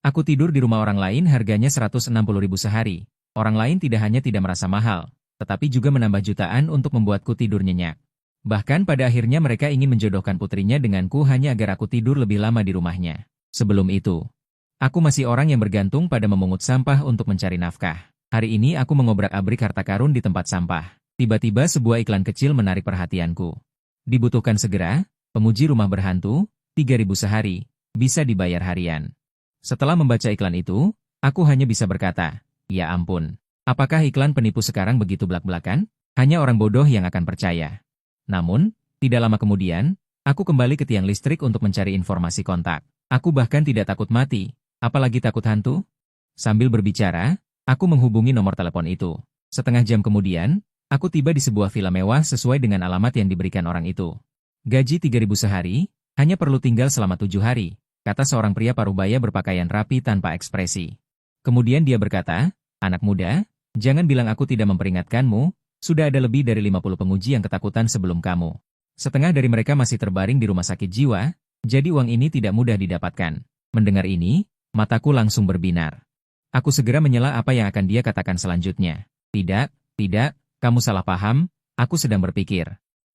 Aku tidur di rumah orang lain harganya 160.000 sehari. Orang lain tidak hanya tidak merasa mahal, tetapi juga menambah jutaan untuk membuatku tidur nyenyak. Bahkan pada akhirnya mereka ingin menjodohkan putrinya denganku hanya agar aku tidur lebih lama di rumahnya. Sebelum itu, aku masih orang yang bergantung pada memungut sampah untuk mencari nafkah. Hari ini aku mengobrak-abrik harta karun di tempat sampah. Tiba-tiba sebuah iklan kecil menarik perhatianku. Dibutuhkan segera, penguji rumah berhantu, 3.000 sehari, bisa dibayar harian. Setelah membaca iklan itu, aku hanya bisa berkata, ya ampun, apakah iklan penipu sekarang begitu belak-belakan? Hanya orang bodoh yang akan percaya. Namun, tidak lama kemudian, aku kembali ke tiang listrik untuk mencari informasi kontak. Aku bahkan tidak takut mati, apalagi takut hantu. Sambil berbicara, aku menghubungi nomor telepon itu. Setengah jam kemudian, aku tiba di sebuah villa mewah sesuai dengan alamat yang diberikan orang itu. Gaji 3.000 sehari, hanya perlu tinggal selama 7 hari. Kata seorang pria parubaya berpakaian rapi tanpa ekspresi. Kemudian dia berkata, anak muda, jangan bilang aku tidak memperingatkanmu, sudah ada lebih dari 50 penguji yang ketakutan sebelum kamu. Setengah dari mereka masih terbaring di rumah sakit jiwa, jadi uang ini tidak mudah didapatkan. Mendengar ini, mataku langsung berbinar. Aku segera menyela apa yang akan dia katakan selanjutnya. Tidak, kamu salah paham, aku sedang berpikir.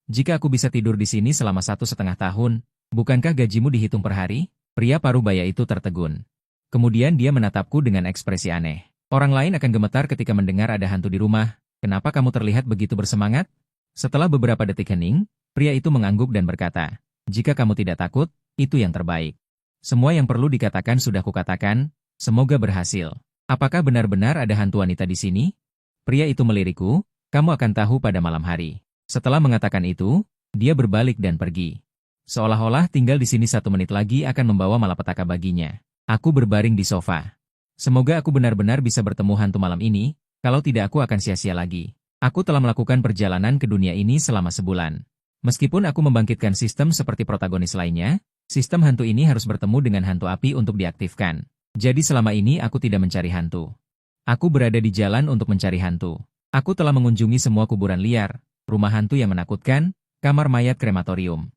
Jika aku bisa tidur di sini selama 1,5 tahun, bukankah gajimu dihitung per hari? Pria parubaya itu tertegun. Kemudian dia menatapku dengan ekspresi aneh. Orang lain akan gemetar ketika mendengar ada hantu di rumah. Kenapa kamu terlihat begitu bersemangat? Setelah beberapa detik hening, pria itu mengangguk dan berkata, jika kamu tidak takut, itu yang terbaik. Semua yang perlu dikatakan sudah kukatakan, semoga berhasil. Apakah benar-benar ada hantu wanita di sini? Pria itu melirikku, kamu akan tahu pada malam hari. Setelah mengatakan itu, dia berbalik dan pergi. Seolah-olah tinggal di sini 1 menit lagi akan membawa malapetaka baginya. Aku berbaring di sofa. Semoga aku benar-benar bisa bertemu hantu malam ini, kalau tidak aku akan sia-sia lagi. Aku telah melakukan perjalanan ke dunia ini selama sebulan. Meskipun aku membangkitkan sistem seperti protagonis lainnya, sistem hantu ini harus bertemu dengan hantu api untuk diaktifkan. Jadi selama ini aku tidak mencari hantu. Aku berada di jalan untuk mencari hantu. Aku telah mengunjungi semua kuburan liar, rumah hantu yang menakutkan, kamar mayat krematorium.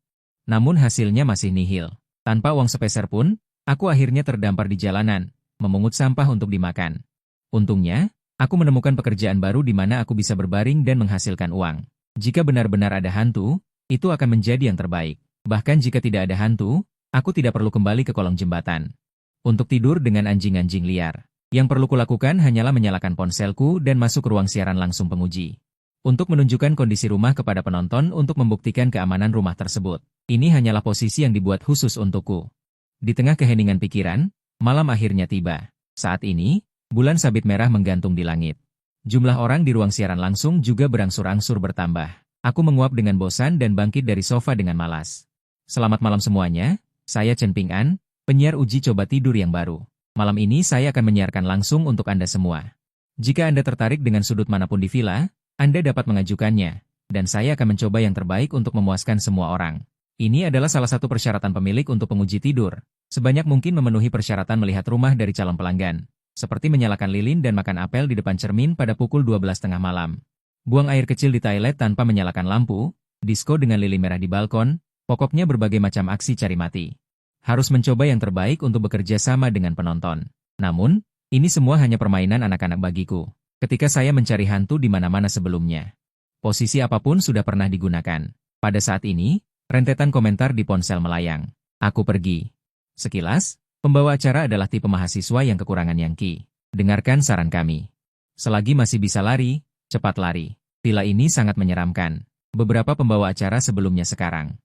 Namun hasilnya masih nihil. Tanpa uang sepeser pun, aku akhirnya terdampar di jalanan, memungut sampah untuk dimakan. Untungnya, aku menemukan pekerjaan baru di mana aku bisa berbaring dan menghasilkan uang. Jika benar-benar ada hantu, itu akan menjadi yang terbaik. Bahkan jika tidak ada hantu, aku tidak perlu kembali ke kolong jembatan. Untuk tidur dengan anjing-anjing liar. Yang perlu kulakukan hanyalah menyalakan ponselku dan masuk ruang siaran langsung penguji. Untuk menunjukkan kondisi rumah kepada penonton untuk membuktikan keamanan rumah tersebut. Ini hanyalah posisi yang dibuat khusus untukku. Di tengah keheningan pikiran, malam akhirnya tiba. Saat ini, bulan sabit merah menggantung di langit. Jumlah orang di ruang siaran langsung juga berangsur-angsur bertambah. Aku menguap dengan bosan dan bangkit dari sofa dengan malas. Selamat malam semuanya, saya Chen Ping An, penyiar uji coba tidur yang baru. Malam ini saya akan menyiarkan langsung untuk Anda semua. Jika Anda tertarik dengan sudut manapun di villa, Anda dapat mengajukannya, dan saya akan mencoba yang terbaik untuk memuaskan semua orang. Ini adalah salah satu persyaratan pemilik untuk penguji tidur. Sebanyak mungkin memenuhi persyaratan melihat rumah dari calon pelanggan. Seperti menyalakan lilin dan makan apel di depan cermin pada pukul 12 tengah malam. Buang air kecil di toilet tanpa menyalakan lampu, disko dengan lilin merah di balkon, pokoknya berbagai macam aksi cari mati. Harus mencoba yang terbaik untuk bekerja sama dengan penonton. Namun, ini semua hanya permainan anak-anak bagiku. Ketika saya mencari hantu di mana-mana sebelumnya. Posisi apapun sudah pernah digunakan. Pada saat ini, rentetan komentar di ponsel melayang. Aku pergi. Sekilas, pembawa acara adalah tipe mahasiswa yang kekurangan Yangki. Dengarkan saran kami. Selagi masih bisa lari, cepat lari. Villa ini sangat menyeramkan. Beberapa pembawa acara sebelumnya sekarang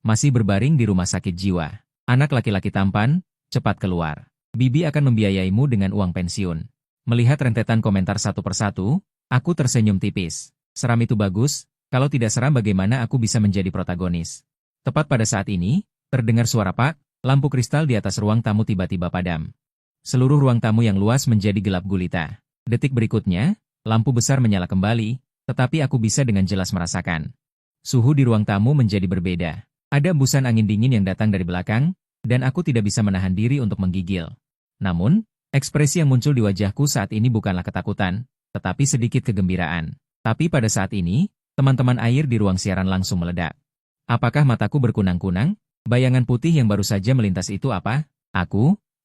masih berbaring di rumah sakit jiwa. Anak laki-laki tampan, cepat keluar. Bibi akan membiayaimu dengan uang pensiun. Melihat rentetan komentar satu persatu, aku tersenyum tipis. Seram itu bagus, kalau tidak seram bagaimana aku bisa menjadi protagonis. Tepat pada saat ini, terdengar suara pak, lampu kristal di atas ruang tamu tiba-tiba padam. Seluruh ruang tamu yang luas menjadi gelap gulita. Detik berikutnya, lampu besar menyala kembali, tetapi aku bisa dengan jelas merasakan. Suhu di ruang tamu menjadi berbeda. Ada embusan angin dingin yang datang dari belakang, dan aku tidak bisa menahan diri untuk menggigil. Namun, ekspresi yang muncul di wajahku saat ini bukanlah ketakutan, tetapi sedikit kegembiraan. Tapi pada saat ini, teman-teman air di ruang siaran langsung meledak. Apakah mataku berkunang-kunang? Bayangan putih yang baru saja melintas itu apa?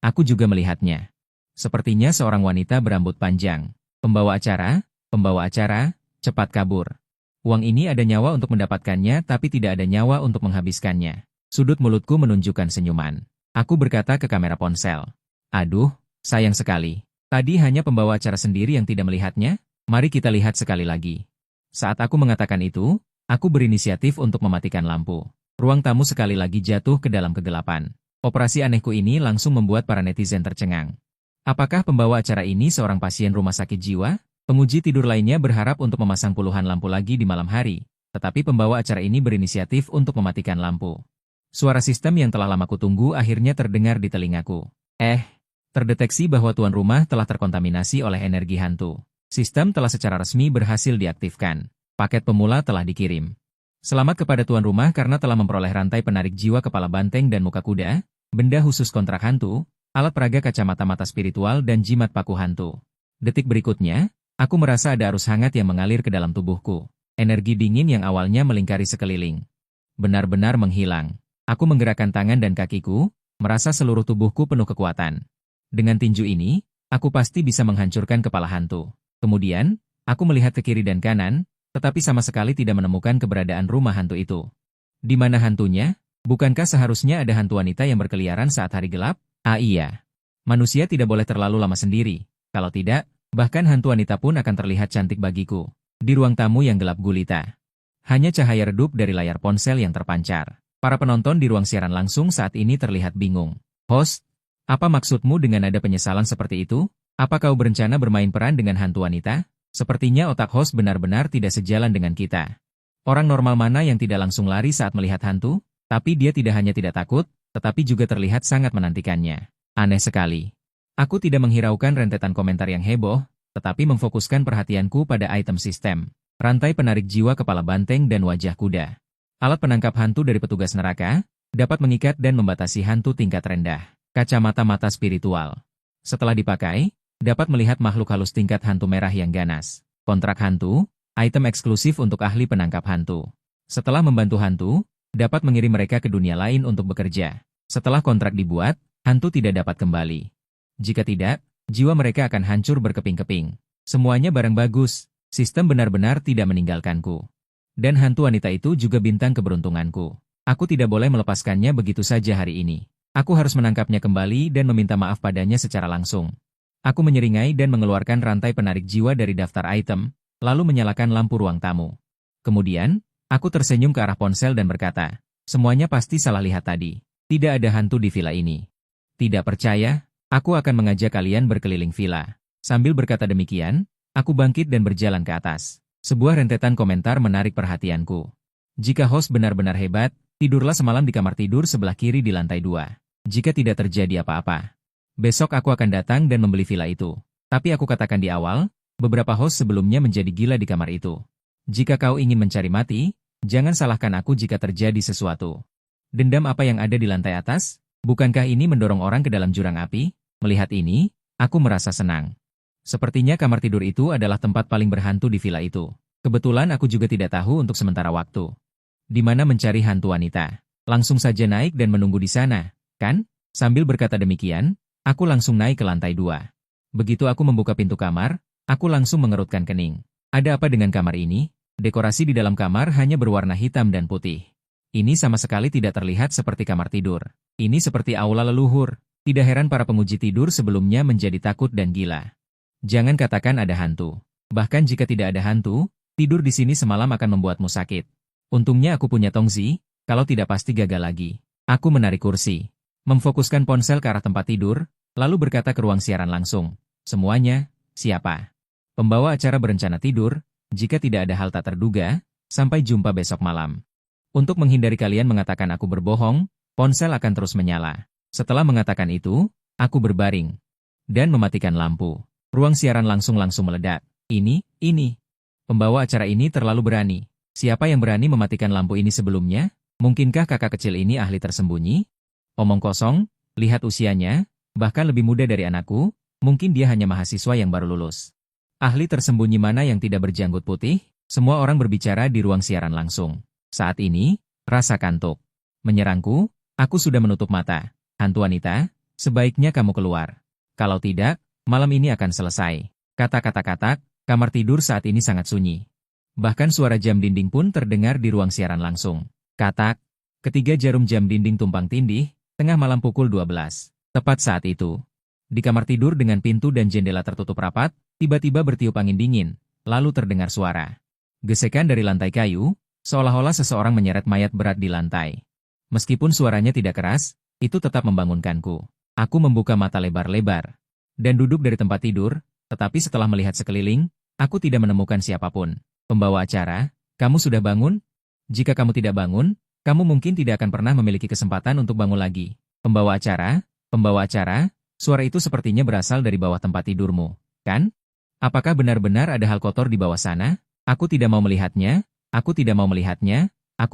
Aku juga melihatnya. Sepertinya seorang wanita berambut panjang. Pembawa acara, cepat kabur. Uang ini ada nyawa untuk mendapatkannya tapi tidak ada nyawa untuk menghabiskannya. Sudut mulutku menunjukkan senyuman. Aku berkata ke kamera ponsel. Aduh, sayang sekali. Tadi hanya pembawa acara sendiri yang tidak melihatnya. Mari kita lihat sekali lagi. Saat aku mengatakan itu, aku berinisiatif untuk mematikan lampu. Ruang tamu sekali lagi jatuh ke dalam kegelapan. Operasi anehku ini langsung membuat para netizen tercengang. Apakah pembawa acara ini seorang pasien rumah sakit jiwa? Penguji tidur lainnya berharap untuk memasang puluhan lampu lagi di malam hari, tetapi pembawa acara ini berinisiatif untuk mematikan lampu. Suara sistem yang telah lama kutunggu akhirnya terdengar di telingaku. Terdeteksi bahwa tuan rumah telah terkontaminasi oleh energi hantu. Sistem telah secara resmi berhasil diaktifkan. Paket pemula telah dikirim. Selamat kepada tuan rumah karena telah memperoleh rantai penarik jiwa kepala banteng dan muka kuda, benda khusus kontrak hantu, alat peraga kacamata mata spiritual dan jimat paku hantu. Detik berikutnya, aku merasa ada arus hangat yang mengalir ke dalam tubuhku. Energi dingin yang awalnya melingkari sekeliling benar-benar menghilang. Aku menggerakkan tangan dan kakiku, merasa seluruh tubuhku penuh kekuatan. Dengan tinju ini, aku pasti bisa menghancurkan kepala hantu. Kemudian, aku melihat ke kiri dan kanan, tetapi sama sekali tidak menemukan keberadaan rumah hantu itu. Di mana hantunya? Bukankah seharusnya ada hantu wanita yang berkeliaran saat hari gelap? Ah iya. Manusia tidak boleh terlalu lama sendiri. Kalau tidak, bahkan hantu wanita pun akan terlihat cantik bagiku. Di ruang tamu yang gelap gulita. Hanya cahaya redup dari layar ponsel yang terpancar. Para penonton di ruang siaran langsung saat ini terlihat bingung. Host, apa maksudmu dengan ada penyesalan seperti itu? Apa kau berencana bermain peran dengan hantu wanita? Sepertinya otak host benar-benar tidak sejalan dengan kita. Orang normal mana yang tidak langsung lari saat melihat hantu? Tapi dia tidak hanya tidak takut, tetapi juga terlihat sangat menantikannya. Aneh sekali. Aku tidak menghiraukan rentetan komentar yang heboh, tetapi memfokuskan perhatianku pada item sistem. Rantai penarik jiwa kepala banteng dan wajah kuda. Alat penangkap hantu dari petugas neraka, dapat mengikat dan membatasi hantu tingkat rendah. Kacamata mata spiritual. Setelah dipakai, dapat melihat makhluk halus tingkat hantu merah yang ganas. Kontrak hantu, item eksklusif untuk ahli penangkap hantu. Setelah membantu hantu, dapat mengirim mereka ke dunia lain untuk bekerja. Setelah kontrak dibuat, hantu tidak dapat kembali. Jika tidak, jiwa mereka akan hancur berkeping-keping. Semuanya barang bagus, sistem benar-benar tidak meninggalkanku. Dan hantu wanita itu juga bintang keberuntunganku. Aku tidak boleh melepaskannya begitu saja hari ini. Aku harus menangkapnya kembali dan meminta maaf padanya secara langsung. Aku menyeringai dan mengeluarkan rantai penarik jiwa dari daftar item, lalu menyalakan lampu ruang tamu. Kemudian, aku tersenyum ke arah ponsel dan berkata, semuanya pasti salah lihat tadi. Tidak ada hantu di villa ini. Tidak percaya? Aku akan mengajak kalian berkeliling villa. Sambil berkata demikian, aku bangkit dan berjalan ke atas. Sebuah rentetan komentar menarik perhatianku. Jika host benar-benar hebat, tidurlah semalam di kamar tidur sebelah kiri di lantai 2. Jika tidak terjadi apa-apa, besok aku akan datang dan membeli villa itu. Tapi aku katakan di awal, beberapa host sebelumnya menjadi gila di kamar itu. Jika kau ingin mencari mati, jangan salahkan aku jika terjadi sesuatu. Dendam apa yang ada di lantai atas? Bukankah ini mendorong orang ke dalam jurang api? Melihat ini, aku merasa senang. Sepertinya kamar tidur itu adalah tempat paling berhantu di villa itu. Kebetulan aku juga tidak tahu untuk sementara waktu. Di mana mencari hantu wanita. Langsung saja naik dan menunggu di sana, kan? Sambil berkata demikian, aku langsung naik ke lantai 2. Begitu aku membuka pintu kamar, aku langsung mengerutkan kening. Ada apa dengan kamar ini? Dekorasi di dalam kamar hanya berwarna hitam dan putih. Ini sama sekali tidak terlihat seperti kamar tidur. Ini seperti aula leluhur. Tidak heran para penguji tidur sebelumnya menjadi takut dan gila. Jangan katakan ada hantu. Bahkan jika tidak ada hantu, tidur di sini semalam akan membuatmu sakit. Untungnya aku punya tongzi, kalau tidak pasti gagal lagi. Aku menarik kursi, memfokuskan ponsel ke arah tempat tidur, lalu berkata ke ruang siaran langsung. Semuanya, siapa? Pembawa acara berencana tidur, jika tidak ada hal tak terduga, sampai jumpa besok malam. Untuk menghindari kalian mengatakan aku berbohong, ponsel akan terus menyala. Setelah mengatakan itu, aku berbaring dan mematikan lampu. Ruang siaran langsung meledak. Ini. Pembawa acara ini terlalu berani. Siapa yang berani mematikan lampu ini sebelumnya? Mungkinkah kakak kecil ini ahli tersembunyi? Omong kosong, lihat usianya, bahkan lebih muda dari anakku, mungkin dia hanya mahasiswa yang baru lulus. Ahli tersembunyi mana yang tidak berjanggut putih? Semua orang berbicara di ruang siaran langsung. Saat ini, rasa kantuk menyerangku, aku sudah menutup mata. Hantu wanita, Sebaiknya kamu keluar. Kalau tidak, malam ini akan selesai. Kata-kata-kata, kamar tidur saat ini sangat sunyi. Bahkan suara jam dinding pun terdengar di ruang siaran langsung. Katak, ketiga jarum jam dinding tumpang tindih, tengah malam pukul 12. Tepat saat itu, di kamar tidur dengan pintu dan jendela tertutup rapat, tiba-tiba bertiup angin dingin, lalu terdengar suara gesekan dari lantai kayu, seolah-olah seseorang menyeret mayat berat di lantai. Meskipun suaranya tidak keras, itu tetap membangunkanku. Aku membuka mata lebar-lebar dan duduk dari tempat tidur, tetapi setelah melihat sekeliling, aku tidak menemukan siapapun. Pembawa acara, kamu sudah bangun? Jika kamu tidak bangun, kamu mungkin tidak akan pernah memiliki kesempatan untuk bangun lagi. Pembawa acara, suara itu sepertinya berasal dari bawah tempat tidurmu, kan? Apakah benar-benar ada hal kotor di bawah sana? Aku tidak mau melihatnya, aku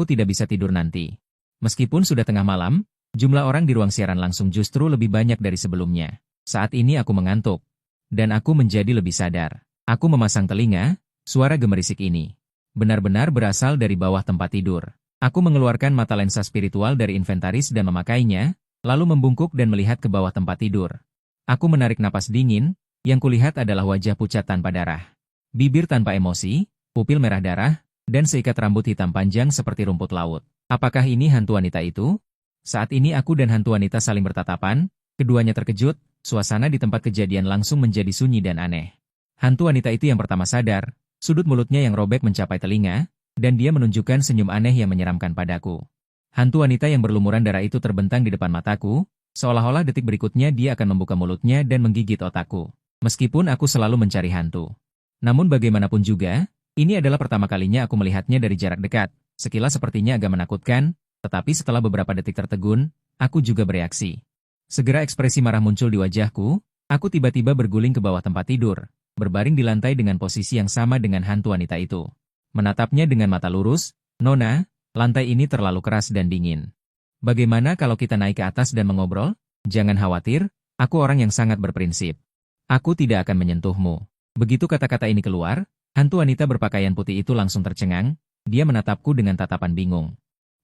tidak bisa tidur nanti. Meskipun sudah tengah malam, jumlah orang di ruang siaran langsung justru lebih banyak dari sebelumnya. Saat ini aku mengantuk, dan aku menjadi lebih sadar. Aku memasang telinga, suara gemerisik ini benar-benar berasal dari bawah tempat tidur. Aku mengeluarkan mata lensa spiritual dari inventaris dan memakainya, lalu membungkuk dan melihat ke bawah tempat tidur. Aku menarik napas dingin, yang kulihat adalah wajah pucat tanpa darah. Bibir tanpa emosi, pupil merah darah, dan seikat rambut hitam panjang seperti rumput laut. Apakah ini hantu wanita itu? Saat ini aku dan hantu wanita saling bertatapan, keduanya terkejut, suasana di tempat kejadian langsung menjadi sunyi dan aneh. Hantu wanita itu yang pertama sadar, sudut mulutnya yang robek mencapai telinga, dan dia menunjukkan senyum aneh yang menyeramkan padaku. Hantu wanita yang berlumuran darah itu terbentang di depan mataku, seolah-olah detik berikutnya dia akan membuka mulutnya dan menggigit otakku. Meskipun aku selalu mencari hantu. Namun bagaimanapun juga, ini adalah pertama kalinya aku melihatnya dari jarak dekat. Sekilas sepertinya agak menakutkan, tetapi setelah beberapa detik tertegun, aku juga bereaksi. Segera ekspresi marah muncul di wajahku, aku tiba-tiba berguling ke bawah tempat tidur, berbaring di lantai dengan posisi yang sama dengan hantu wanita itu. Menatapnya dengan mata lurus, "Nona, lantai ini terlalu keras dan dingin. Bagaimana kalau kita naik ke atas dan mengobrol? Jangan khawatir, aku orang yang sangat berprinsip. Aku tidak akan menyentuhmu." Begitu kata-kata ini keluar, hantu wanita berpakaian putih itu langsung tercengang, dia menatapku dengan tatapan bingung.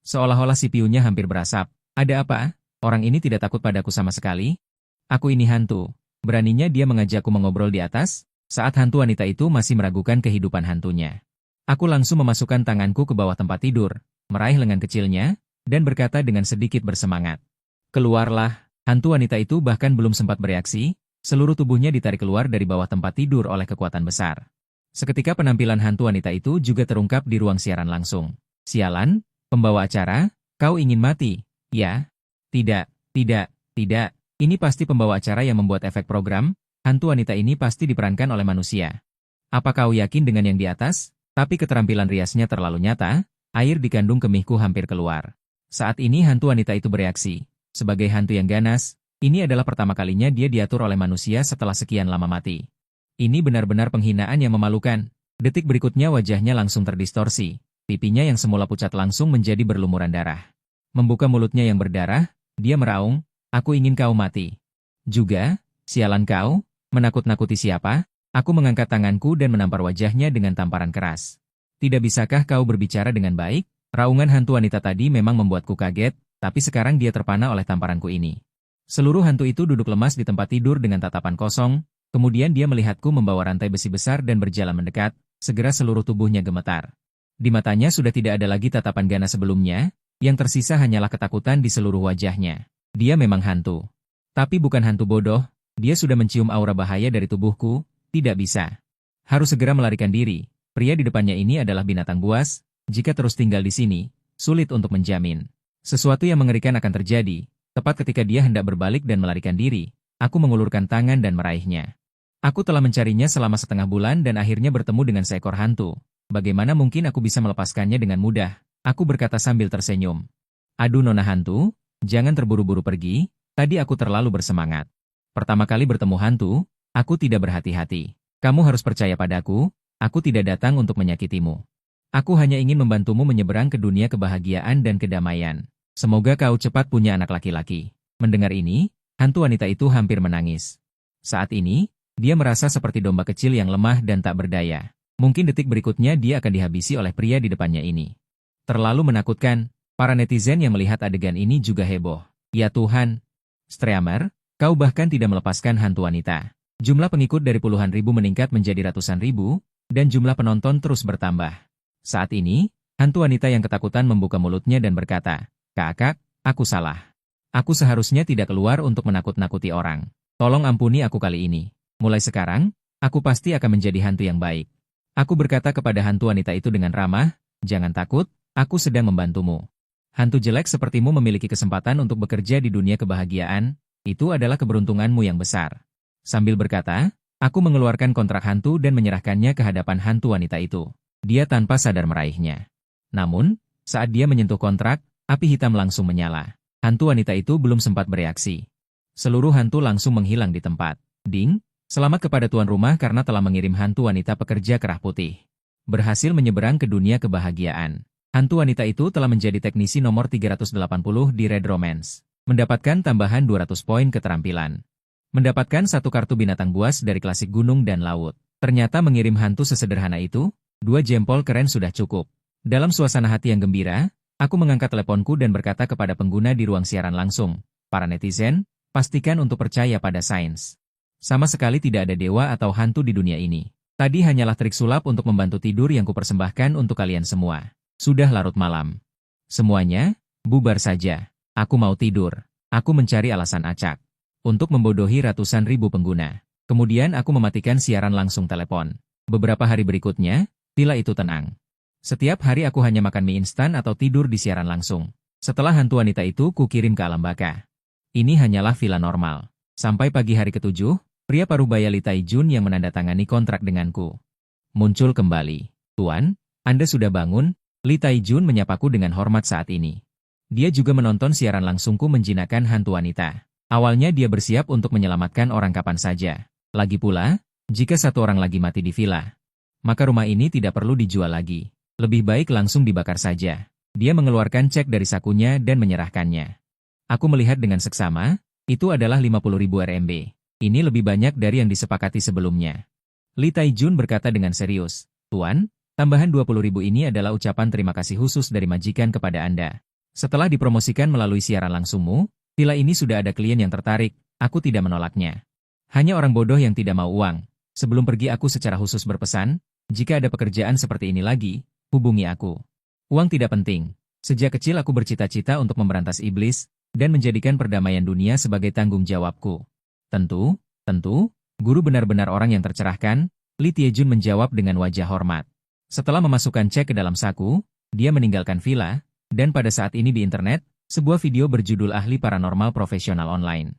Seolah-olah CPU-nya hampir berasap. "Ada apa? Orang ini tidak takut padaku sama sekali?" "Aku ini hantu." Beraninya dia mengajakku mengobrol di atas, saat hantu wanita itu masih meragukan kehidupan hantunya. Aku langsung memasukkan tanganku ke bawah tempat tidur, meraih lengan kecilnya, dan berkata dengan sedikit bersemangat. "Keluarlah." Hantu wanita itu bahkan belum sempat bereaksi, seluruh tubuhnya ditarik keluar dari bawah tempat tidur oleh kekuatan besar. Seketika penampilan hantu wanita itu juga terungkap di ruang siaran langsung. "Sialan, pembawa acara, kau ingin mati?" "Ya." Tidak. Ini pasti pembawa acara yang membuat efek program, hantu wanita ini pasti diperankan oleh manusia. Apa kau yakin dengan yang di atas? Tapi keterampilan riasnya terlalu nyata, air di kandung kemihku hampir keluar. Saat ini hantu wanita itu bereaksi. Sebagai hantu yang ganas, ini adalah pertama kalinya dia diatur oleh manusia setelah sekian lama mati. Ini benar-benar penghinaan yang memalukan. Detik berikutnya wajahnya langsung terdistorsi. Pipinya yang semula pucat langsung menjadi berlumuran darah. Membuka mulutnya yang berdarah, dia meraung, "Aku ingin kau mati." "Juga? Sialan kau? Menakut-nakuti siapa?" Aku mengangkat tanganku dan menampar wajahnya dengan tamparan keras. "Tidak bisakah kau berbicara dengan baik?" Raungan hantu wanita tadi memang membuatku kaget, tapi sekarang dia terpana oleh tamparanku ini. Seluruh hantu itu duduk lemas di tempat tidur dengan tatapan kosong, kemudian dia melihatku membawa rantai besi besar dan berjalan mendekat, segera seluruh tubuhnya gemetar. Di matanya sudah tidak ada lagi tatapan ganas sebelumnya, yang tersisa hanyalah ketakutan di seluruh wajahnya. Dia memang hantu. Tapi bukan hantu bodoh, dia sudah mencium aura bahaya dari tubuhku. Tidak bisa. Harus segera melarikan diri. Pria di depannya ini adalah binatang buas. Jika terus tinggal di sini, sulit untuk menjamin. Sesuatu yang mengerikan akan terjadi. Tepat ketika dia hendak berbalik dan melarikan diri, aku mengulurkan tangan dan meraihnya. Aku telah mencarinya selama setengah bulan dan akhirnya bertemu dengan seekor hantu. Bagaimana mungkin aku bisa melepaskannya dengan mudah? Aku berkata sambil tersenyum. "Aduh nona hantu, jangan terburu-buru pergi. Tadi aku terlalu bersemangat. Pertama kali bertemu hantu, aku tidak berhati-hati. Kamu harus percaya padaku, aku tidak datang untuk menyakitimu. Aku hanya ingin membantumu menyeberang ke dunia kebahagiaan dan kedamaian. Semoga kau cepat punya anak laki-laki." Mendengar ini, hantu wanita itu hampir menangis. Saat ini, dia merasa seperti domba kecil yang lemah dan tak berdaya. Mungkin detik berikutnya dia akan dihabisi oleh pria di depannya ini. Terlalu menakutkan, para netizen yang melihat adegan ini juga heboh. "Ya Tuhan, Streamer, Kau bahkan tidak melepaskan hantu wanita. Jumlah pengikut dari puluhan ribu meningkat menjadi ratusan ribu, dan jumlah penonton terus bertambah. Saat ini, hantu wanita yang ketakutan membuka mulutnya dan berkata, "Kakak, aku salah. Aku seharusnya tidak keluar untuk menakut-nakuti orang. Tolong ampuni aku kali ini. Mulai sekarang, aku pasti akan menjadi hantu yang baik." Aku berkata kepada hantu wanita itu dengan ramah, "Jangan takut, aku sedang membantumu. Hantu jelek sepertimu memiliki kesempatan untuk bekerja di dunia kebahagiaan, itu adalah keberuntunganmu yang besar." Sambil berkata, aku mengeluarkan kontrak hantu dan menyerahkannya ke hadapan hantu wanita itu. Dia tanpa sadar meraihnya. Namun, saat dia menyentuh kontrak, api hitam langsung menyala. Hantu wanita itu belum sempat bereaksi. Seluruh hantu langsung menghilang di tempat. Ding, selamat kepada tuan rumah karena telah mengirim hantu wanita pekerja kerah putih. Berhasil menyeberang ke dunia kebahagiaan. Hantu wanita itu telah menjadi teknisi nomor 380 di Red Romance. Mendapatkan tambahan 200 poin keterampilan. Mendapatkan satu kartu binatang buas dari klasik gunung dan laut. Ternyata mengirim hantu sesederhana itu, 2 jempol keren sudah cukup. Dalam suasana hati yang gembira, aku mengangkat teleponku dan berkata kepada pengguna di ruang siaran langsung, "Para netizen, pastikan untuk percaya pada sains. Sama sekali tidak ada dewa atau hantu di dunia ini. Tadi hanyalah trik sulap untuk membantu tidur yang kupersembahkan untuk kalian semua. Sudah larut malam. Semuanya, bubar saja. Aku mau tidur." Aku mencari alasan acak untuk membodohi ratusan ribu pengguna. Kemudian aku mematikan siaran langsung telepon. Beberapa hari berikutnya, villa itu tenang. Setiap hari aku hanya makan mie instan atau tidur di siaran langsung. Setelah hantu wanita itu kukirim ke alam baka. Ini hanyalah villa normal. Sampai pagi hari ke-7, pria parubaya Li Taijun yang menandatangani kontrak denganku muncul kembali. "Tuan, Anda sudah bangun?" Li Taijun menyapaku dengan hormat saat ini. Dia juga menonton siaran langsungku menjinakkan hantu wanita. Awalnya dia bersiap untuk menyelamatkan orang kapan saja. Lagi pula, jika satu orang lagi mati di villa, maka rumah ini tidak perlu dijual lagi. Lebih baik langsung dibakar saja. Dia mengeluarkan cek dari sakunya dan menyerahkannya. Aku melihat dengan seksama, itu adalah 50.000 RMB. Ini lebih banyak dari yang disepakati sebelumnya. Li Taijun berkata dengan serius, "Tuan, tambahan 20.000 ini adalah ucapan terima kasih khusus dari majikan kepada Anda. Setelah dipromosikan melalui siaran langsungmu, villa ini sudah ada klien yang tertarik, aku tidak menolaknya. Hanya orang bodoh yang tidak mau uang." Sebelum pergi aku secara khusus berpesan, jika ada pekerjaan seperti ini lagi, hubungi aku. Uang tidak penting. Sejak kecil aku bercita-cita untuk memberantas iblis, dan menjadikan perdamaian dunia sebagai tanggung jawabku. Tentu, guru benar-benar orang yang tercerahkan, Li Taijun menjawab dengan wajah hormat. Setelah memasukkan cek ke dalam saku, dia meninggalkan villa, dan pada saat ini di internet, sebuah video berjudul Ahli Paranormal Profesional Online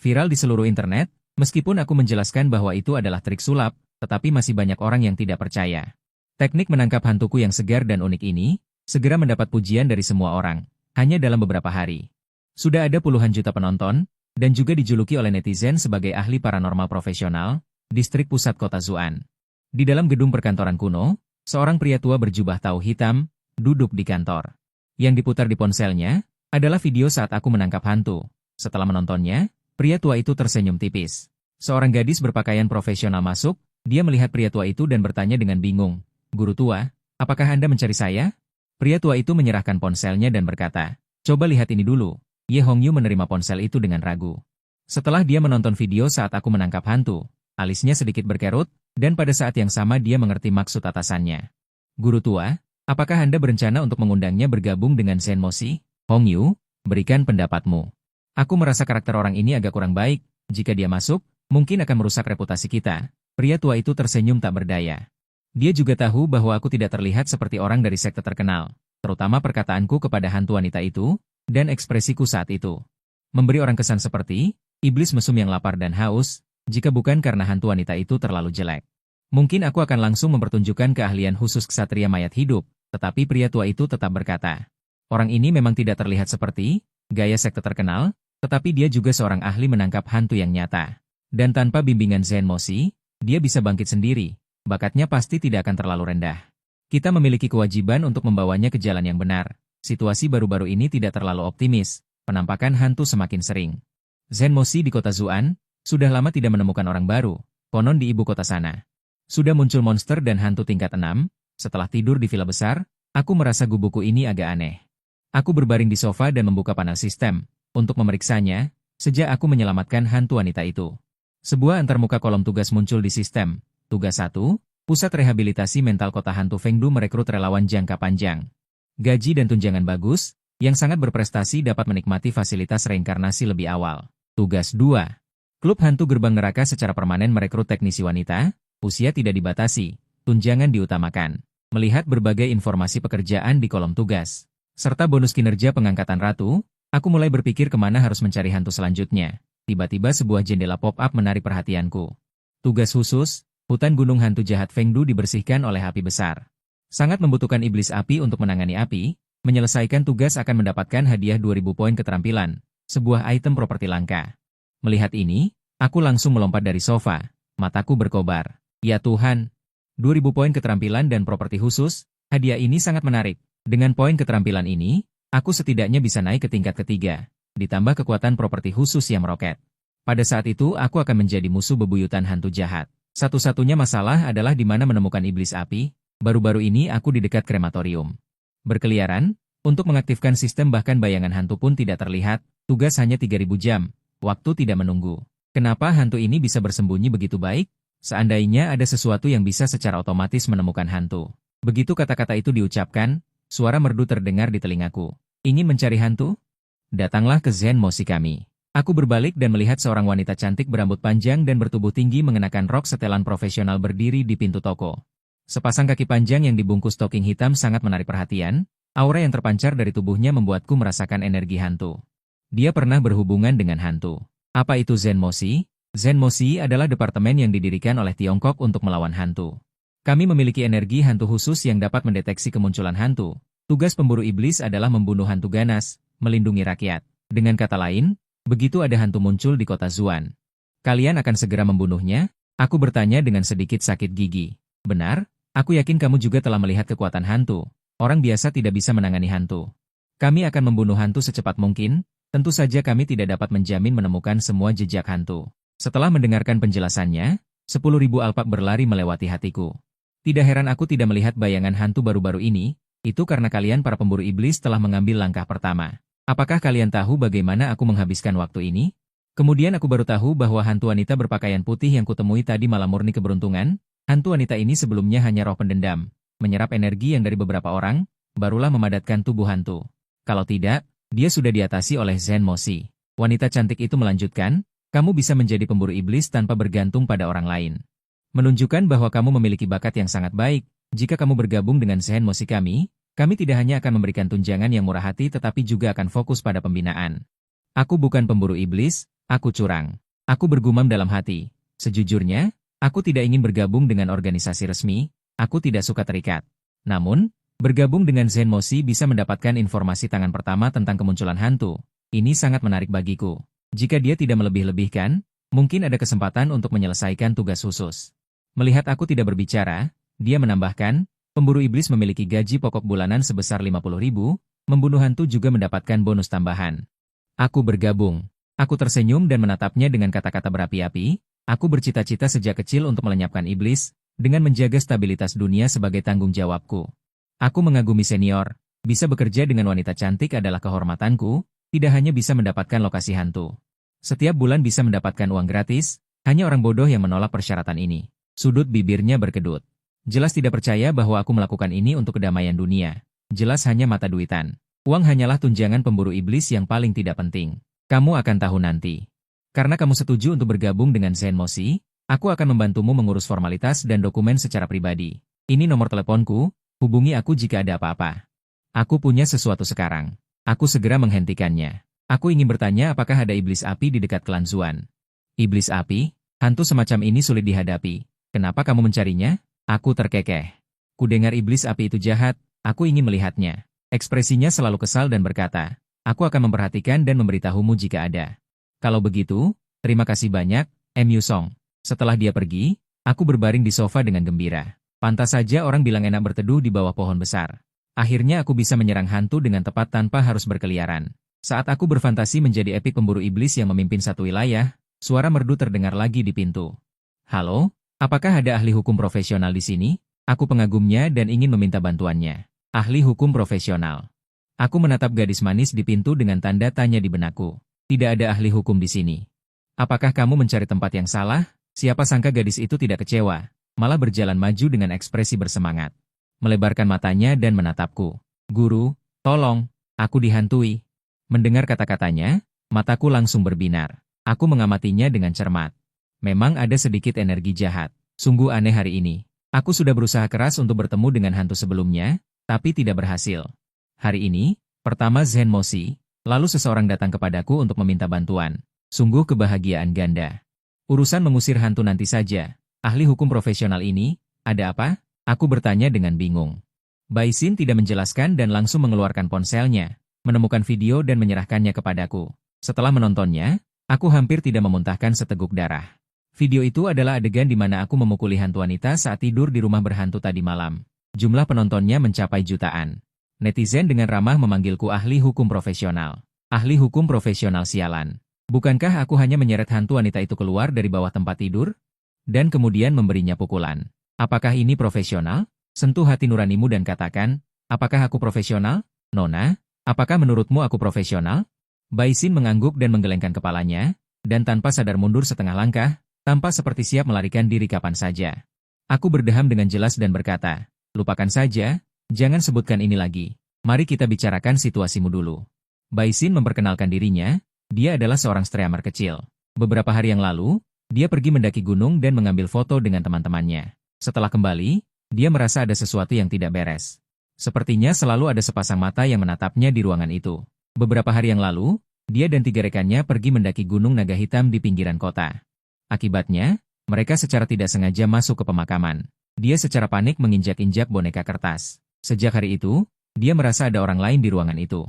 viral di seluruh internet. Meskipun aku menjelaskan bahwa itu adalah trik sulap, tetapi masih banyak orang yang tidak percaya. Teknik menangkap hantuku yang segar dan unik ini, segera mendapat pujian dari semua orang, hanya dalam beberapa hari. Sudah ada puluhan juta penonton, dan juga dijuluki oleh netizen sebagai ahli paranormal profesional, distrik pusat kota Zuan. Di dalam gedung perkantoran kuno, seorang pria tua berjubah tau hitam, duduk di kantor. Yang diputar di ponselnya, adalah video saat aku menangkap hantu. Setelah menontonnya, pria tua itu tersenyum tipis. Seorang gadis berpakaian profesional masuk, dia melihat pria tua itu dan bertanya dengan bingung, "Guru tua, apakah Anda mencari saya?" Pria tua itu menyerahkan ponselnya dan berkata, "Coba lihat ini dulu." Ye Hongyu menerima ponsel itu dengan ragu. Setelah dia menonton video saat aku menangkap hantu, alisnya sedikit berkerut, dan pada saat yang sama dia mengerti maksud atasannya. "Guru tua, apakah Anda berencana untuk mengundangnya bergabung dengan Zenmoshi?" "Hongyu, berikan pendapatmu. Aku merasa karakter orang ini agak kurang baik, jika dia masuk, mungkin akan merusak reputasi kita." Pria tua itu tersenyum tak berdaya. Dia juga tahu bahwa aku tidak terlihat seperti orang dari sekte terkenal, terutama perkataanku kepada hantu wanita itu, dan ekspresiku saat itu. Memberi orang kesan seperti, iblis mesum yang lapar dan haus, jika bukan karena hantu wanita itu terlalu jelek. Mungkin aku akan langsung mempertunjukkan keahlian khusus ksatria mayat hidup, tetapi pria tua itu tetap berkata, "Orang ini memang tidak terlihat seperti gaya sekte terkenal, tetapi dia juga seorang ahli menangkap hantu yang nyata. Dan tanpa bimbingan Zenmoshi, dia bisa bangkit sendiri. Bakatnya pasti tidak akan terlalu rendah. Kita memiliki kewajiban untuk membawanya ke jalan yang benar." Situasi baru-baru ini tidak terlalu optimis, penampakan hantu semakin sering. Zenmoshi di kota Zuan, sudah lama tidak menemukan orang baru, konon di ibu kota sana. Sudah muncul monster dan hantu tingkat 6, setelah tidur di villa besar, aku merasa gubukku ini agak aneh. Aku berbaring di sofa dan membuka panel sistem. Untuk memeriksanya, sejak aku menyelamatkan hantu wanita itu. Sebuah antarmuka kolom tugas muncul di sistem. Tugas 1, Pusat Rehabilitasi Mental Kota Hantu Fengdu merekrut relawan jangka panjang. Gaji dan tunjangan bagus, yang sangat berprestasi dapat menikmati fasilitas reinkarnasi lebih awal. Tugas 2, Klub Hantu Gerbang Neraka secara permanen merekrut teknisi wanita, usia tidak dibatasi, tunjangan diutamakan. Melihat berbagai informasi pekerjaan di kolom tugas, serta bonus kinerja pengangkatan ratu, aku mulai berpikir kemana harus mencari hantu selanjutnya. Tiba-tiba sebuah jendela pop-up menarik perhatianku. Tugas khusus, hutan gunung hantu jahat Fengdu dibersihkan oleh api besar. Sangat membutuhkan iblis api untuk menangani api, menyelesaikan tugas akan mendapatkan hadiah 2000 poin keterampilan, sebuah item properti langka. Melihat ini, aku langsung melompat dari sofa, mataku berkobar. Ya Tuhan, 2000 poin keterampilan dan properti khusus, hadiah ini sangat menarik. Dengan poin keterampilan ini, aku setidaknya bisa naik ke tingkat ketiga. Ditambah kekuatan properti khusus yang meroket. Pada saat itu aku akan menjadi musuh bebuyutan hantu jahat. Satu-satunya masalah adalah di mana menemukan iblis api. Baru-baru ini aku di dekat krematorium. Berkeliaran, untuk mengaktifkan sistem bahkan bayangan hantu pun tidak terlihat, tugas hanya 3000 jam, waktu tidak menunggu. Kenapa hantu ini bisa bersembunyi begitu baik? Seandainya ada sesuatu yang bisa secara otomatis menemukan hantu. Begitu kata-kata itu diucapkan, suara merdu terdengar di telingaku. Ingin mencari hantu? Datanglah ke Zen Moshi kami. Aku berbalik dan melihat seorang wanita cantik berambut panjang dan bertubuh tinggi mengenakan rok setelan profesional berdiri di pintu toko. Sepasang kaki panjang yang dibungkus stocking hitam sangat menarik perhatian, aura yang terpancar dari tubuhnya membuatku merasakan energi hantu. Dia pernah berhubungan dengan hantu. Apa itu Zen Moshi? Zen Moshi adalah departemen yang didirikan oleh Tiongkok untuk melawan hantu. Kami memiliki energi hantu khusus yang dapat mendeteksi kemunculan hantu. Tugas pemburu iblis adalah membunuh hantu ganas, melindungi rakyat. Dengan kata lain, begitu ada hantu muncul di kota Zuan, kalian akan segera membunuhnya? Aku bertanya dengan sedikit sakit gigi. Benar, aku yakin kamu juga telah melihat kekuatan hantu. Orang biasa tidak bisa menangani hantu. Kami akan membunuh hantu secepat mungkin, tentu saja kami tidak dapat menjamin menemukan semua jejak hantu. Setelah mendengarkan penjelasannya, 10.000 alpak berlari melewati hatiku. Tidak heran aku tidak melihat bayangan hantu baru-baru ini, itu karena kalian para pemburu iblis telah mengambil langkah pertama. Apakah kalian tahu bagaimana aku menghabiskan waktu ini? Kemudian aku baru tahu bahwa hantu wanita berpakaian putih yang kutemui tadi malam murni keberuntungan. Hantu wanita ini sebelumnya hanya roh pendendam, menyerap energi yang dari beberapa orang, barulah memadatkan tubuh hantu. Kalau tidak, dia sudah diatasi oleh Zen Moshi. Wanita cantik itu melanjutkan, kamu bisa menjadi pemburu iblis tanpa bergantung pada orang lain. Menunjukkan bahwa kamu memiliki bakat yang sangat baik, jika kamu bergabung dengan Zen Moshi kami tidak hanya akan memberikan tunjangan yang murah hati tetapi juga akan fokus pada pembinaan. Aku bukan pemburu iblis, aku curang. Aku bergumam dalam hati. Sejujurnya, aku tidak ingin bergabung dengan organisasi resmi, aku tidak suka terikat. Namun, bergabung dengan Zen Moshi bisa mendapatkan informasi tangan pertama tentang kemunculan hantu. Ini sangat menarik bagiku. Jika dia tidak melebih-lebihkan, mungkin ada kesempatan untuk menyelesaikan tugas khusus. Melihat aku tidak berbicara, dia menambahkan, pemburu iblis memiliki gaji pokok bulanan sebesar 50.000, membunuh hantu juga mendapatkan bonus tambahan. Aku bergabung. Aku tersenyum dan menatapnya dengan kata-kata berapi-api. Aku bercita-cita sejak kecil untuk melenyapkan iblis, dengan menjaga stabilitas dunia sebagai tanggung jawabku. Aku mengagumi senior, bisa bekerja dengan wanita cantik adalah kehormatanku, tidak hanya bisa mendapatkan lokasi hantu. Setiap bulan bisa mendapatkan uang gratis, hanya orang bodoh yang menolak persyaratan ini. Sudut bibirnya berkedut. Jelas tidak percaya bahwa aku melakukan ini untuk kedamaian dunia. Jelas hanya mata duitan. Uang hanyalah tunjangan pemburu iblis yang paling tidak penting. Kamu akan tahu nanti. Karena kamu setuju untuk bergabung dengan Zen Moshi, aku akan membantumu mengurus formalitas dan dokumen secara pribadi. Ini nomor teleponku, hubungi aku jika ada apa-apa. Aku punya sesuatu sekarang. Aku segera menghentikannya. Aku ingin bertanya apakah ada iblis api di dekat klan Zuan. Iblis api? Hantu semacam ini sulit dihadapi. Kenapa kamu mencarinya? Aku terkekeh. Kudengar iblis api itu jahat, aku ingin melihatnya. Ekspresinya selalu kesal dan berkata, aku akan memperhatikan dan memberitahumu jika ada. Kalau begitu, terima kasih banyak, M.U. Song. Setelah dia pergi, aku berbaring di sofa dengan gembira. Pantas saja orang bilang enak berteduh di bawah pohon besar. Akhirnya aku bisa menyerang hantu dengan tepat tanpa harus berkeliaran. Saat aku berfantasi menjadi epik pemburu iblis yang memimpin satu wilayah, suara merdu terdengar lagi di pintu. Halo? Apakah ada ahli hukum profesional di sini? Aku pengagumnya dan ingin meminta bantuannya. Ahli hukum profesional. Aku menatap gadis manis di pintu dengan tanda tanya di benakku. Tidak ada ahli hukum di sini. Apakah kamu mencari tempat yang salah? Siapa sangka gadis itu tidak kecewa, malah berjalan maju dengan ekspresi bersemangat. Melebarkan matanya dan menatapku. Guru, tolong, aku dihantui. Mendengar kata-katanya, mataku langsung berbinar. Aku mengamatinya dengan cermat. Memang ada sedikit energi jahat. Sungguh aneh hari ini. Aku sudah berusaha keras untuk bertemu dengan hantu sebelumnya, tapi tidak berhasil. Hari ini, pertama Zen Moshi, lalu seseorang datang kepadaku untuk meminta bantuan. Sungguh kebahagiaan ganda. Urusan mengusir hantu nanti saja. Ahli hukum profesional ini, ada apa? Aku bertanya dengan bingung. Baisin tidak menjelaskan dan langsung mengeluarkan ponselnya, menemukan video dan menyerahkannya kepadaku. Setelah menontonnya, aku hampir tidak memuntahkan seteguk darah. Video itu adalah adegan di mana aku memukuli hantu wanita saat tidur di rumah berhantu tadi malam. Jumlah penontonnya mencapai jutaan. Netizen dengan ramah memanggilku ahli hukum profesional. Ahli hukum profesional sialan. Bukankah aku hanya menyeret hantu wanita itu keluar dari bawah tempat tidur? Dan kemudian memberinya pukulan. Apakah ini profesional? Sentuh hati nuranimu dan katakan, apakah aku profesional? Nona, apakah menurutmu aku profesional? Baisin mengangguk dan menggelengkan kepalanya, dan tanpa sadar mundur setengah langkah, tampak seperti siap melarikan diri kapan saja. Aku berdeham dengan jelas dan berkata, lupakan saja, jangan sebutkan ini lagi. Mari kita bicarakan situasimu dulu. Baisin memperkenalkan dirinya. Dia adalah seorang streamer kecil. Beberapa hari yang lalu, dia pergi mendaki gunung dan mengambil foto dengan teman-temannya. Setelah kembali, dia merasa ada sesuatu yang tidak beres. Sepertinya selalu ada sepasang mata yang menatapnya di ruangan itu. Beberapa hari yang lalu, dia dan 3 rekannya pergi mendaki gunung naga hitam di pinggiran kota. Akibatnya, mereka secara tidak sengaja masuk ke pemakaman. Dia secara panik menginjak-injak boneka kertas. Sejak hari itu, dia merasa ada orang lain di ruangan itu.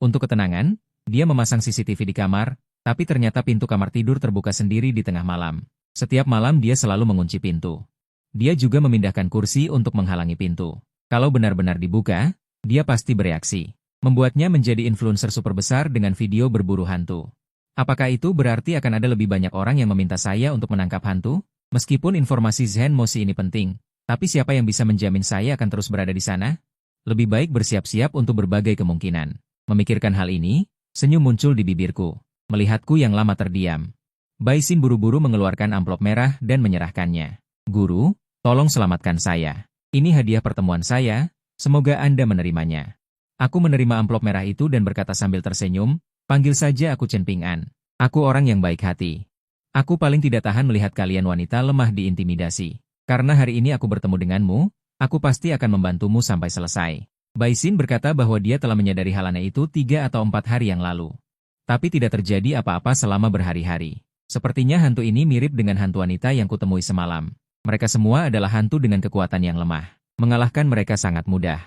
Untuk ketenangan, dia memasang CCTV di kamar, tapi ternyata pintu kamar tidur terbuka sendiri di tengah malam. Setiap malam dia selalu mengunci pintu. Dia juga memindahkan kursi untuk menghalangi pintu. Kalau benar-benar dibuka, dia pasti bereaksi. Membuatnya menjadi influencer super besar dengan video berburu hantu. Apakah itu berarti akan ada lebih banyak orang yang meminta saya untuk menangkap hantu? Meskipun informasi Zen Moshi ini penting, tapi siapa yang bisa menjamin saya akan terus berada di sana? Lebih baik bersiap-siap untuk berbagai kemungkinan. Memikirkan hal ini, senyum muncul di bibirku, melihatku yang lama terdiam. Baisin buru-buru mengeluarkan amplop merah dan menyerahkannya. Guru, tolong selamatkan saya. Ini hadiah pertemuan saya, semoga Anda menerimanya. Aku menerima amplop merah itu dan berkata sambil tersenyum, panggil saja aku Chen Ping'an. Aku orang yang baik hati. Aku paling tidak tahan melihat kalian wanita lemah diintimidasi. Karena hari ini aku bertemu denganmu, aku pasti akan membantumu sampai selesai. Baisin berkata bahwa dia telah menyadari hal aneh itu 3 atau 4 hari yang lalu. Tapi tidak terjadi apa-apa selama berhari-hari. Sepertinya hantu ini mirip dengan hantu wanita yang kutemui semalam. Mereka semua adalah hantu dengan kekuatan yang lemah. Mengalahkan mereka sangat mudah.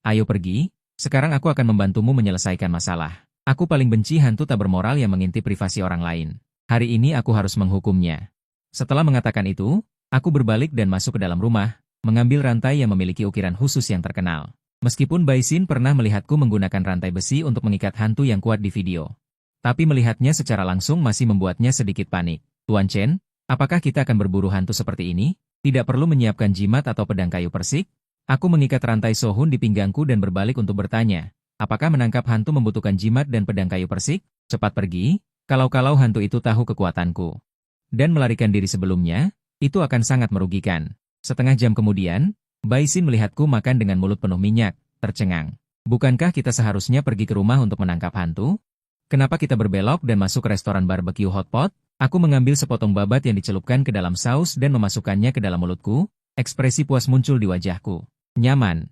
Ayo pergi, sekarang aku akan membantumu menyelesaikan masalah. Aku paling benci hantu tak bermoral yang mengintip privasi orang lain. Hari ini aku harus menghukumnya. Setelah mengatakan itu, aku berbalik dan masuk ke dalam rumah, mengambil rantai yang memiliki ukiran khusus yang terkenal. Meskipun Baisin pernah melihatku menggunakan rantai besi untuk mengikat hantu yang kuat di video. Tapi melihatnya secara langsung masih membuatnya sedikit panik. Tuan Chen, apakah kita akan berburu hantu seperti ini? Tidak perlu menyiapkan jimat atau pedang kayu persik? Aku mengikat rantai Sohun di pinggangku dan berbalik untuk bertanya, apakah menangkap hantu membutuhkan jimat dan pedang kayu persik? Cepat pergi, kalau-kalau hantu itu tahu kekuatanku. Dan melarikan diri sebelumnya, itu akan sangat merugikan. Setengah jam kemudian, Baisin melihatku makan dengan mulut penuh minyak, tercengang. Bukankah kita seharusnya pergi ke rumah untuk menangkap hantu? Kenapa kita berbelok dan masuk ke restoran barbecue hotpot? Aku mengambil sepotong babat yang dicelupkan ke dalam saus dan memasukkannya ke dalam mulutku. Ekspresi puas muncul di wajahku. Nyaman.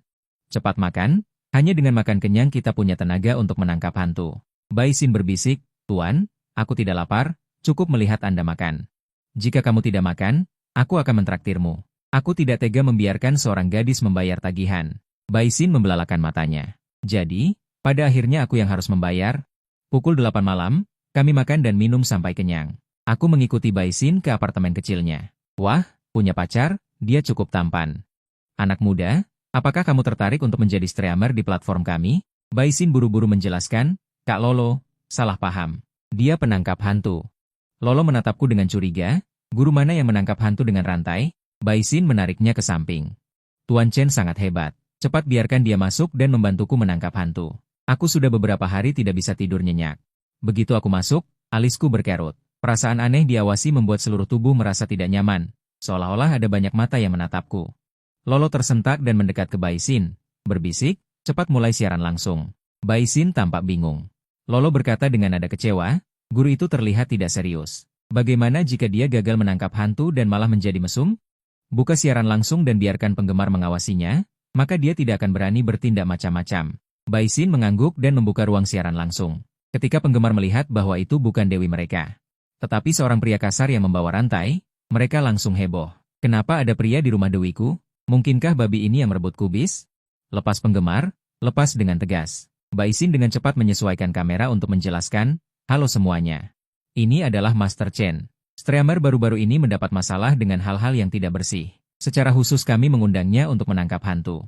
Cepat makan, hanya dengan makan kenyang kita punya tenaga untuk menangkap hantu. Baisin berbisik, Tuan, aku tidak lapar, cukup melihat Anda makan. Jika kamu tidak makan, aku akan mentraktirmu. Aku tidak tega membiarkan seorang gadis membayar tagihan. Baisin membelalakan matanya. Jadi, pada akhirnya aku yang harus membayar. Pukul 8 malam, kami makan dan minum sampai kenyang. Aku mengikuti Baisin ke apartemen kecilnya. Wah, punya pacar, dia cukup tampan. Anak muda, apakah kamu tertarik untuk menjadi streamer di platform kami? Baisin buru-buru menjelaskan, Kak Lolo, salah paham. Dia penangkap hantu. Lolo menatapku dengan curiga, guru mana yang menangkap hantu dengan rantai? Baisin menariknya ke samping. Tuan Chen sangat hebat. Cepat biarkan dia masuk dan membantuku menangkap hantu. Aku sudah beberapa hari tidak bisa tidur nyenyak. Begitu aku masuk, Alisku berkerut. Perasaan aneh diawasi membuat seluruh tubuh merasa tidak nyaman, seolah-olah ada banyak mata yang menatapku. Lolo tersentak dan mendekat ke Baisin, berbisik, cepat mulai siaran langsung. Baisin tampak bingung. Lolo berkata dengan nada kecewa, guru itu terlihat tidak serius. Bagaimana jika dia gagal menangkap hantu dan malah menjadi mesum? Buka siaran langsung dan biarkan penggemar mengawasinya, maka dia tidak akan berani bertindak macam-macam. Baisin mengangguk dan membuka ruang siaran langsung. Ketika penggemar melihat bahwa itu bukan dewi mereka, tetapi seorang pria kasar yang membawa rantai, mereka langsung heboh. Kenapa ada pria di rumah dewiku? Mungkinkah babi ini yang merebut kubis? Lepas penggemar, lepas dengan tegas. Baisin dengan cepat menyesuaikan kamera untuk menjelaskan, halo semuanya. Ini adalah Master Chen. Streamer baru-baru ini mendapat masalah dengan hal-hal yang tidak bersih. Secara khusus kami mengundangnya untuk menangkap hantu.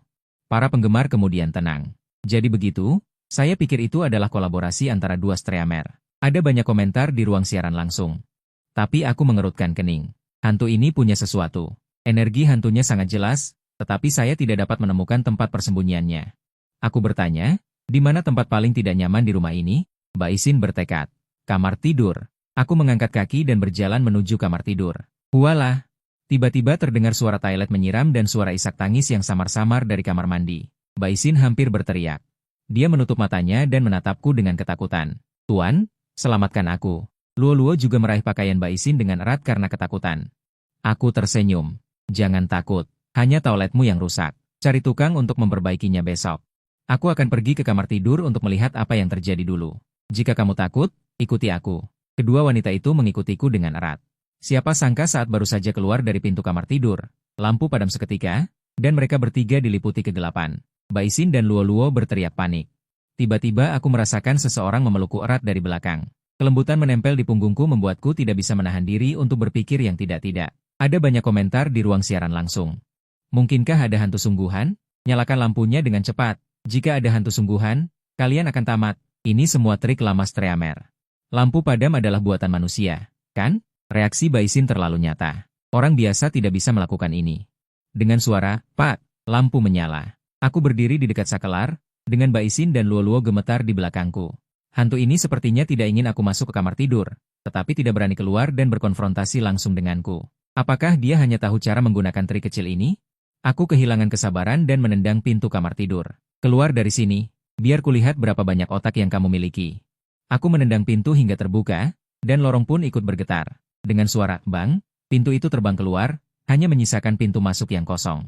Para penggemar kemudian tenang. Jadi begitu, saya pikir itu adalah kolaborasi antara dua streamer. Ada banyak komentar di ruang siaran langsung. Tapi aku mengerutkan kening. Hantu ini punya sesuatu. Energi hantunya sangat jelas, tetapi saya tidak dapat menemukan tempat persembunyiannya. Aku bertanya, di mana tempat paling tidak nyaman di rumah ini? Baisin bertekad. Kamar tidur. Aku mengangkat kaki dan berjalan menuju kamar tidur. Walah! Tiba-tiba terdengar suara toilet menyiram dan suara isak tangis yang samar-samar dari kamar mandi. Baisin hampir berteriak. Dia menutup matanya dan menatapku dengan ketakutan. Tuan, selamatkan aku. Luo-Luo juga meraih pakaian Baisin dengan erat karena ketakutan. Aku tersenyum. Jangan takut, hanya toiletmu yang rusak. Cari tukang untuk memperbaikinya besok. Aku akan pergi ke kamar tidur untuk melihat apa yang terjadi dulu. Jika kamu takut, ikuti aku. Kedua wanita itu mengikutiku dengan erat. Siapa sangka saat baru saja keluar dari pintu kamar tidur, lampu padam seketika, dan mereka bertiga diliputi kegelapan. Baisin dan Luo-Luo berteriak panik. Tiba-tiba aku merasakan seseorang memelukku erat dari belakang. Kelembutan menempel di punggungku membuatku tidak bisa menahan diri untuk berpikir yang tidak-tidak. Ada banyak komentar di ruang siaran langsung. Mungkinkah ada hantu sungguhan? Nyalakan lampunya dengan cepat. Jika ada hantu sungguhan, kalian akan tamat. Ini semua trik lama streamer. Lampu padam adalah buatan manusia, kan? Reaksi Baisin terlalu nyata. Orang biasa tidak bisa melakukan ini. Dengan suara, Pak, lampu menyala. Aku berdiri di dekat sakelar, dengan Baisin dan Luo-Luo gemetar di belakangku. Hantu ini sepertinya tidak ingin aku masuk ke kamar tidur, tetapi tidak berani keluar dan berkonfrontasi langsung denganku. Apakah dia hanya tahu cara menggunakan trik kecil ini? Aku kehilangan kesabaran dan menendang pintu kamar tidur. Keluar dari sini, biar kulihat berapa banyak otak yang kamu miliki. Aku menendang pintu hingga terbuka, dan lorong pun ikut bergetar. Dengan suara, bang, pintu itu terbang keluar, hanya menyisakan pintu masuk yang kosong.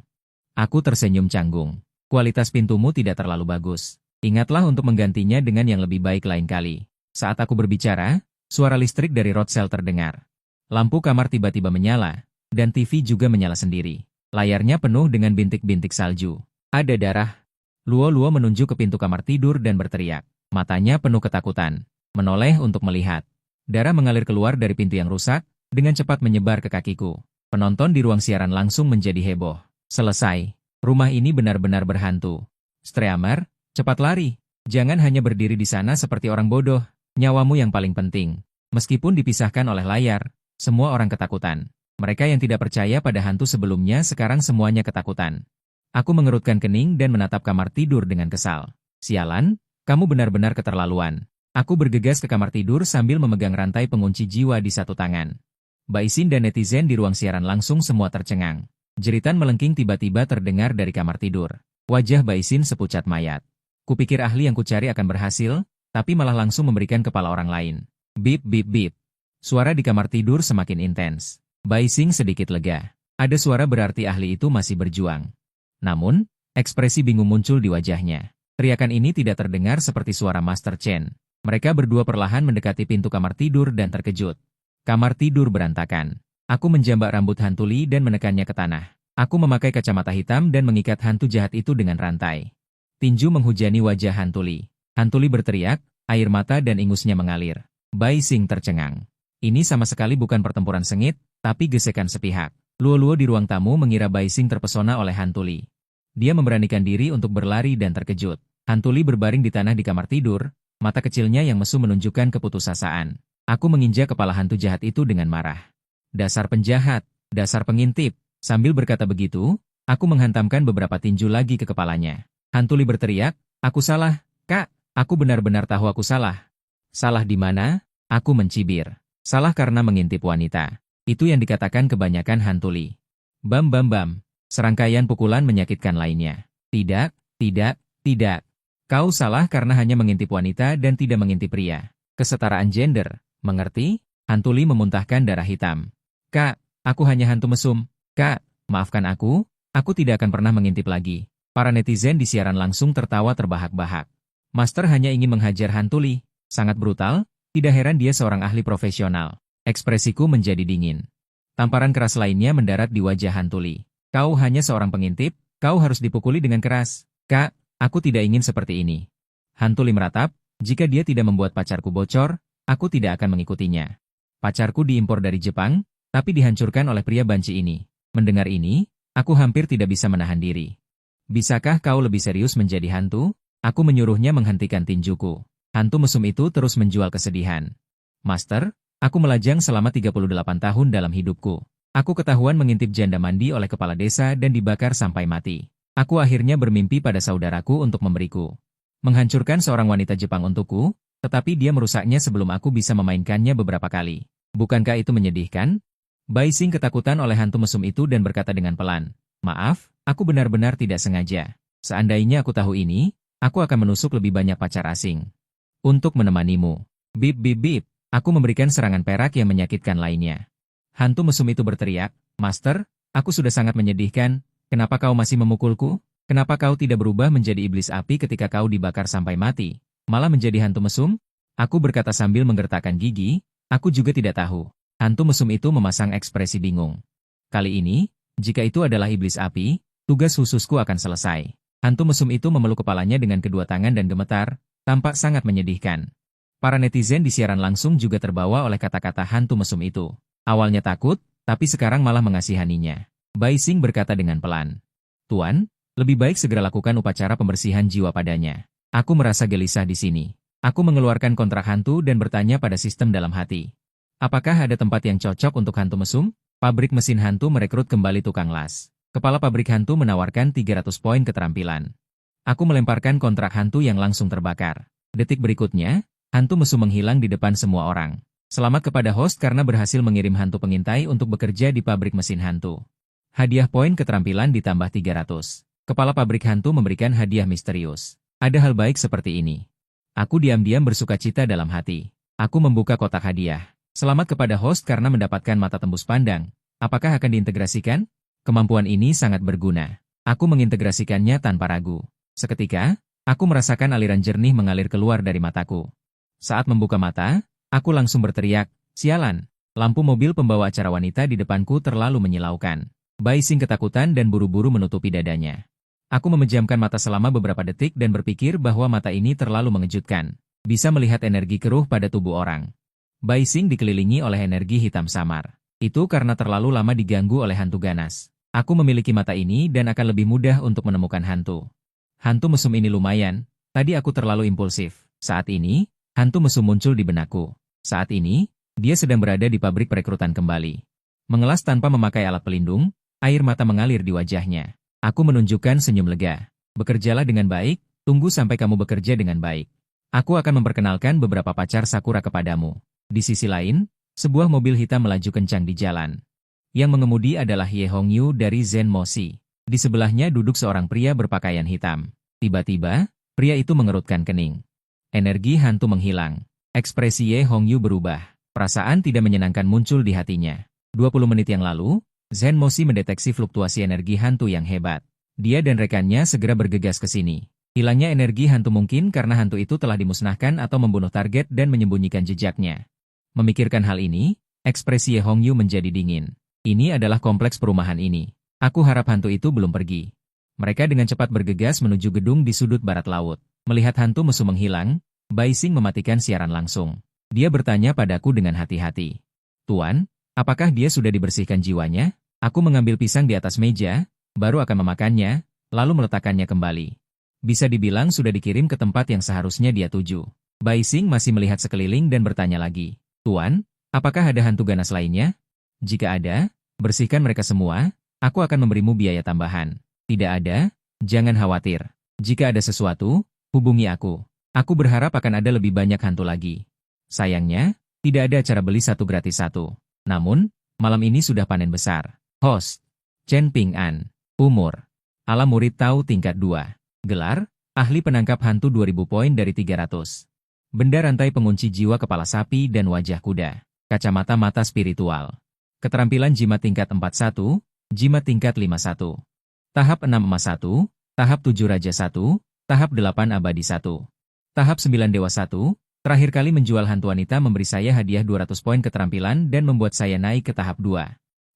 Aku tersenyum canggung. Kualitas pintumu tidak terlalu bagus. Ingatlah untuk menggantinya dengan yang lebih baik lain kali. Saat aku berbicara, suara listrik dari Rothschild terdengar. Lampu kamar tiba-tiba menyala, dan TV juga menyala sendiri. Layarnya penuh dengan bintik-bintik salju. Ada darah. Luo-Luo menunjuk ke pintu kamar tidur dan berteriak. Matanya penuh ketakutan. Menoleh untuk melihat. Darah mengalir keluar dari pintu yang rusak, dengan cepat menyebar ke kakiku. Penonton di ruang siaran langsung menjadi heboh. Selesai. Rumah ini benar-benar berhantu. Streamer, cepat lari. Jangan hanya berdiri di sana seperti orang bodoh. Nyawamu yang paling penting. Meskipun dipisahkan oleh layar, semua orang ketakutan. Mereka yang tidak percaya pada hantu sebelumnya sekarang semuanya ketakutan. Aku mengerutkan kening dan menatap kamar tidur dengan kesal. Sialan, kamu benar-benar keterlaluan. Aku bergegas ke kamar tidur sambil memegang rantai pengunci jiwa di satu tangan. Baisin dan netizen di ruang siaran langsung semua tercengang. Jeritan melengking tiba-tiba terdengar dari kamar tidur. Wajah Baisin sepucat mayat. Kupikir ahli yang kucari akan berhasil, tapi malah langsung memberikan kepala orang lain. Bip bip bip. Suara di kamar tidur semakin intens. Baisin sedikit lega. Ada suara berarti ahli itu masih berjuang. Namun, ekspresi bingung muncul di wajahnya. Teriakan ini tidak terdengar seperti suara Master Chen. Mereka berdua perlahan mendekati pintu kamar tidur dan terkejut. Kamar tidur berantakan. Aku menjambak rambut Hantuli dan menekannya ke tanah. Aku memakai kacamata hitam dan mengikat hantu jahat itu dengan rantai. Tinju menghujani wajah Hantuli. Hantuli berteriak, air mata dan ingusnya mengalir. Baisin tercengang. Ini sama sekali bukan pertempuran sengit, tapi gesekan sepihak. Luo-Luo di ruang tamu mengira Baisin terpesona oleh Hantuli. Dia memberanikan diri untuk berlari dan terkejut. Hantuli berbaring di tanah di kamar tidur, mata kecilnya yang mesum menunjukkan keputusasaan. Aku menginjak kepala hantu jahat itu dengan marah. Dasar penjahat, dasar pengintip. Sambil berkata begitu, aku menghantamkan beberapa tinju lagi ke kepalanya. Hantuli berteriak, aku salah, Kak, aku benar-benar tahu aku salah. Salah di mana? Aku mencibir. Salah karena mengintip wanita. Itu yang dikatakan kebanyakan hantu Li. Bam bam bam. Serangkaian pukulan menyakitkan lainnya. Tidak, tidak, tidak. Kau salah karena hanya mengintip wanita dan tidak mengintip pria. Kesetaraan gender, mengerti? Hantu Li memuntahkan darah hitam. Kak, aku hanya hantu mesum. Kak, maafkan aku tidak akan pernah mengintip lagi. Para netizen di siaran langsung tertawa terbahak-bahak. Master hanya ingin menghajar hantu Li. Sangat brutal, tidak heran dia seorang ahli profesional. Ekspresiku menjadi dingin. Tamparan keras lainnya mendarat di wajah hantu Li. Kau hanya seorang pengintip, kau harus dipukuli dengan keras. Kak, aku tidak ingin seperti ini. Hantu Li meratap, jika dia tidak membuat pacarku bocor, aku tidak akan mengikutinya. Pacarku diimpor dari Jepang, tapi dihancurkan oleh pria banci ini. Mendengar ini, aku hampir tidak bisa menahan diri. Bisakah kau lebih serius menjadi hantu? Aku menyuruhnya menghentikan tinjuku. Hantu mesum itu terus menjual kesedihan. Master, aku melajang selama 38 tahun dalam hidupku. Aku ketahuan mengintip janda mandi oleh kepala desa dan dibakar sampai mati. Aku akhirnya bermimpi pada saudaraku untuk memberiku. Menghancurkan seorang wanita Jepang untukku, tetapi dia merusaknya sebelum aku bisa memainkannya beberapa kali. Bukankah itu menyedihkan? Bai Xing ketakutan oleh hantu mesum itu dan berkata dengan pelan, "Maaf, aku benar-benar tidak sengaja. Seandainya aku tahu ini, aku akan menusuk lebih banyak pacar asing. Untuk menemanimu." Bip bip bip, aku memberikan serangan perak yang menyakitkan lainnya. Hantu mesum itu berteriak, "Master, aku sudah sangat menyedihkan, kenapa kau masih memukulku? Kenapa kau tidak berubah menjadi iblis api ketika kau dibakar sampai mati? Malah menjadi hantu mesum?" Aku berkata sambil menggertakkan gigi, aku juga tidak tahu. Hantu mesum itu memasang ekspresi bingung. Kali ini, jika itu adalah iblis api, tugas khususku akan selesai. Hantu mesum itu memeluk kepalanya dengan kedua tangan dan gemetar, tampak sangat menyedihkan. Para netizen di siaran langsung juga terbawa oleh kata-kata hantu mesum itu. Awalnya takut, tapi sekarang malah mengasihaninya. Bai Xing berkata dengan pelan, "Tuan, lebih baik segera lakukan upacara pembersihan jiwa padanya. Aku merasa gelisah di sini." Aku mengeluarkan kontrak hantu dan bertanya pada sistem dalam hati. Apakah ada tempat yang cocok untuk hantu mesum? Pabrik mesin hantu merekrut kembali tukang las. Kepala pabrik hantu menawarkan 300 poin keterampilan. Aku melemparkan kontrak hantu yang langsung terbakar. Detik berikutnya, hantu mesum menghilang di depan semua orang. Selamat kepada host karena berhasil mengirim hantu pengintai untuk bekerja di pabrik mesin hantu. Hadiah poin keterampilan ditambah 300. Kepala pabrik hantu memberikan hadiah misterius. Ada hal baik seperti ini. Aku diam-diam bersukacita dalam hati. Aku membuka kotak hadiah. Selamat kepada host karena mendapatkan mata tembus pandang. Apakah akan diintegrasikan? Kemampuan ini sangat berguna. Aku mengintegrasikannya tanpa ragu. Seketika, aku merasakan aliran jernih mengalir keluar dari mataku. Saat membuka mata, aku langsung berteriak, "Sialan!" Lampu mobil pembawa acara wanita di depanku terlalu menyilaukan. Bai Xing ketakutan dan buru-buru menutupi dadanya. Aku memejamkan mata selama beberapa detik dan berpikir bahwa mata ini terlalu mengejutkan. Bisa melihat energi keruh pada tubuh orang. Bai Xing dikelilingi oleh energi hitam samar. Itu karena terlalu lama diganggu oleh hantu ganas. Aku memiliki mata ini dan akan lebih mudah untuk menemukan hantu. Hantu mesum ini lumayan, tadi aku terlalu impulsif. Saat ini, hantu mesum muncul di benakku. Saat ini, dia sedang berada di pabrik perekrutan kembali. Mengelas tanpa memakai alat pelindung, air mata mengalir di wajahnya. Aku menunjukkan senyum lega. Bekerjalah dengan baik, tunggu sampai kamu bekerja dengan baik. Aku akan memperkenalkan beberapa pacar Sakura kepadamu. Di sisi lain, sebuah mobil hitam melaju kencang di jalan. Yang mengemudi adalah Ye Hongyu dari Zen Moshi. Di sebelahnya duduk seorang pria berpakaian hitam. Tiba-tiba, pria itu mengerutkan kening. Energi hantu menghilang. Ekspresi Ye Hongyu berubah. Perasaan tidak menyenangkan muncul di hatinya. 20 menit yang lalu, Zen Moshi mendeteksi fluktuasi energi hantu yang hebat. Dia dan rekannya segera bergegas ke sini. Hilangnya energi hantu mungkin karena hantu itu telah dimusnahkan atau membunuh target dan menyembunyikan jejaknya. Memikirkan hal ini, ekspresi Ye Hongyu menjadi dingin. Ini adalah kompleks perumahan ini. Aku harap hantu itu belum pergi. Mereka dengan cepat bergegas menuju gedung di sudut barat laut. Melihat hantu mesum menghilang, Bai Xing mematikan siaran langsung. Dia bertanya padaku dengan hati-hati. "Tuan, apakah dia sudah dibersihkan jiwanya?" Aku mengambil pisang di atas meja, baru akan memakannya, lalu meletakkannya kembali. Bisa dibilang sudah dikirim ke tempat yang seharusnya dia tuju. Bai Xing masih melihat sekeliling dan bertanya lagi. "Tuan, apakah ada hantu ganas lainnya? Jika ada, bersihkan mereka semua, aku akan memberimu biaya tambahan. Tidak ada, jangan khawatir. Jika ada sesuatu, hubungi aku. Aku berharap akan ada lebih banyak hantu lagi." Sayangnya, Tidak ada cara beli satu gratis satu. Namun, malam ini sudah panen besar. Host, Chen Ping An. Umur, ala murid tahu tingkat 2. Gelar, ahli penangkap hantu 2000 poin dari 300. Benda rantai pengunci jiwa kepala sapi dan wajah kuda. Kacamata mata spiritual. Keterampilan jimat tingkat 41, jimat tingkat 51. Tahap 6 emas 1, tahap 7 raja 1, tahap 8 abadi 1. Tahap 9 dewa 1, terakhir kali menjual hantu wanita memberi saya hadiah 200 poin keterampilan dan membuat saya naik ke tahap 2.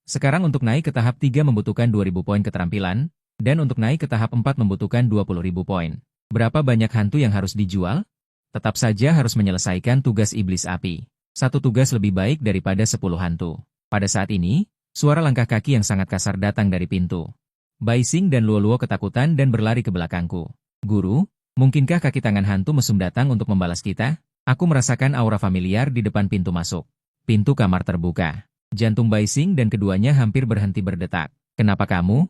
Sekarang untuk naik ke tahap 3 membutuhkan 2000 poin keterampilan, dan untuk naik ke tahap 4 membutuhkan 20.000 poin. Berapa banyak hantu yang harus dijual? Tetap saja harus menyelesaikan tugas iblis api. Satu tugas lebih baik daripada 10 hantu. Pada saat ini, suara langkah kaki yang sangat kasar datang dari pintu. Bai Xing dan Luo Luo ketakutan dan berlari ke belakangku. Guru, mungkinkah kaki tangan hantu mesum datang untuk membalas kita? Aku merasakan aura familiar di depan pintu masuk. Pintu kamar terbuka. Jantung Bai Xing dan keduanya hampir berhenti berdetak. Kenapa kamu?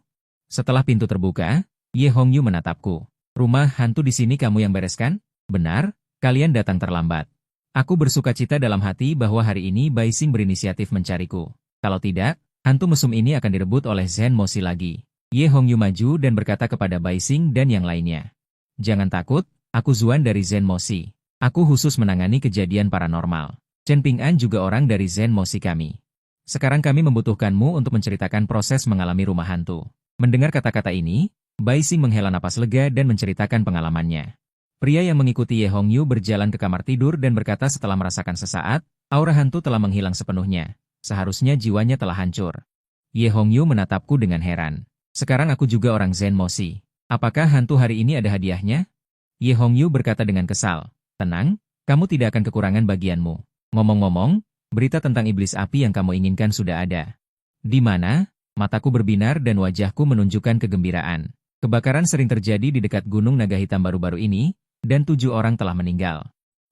Setelah pintu terbuka, Ye Hongyu menatapku. Rumah hantu di sini kamu yang bereskan? Benar, kalian datang terlambat. Aku bersukacita dalam hati bahwa hari ini Bai Xing berinisiatif mencariku. Kalau tidak, hantu mesum ini akan direbut oleh Zhen Moshi lagi. Ye Hongyu maju dan berkata kepada Bai Xing dan yang lainnya. Jangan takut, aku Zuan dari Zhen Moshi. Aku khusus menangani kejadian paranormal. Chen Ping An juga orang dari Zhen Moshi kami. Sekarang kami membutuhkanmu untuk menceritakan proses mengalami rumah hantu. Mendengar kata-kata ini, Bai Xing menghela napas lega dan menceritakan pengalamannya. Pria yang mengikuti Ye Hongyu berjalan ke kamar tidur dan berkata setelah merasakan sesaat, aura hantu telah menghilang sepenuhnya. Seharusnya jiwanya telah hancur. Ye Hongyu menatapku dengan heran. Sekarang aku juga orang Zhen Moshi. Apakah hantu hari ini ada hadiahnya? Ye Hongyu berkata dengan kesal. Tenang, kamu tidak akan kekurangan bagianmu. Ngomong-ngomong, berita tentang iblis api yang kamu inginkan sudah ada. Di mana? Mataku berbinar dan wajahku menunjukkan kegembiraan. Kebakaran sering terjadi di dekat Gunung Naga Hitam baru-baru ini, dan 7 orang telah meninggal.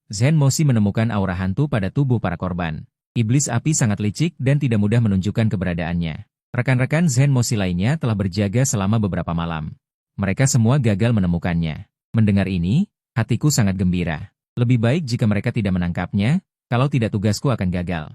Zhen Moshi menemukan aura hantu pada tubuh para korban. Iblis api sangat licik dan tidak mudah menunjukkan keberadaannya. Rekan-rekan Zhen Moshi lainnya telah berjaga selama beberapa malam. Mereka semua gagal menemukannya. Mendengar ini, hatiku sangat gembira. Lebih baik jika mereka tidak menangkapnya, kalau tidak tugasku akan gagal.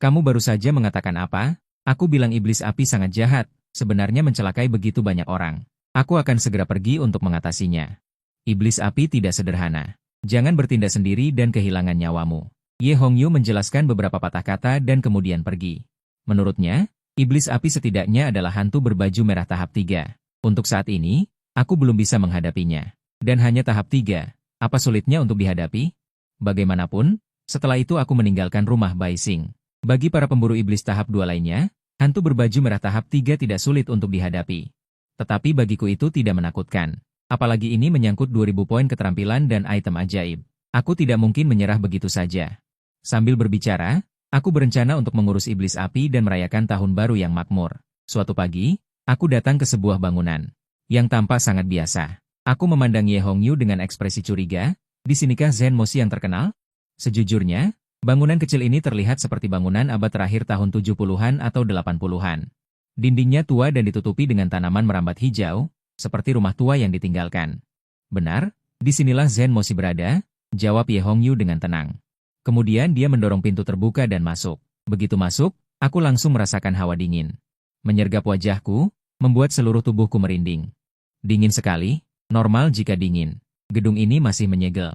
Kamu baru saja mengatakan apa? Aku bilang iblis api sangat jahat, sebenarnya mencelakai begitu banyak orang. Aku akan segera pergi untuk mengatasinya. Iblis api tidak sederhana. Jangan bertindak sendiri dan kehilangan nyawamu. Ye Hongyu menjelaskan beberapa patah kata dan kemudian pergi. Menurutnya, iblis api setidaknya adalah hantu berbaju merah tahap 3. Untuk saat ini, aku belum bisa menghadapinya. Dan hanya tahap 3, apa sulitnya untuk dihadapi? Bagaimanapun, setelah itu aku meninggalkan rumah Bai Xing. Bagi para pemburu iblis tahap 2 lainnya, hantu berbaju merah tahap 3 tidak sulit untuk dihadapi. Tetapi bagiku itu tidak menakutkan. Apalagi ini menyangkut 2000 poin keterampilan dan item ajaib. Aku tidak mungkin menyerah begitu saja. Sambil berbicara, aku berencana untuk mengurus iblis api dan merayakan tahun baru yang makmur. Suatu pagi, aku datang ke sebuah bangunan yang tampak sangat biasa. Aku memandang Ye Hongyu dengan ekspresi curiga. Di sinikah Zhen Moshi yang terkenal? Sejujurnya, bangunan kecil ini terlihat seperti bangunan abad terakhir tahun 70-an atau 80-an. Dindingnya tua dan ditutupi dengan tanaman merambat hijau, seperti rumah tua yang ditinggalkan. Benar, disinilah Zhen Moshi berada, jawab Ye Hongyu dengan tenang. Kemudian dia mendorong pintu terbuka dan masuk. Begitu masuk, aku langsung merasakan hawa dingin. Menyergap wajahku, membuat seluruh tubuhku merinding. Dingin sekali, normal jika dingin. Gedung ini masih menyegel.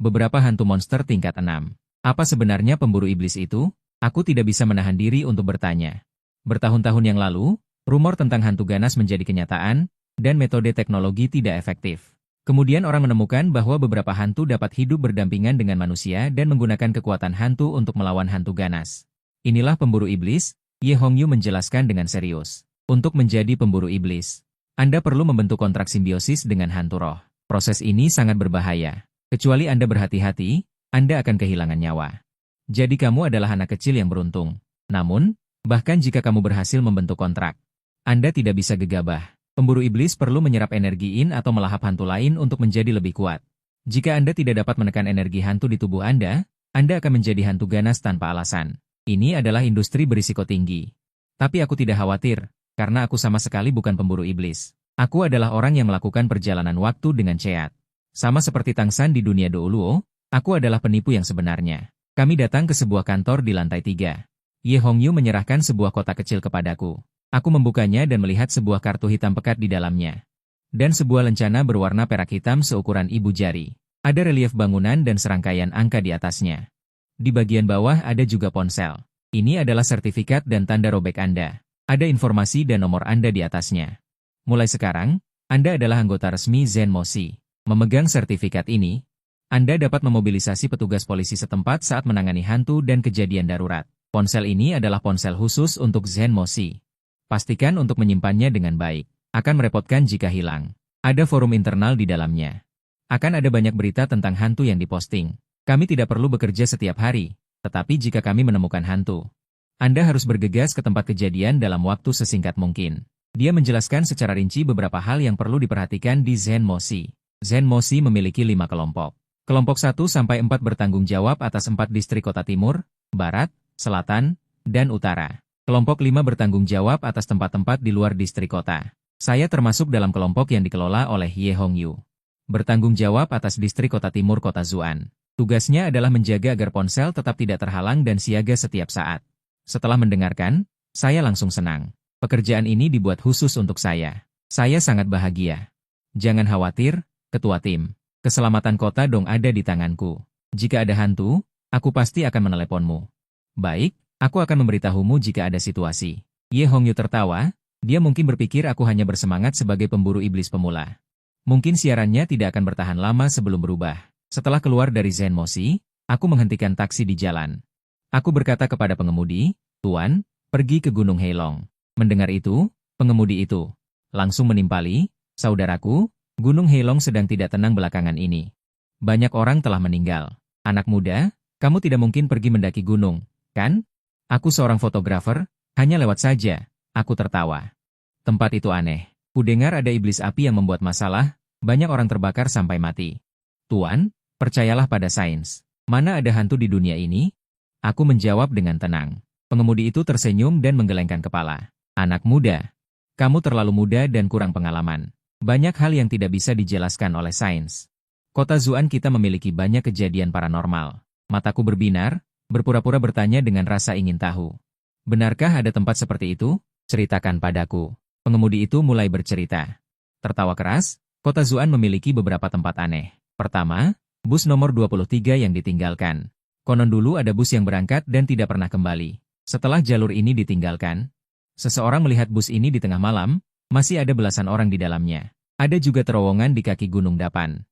Beberapa hantu monster tingkat 6. Apa sebenarnya pemburu iblis itu? Aku tidak bisa menahan diri untuk bertanya. Bertahun-tahun yang lalu, rumor tentang hantu ganas menjadi kenyataan, dan metode teknologi tidak efektif. Kemudian orang menemukan bahwa beberapa hantu dapat hidup berdampingan dengan manusia dan menggunakan kekuatan hantu untuk melawan hantu ganas. Inilah pemburu iblis, Ye Hongyu menjelaskan dengan serius. Untuk menjadi pemburu iblis, Anda perlu membentuk kontrak simbiosis dengan hantu roh. Proses ini sangat berbahaya. Kecuali Anda berhati-hati, Anda akan kehilangan nyawa. Jadi kamu adalah anak kecil yang beruntung. Namun, bahkan jika kamu berhasil membentuk kontrak, Anda tidak bisa gegabah. Pemburu iblis perlu menyerap energi yin atau melahap hantu lain untuk menjadi lebih kuat. Jika Anda tidak dapat menekan energi hantu di tubuh Anda akan menjadi hantu ganas tanpa alasan. Ini adalah industri berisiko tinggi. Tapi aku tidak khawatir, karena aku sama sekali bukan pemburu iblis. Aku adalah orang yang melakukan perjalanan waktu dengan ceat. Sama seperti Tang San di dunia Douluo, aku adalah penipu yang sebenarnya. Kami datang ke sebuah kantor di lantai 3. Ye Hongyu menyerahkan sebuah kotak kecil kepadaku. Aku membukanya dan melihat sebuah kartu hitam pekat di dalamnya. Dan sebuah lencana berwarna perak hitam seukuran ibu jari. Ada relief bangunan dan serangkaian angka di atasnya. Di bagian bawah ada juga ponsel. Ini adalah sertifikat dan tanda robek Anda. Ada informasi dan nomor Anda di atasnya. Mulai sekarang, Anda adalah anggota resmi Zenmoshi. Memegang sertifikat ini, Anda dapat memobilisasi petugas polisi setempat saat menangani hantu dan kejadian darurat. Ponsel ini adalah ponsel khusus untuk Zenmoshi. Pastikan untuk menyimpannya dengan baik. Akan merepotkan jika hilang. Ada forum internal di dalamnya. Akan ada banyak berita tentang hantu yang diposting. Kami tidak perlu bekerja setiap hari, tetapi jika kami menemukan hantu, Anda harus bergegas ke tempat kejadian dalam waktu sesingkat mungkin. Dia menjelaskan secara rinci beberapa hal yang perlu diperhatikan di Zenmoshi. Zenmoshi memiliki 5 kelompok. Kelompok 1-4 bertanggung jawab atas 4 distrik kota timur, barat, selatan, dan utara. Kelompok 5 bertanggung jawab atas tempat-tempat di luar distrik kota. Saya termasuk dalam kelompok yang dikelola oleh Ye Hongyu. Bertanggung jawab atas distrik kota timur kota Zuan. Tugasnya adalah menjaga agar ponsel tetap tidak terhalang dan siaga setiap saat. Setelah mendengarkan, saya langsung senang. Pekerjaan ini dibuat khusus untuk saya. Saya sangat bahagia. Jangan khawatir, ketua tim. Keselamatan kota dong ada di tanganku. Jika ada hantu, aku pasti akan meneleponmu. Baik, aku akan memberitahumu jika ada situasi. Ye Hongyu tertawa. Dia mungkin berpikir aku hanya bersemangat sebagai pemburu iblis pemula. Mungkin siarannya tidak akan bertahan lama sebelum berubah. Setelah keluar dari Zenmoshi, aku menghentikan taksi di jalan. Aku berkata kepada pengemudi, "Tuan, pergi ke Gunung Heilong." Mendengar itu, pengemudi itu langsung menimpali, "Saudaraku, Gunung Heilong sedang tidak tenang belakangan ini. Banyak orang telah meninggal. Anak muda, kamu tidak mungkin pergi mendaki gunung, kan?" Aku seorang fotografer, hanya lewat saja. Aku tertawa. Tempat itu aneh. Kudengar ada iblis api yang membuat masalah, banyak orang terbakar sampai mati. Tuan, percayalah pada sains. Mana ada hantu di dunia ini? Aku menjawab dengan tenang. Pengemudi itu tersenyum dan menggelengkan kepala. Anak muda, kamu terlalu muda dan kurang pengalaman. Banyak hal yang tidak bisa dijelaskan oleh sains. Kota Zuan kita memiliki banyak kejadian paranormal. Mataku berbinar, berpura-pura bertanya dengan rasa ingin tahu. Benarkah ada tempat seperti itu? Ceritakan padaku. Pengemudi itu mulai bercerita. Tertawa keras, kota Zuan memiliki beberapa tempat aneh. Pertama, bus nomor 23 yang ditinggalkan. Konon dulu ada bus yang berangkat dan tidak pernah kembali. Setelah jalur ini ditinggalkan, seseorang melihat bus ini di tengah malam, masih ada belasan orang di dalamnya. Ada juga terowongan di kaki Gunung Dapan.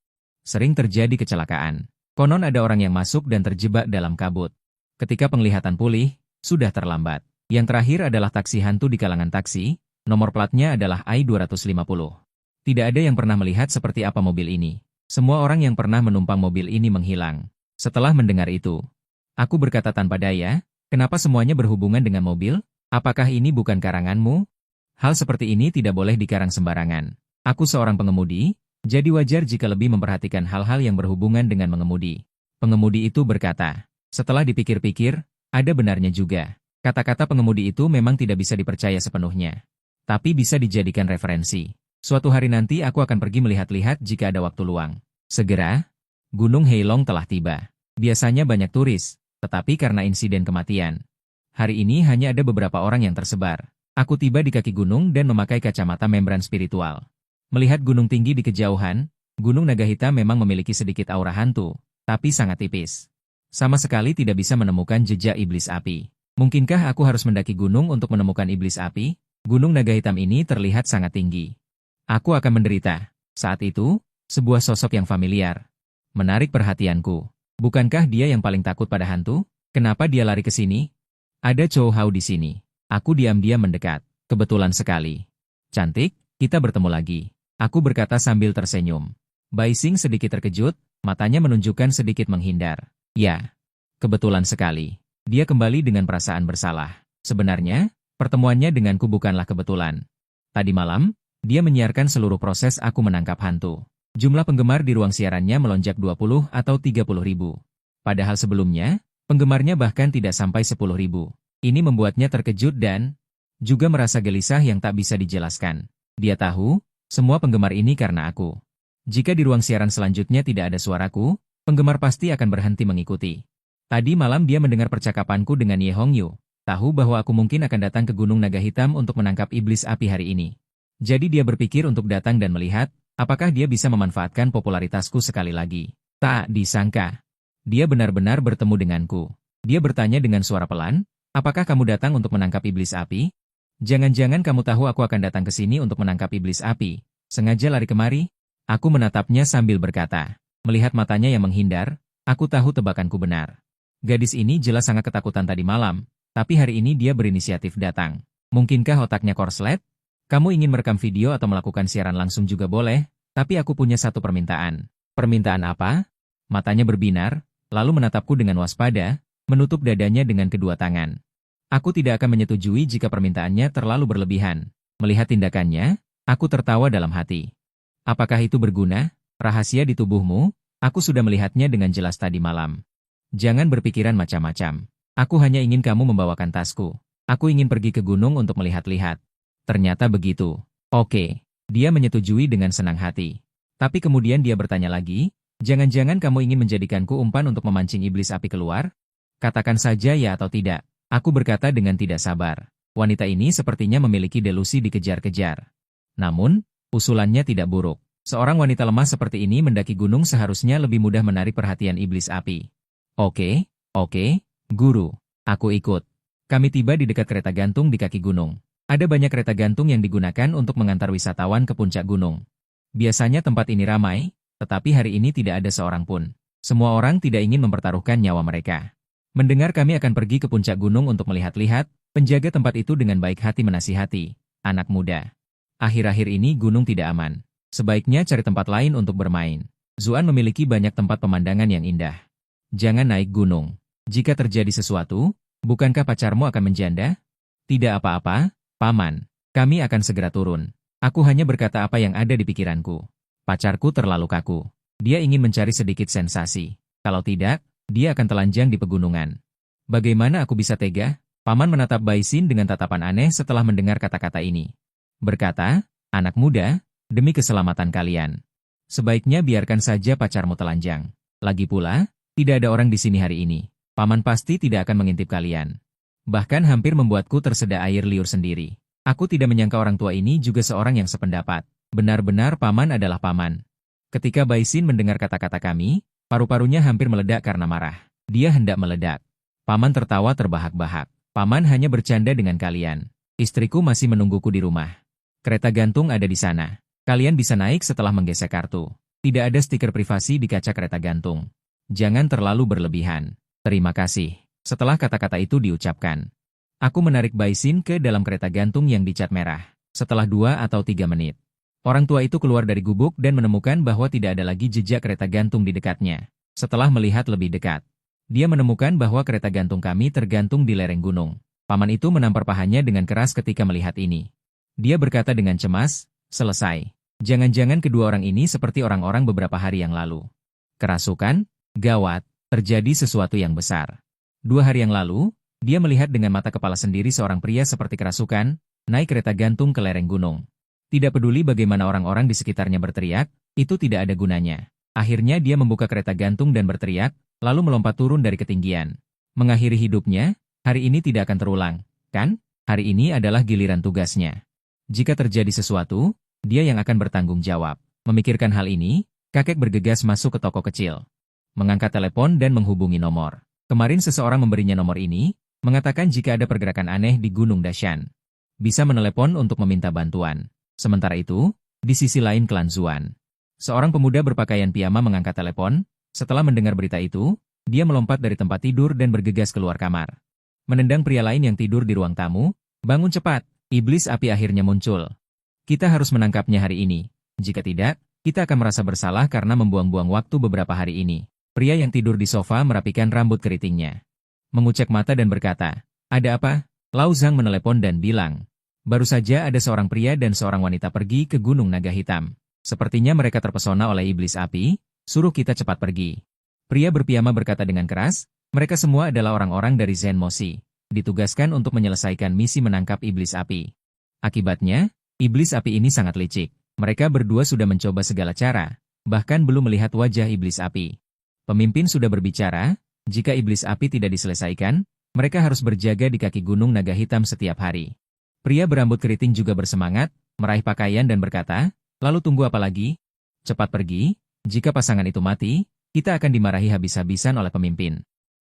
Sering terjadi kecelakaan. Konon ada orang yang masuk dan terjebak dalam kabut. Ketika penglihatan pulih, sudah terlambat. Yang terakhir adalah taksi hantu di kalangan taksi, nomor platnya adalah I-250. Tidak ada yang pernah melihat seperti apa mobil ini. Semua orang yang pernah menumpang mobil ini menghilang. Setelah mendengar itu, aku berkata tanpa daya, kenapa semuanya berhubungan dengan mobil? Apakah ini bukan karanganmu? Hal seperti ini tidak boleh dikarang sembarangan. Aku seorang pengemudi, jadi wajar jika lebih memperhatikan hal-hal yang berhubungan dengan mengemudi. Pengemudi itu berkata, setelah dipikir-pikir, ada benarnya juga. Kata-kata pengemudi itu memang tidak bisa dipercaya sepenuhnya. Tapi bisa dijadikan referensi. Suatu hari nanti aku akan pergi melihat-lihat jika ada waktu luang. Segera, Gunung Heilong telah tiba. Biasanya banyak turis, tetapi karena insiden kematian, hari ini hanya ada beberapa orang yang tersebar. Aku tiba di kaki gunung dan memakai kacamata membran spiritual. Melihat gunung tinggi di kejauhan, Gunung Naga Hitam memang memiliki sedikit aura hantu, tapi sangat tipis. Sama sekali tidak bisa menemukan jejak iblis api. Mungkinkah aku harus mendaki gunung untuk menemukan iblis api? Gunung Naga Hitam ini terlihat sangat tinggi. Aku akan menderita. Saat itu, sebuah sosok yang familiar menarik perhatianku. Bukankah dia yang paling takut pada hantu? Kenapa dia lari ke sini? Ada Chow Hao di sini. Aku diam-diam mendekat. Kebetulan sekali. Cantik, kita bertemu lagi. Aku berkata sambil tersenyum. Bai Xing sedikit terkejut, matanya menunjukkan sedikit menghindar. Ya, kebetulan sekali. Dia kembali dengan perasaan bersalah. Sebenarnya, pertemuannya denganku bukanlah kebetulan. Tadi malam, dia menyiarkan seluruh proses aku menangkap hantu. Jumlah penggemar di ruang siarannya melonjak 20 atau 30 ribu. Padahal sebelumnya, penggemarnya bahkan tidak sampai 10 ribu. Ini membuatnya terkejut dan juga merasa gelisah yang tak bisa dijelaskan. Dia tahu, semua penggemar ini karena aku. Jika di ruang siaran selanjutnya tidak ada suaraku, penggemar pasti akan berhenti mengikuti. Tadi malam dia mendengar percakapanku dengan Ye Hongyu, tahu bahwa aku mungkin akan datang ke Gunung Naga Hitam untuk menangkap iblis api hari ini. Jadi dia berpikir untuk datang dan melihat, apakah dia bisa memanfaatkan popularitasku sekali lagi. Tak disangka. Dia benar-benar bertemu denganku. Dia bertanya dengan suara pelan, apakah kamu datang untuk menangkap iblis api? Jangan-jangan kamu tahu aku akan datang ke sini untuk menangkap iblis api. Sengaja lari kemari? Aku menatapnya sambil berkata. Melihat matanya yang menghindar, aku tahu tebakanku benar. Gadis ini jelas sangat ketakutan tadi malam, tapi hari ini dia berinisiatif datang. Mungkinkah otaknya korslet? Kamu ingin merekam video atau melakukan siaran langsung juga boleh, tapi aku punya satu permintaan. Permintaan apa? Matanya berbinar, lalu menatapku dengan waspada, menutup dadanya dengan kedua tangan. Aku tidak akan menyetujui jika permintaannya terlalu berlebihan. Melihat tindakannya, aku tertawa dalam hati. Apakah itu berguna? Rahasia di tubuhmu? Aku sudah melihatnya dengan jelas tadi malam. Jangan berpikiran macam-macam. Aku hanya ingin kamu membawakan tasku. Aku ingin pergi ke gunung untuk melihat-lihat. Ternyata begitu. Oke. Dia menyetujui dengan senang hati. Tapi kemudian dia bertanya lagi, jangan-jangan kamu ingin menjadikanku umpan untuk memancing iblis api keluar? Katakan saja ya atau tidak. Aku berkata dengan tidak sabar. Wanita ini sepertinya memiliki delusi dikejar-kejar. Namun, usulannya tidak buruk. Seorang wanita lemah seperti ini mendaki gunung seharusnya lebih mudah menarik perhatian iblis api. Oke, guru. Aku ikut. Kami tiba di dekat kereta gantung di kaki gunung. Ada banyak kereta gantung yang digunakan untuk mengantar wisatawan ke puncak gunung. Biasanya tempat ini ramai, tetapi hari ini tidak ada seorang pun. Semua orang tidak ingin mempertaruhkan nyawa mereka. Mendengar kami akan pergi ke puncak gunung untuk melihat-lihat, penjaga tempat itu dengan baik hati menasihati. Anak muda. Akhir-akhir ini gunung tidak aman. Sebaiknya cari tempat lain untuk bermain. Zuan memiliki banyak tempat pemandangan yang indah. Jangan naik gunung. Jika terjadi sesuatu, bukankah pacarmu akan menjanda? Tidak apa-apa, Paman. Kami akan segera turun. Aku hanya berkata apa yang ada di pikiranku. Pacarku terlalu kaku. Dia ingin mencari sedikit sensasi. Kalau tidak, dia akan telanjang di pegunungan. Bagaimana aku bisa tega? Paman menatap Baisin dengan tatapan aneh setelah mendengar kata-kata ini. Berkata, anak muda, demi keselamatan kalian. Sebaiknya biarkan saja pacarmu telanjang. Lagi pula, tidak ada orang di sini hari ini. Paman pasti tidak akan mengintip kalian. Bahkan hampir membuatku tersedak air liur sendiri. Aku tidak menyangka orang tua ini juga seorang yang sependapat. Benar-benar paman adalah paman. Ketika Baisin mendengar kata-kata kami, paru-parunya hampir meledak karena marah. Dia hendak meledak. Paman tertawa terbahak-bahak. Paman hanya bercanda dengan kalian. Istriku masih menungguku di rumah. Kereta gantung ada di sana. Kalian bisa naik setelah menggesek kartu. Tidak ada stiker privasi di kaca kereta gantung. Jangan terlalu berlebihan. Terima kasih. Setelah kata-kata itu diucapkan, aku menarik Baisin ke dalam kereta gantung yang dicat merah. Setelah 2 atau 3 menit, orang tua itu keluar dari gubuk dan menemukan bahwa tidak ada lagi jejak kereta gantung di dekatnya. Setelah melihat lebih dekat, dia menemukan bahwa kereta gantung kami tergantung di lereng gunung. Paman itu menampar pahanya dengan keras ketika melihat ini. Dia berkata dengan cemas, selesai. Jangan-jangan kedua orang ini seperti orang-orang beberapa hari yang lalu. Kerasukan? Gawat, terjadi sesuatu yang besar. 2 hari yang lalu, dia melihat dengan mata kepala sendiri seorang pria seperti kerasukan, naik kereta gantung ke lereng gunung. Tidak peduli bagaimana orang-orang di sekitarnya berteriak, itu tidak ada gunanya. Akhirnya dia membuka kereta gantung dan berteriak, lalu melompat turun dari ketinggian. Mengakhiri hidupnya, hari ini tidak akan terulang, kan? Hari ini adalah giliran tugasnya. Jika terjadi sesuatu, dia yang akan bertanggung jawab. Memikirkan hal ini, kakek bergegas masuk ke toko kecil. Mengangkat telepon dan menghubungi nomor. Kemarin seseorang memberinya nomor ini, mengatakan jika ada pergerakan aneh di Gunung Dashan. Bisa menelepon untuk meminta bantuan. Sementara itu, di sisi lain klan Zuan. Seorang pemuda berpakaian piyama mengangkat telepon. Setelah mendengar berita itu, dia melompat dari tempat tidur dan bergegas keluar kamar. Menendang pria lain yang tidur di ruang tamu, bangun cepat, iblis api akhirnya muncul. Kita harus menangkapnya hari ini. Jika tidak, kita akan merasa bersalah karena membuang-buang waktu beberapa hari ini. Pria yang tidur di sofa merapikan rambut keritingnya. Mengucek mata dan berkata, ada apa? Lao Zhang menelepon dan bilang, baru saja ada seorang pria dan seorang wanita pergi ke Gunung Naga Hitam. Sepertinya mereka terpesona oleh iblis api, suruh kita cepat pergi. Pria berpiyama berkata dengan keras, mereka semua adalah orang-orang dari Zen Moshi, ditugaskan untuk menyelesaikan misi menangkap iblis api. Akibatnya, iblis api ini sangat licik. Mereka berdua sudah mencoba segala cara, bahkan belum melihat wajah iblis api. Pemimpin sudah berbicara, Jika iblis api tidak diselesaikan, mereka harus berjaga di kaki Gunung Naga Hitam setiap hari. Pria berambut keriting juga bersemangat, meraih pakaian dan berkata, lalu tunggu apa lagi? Cepat pergi, jika pasangan itu mati, kita akan dimarahi habis-habisan oleh pemimpin.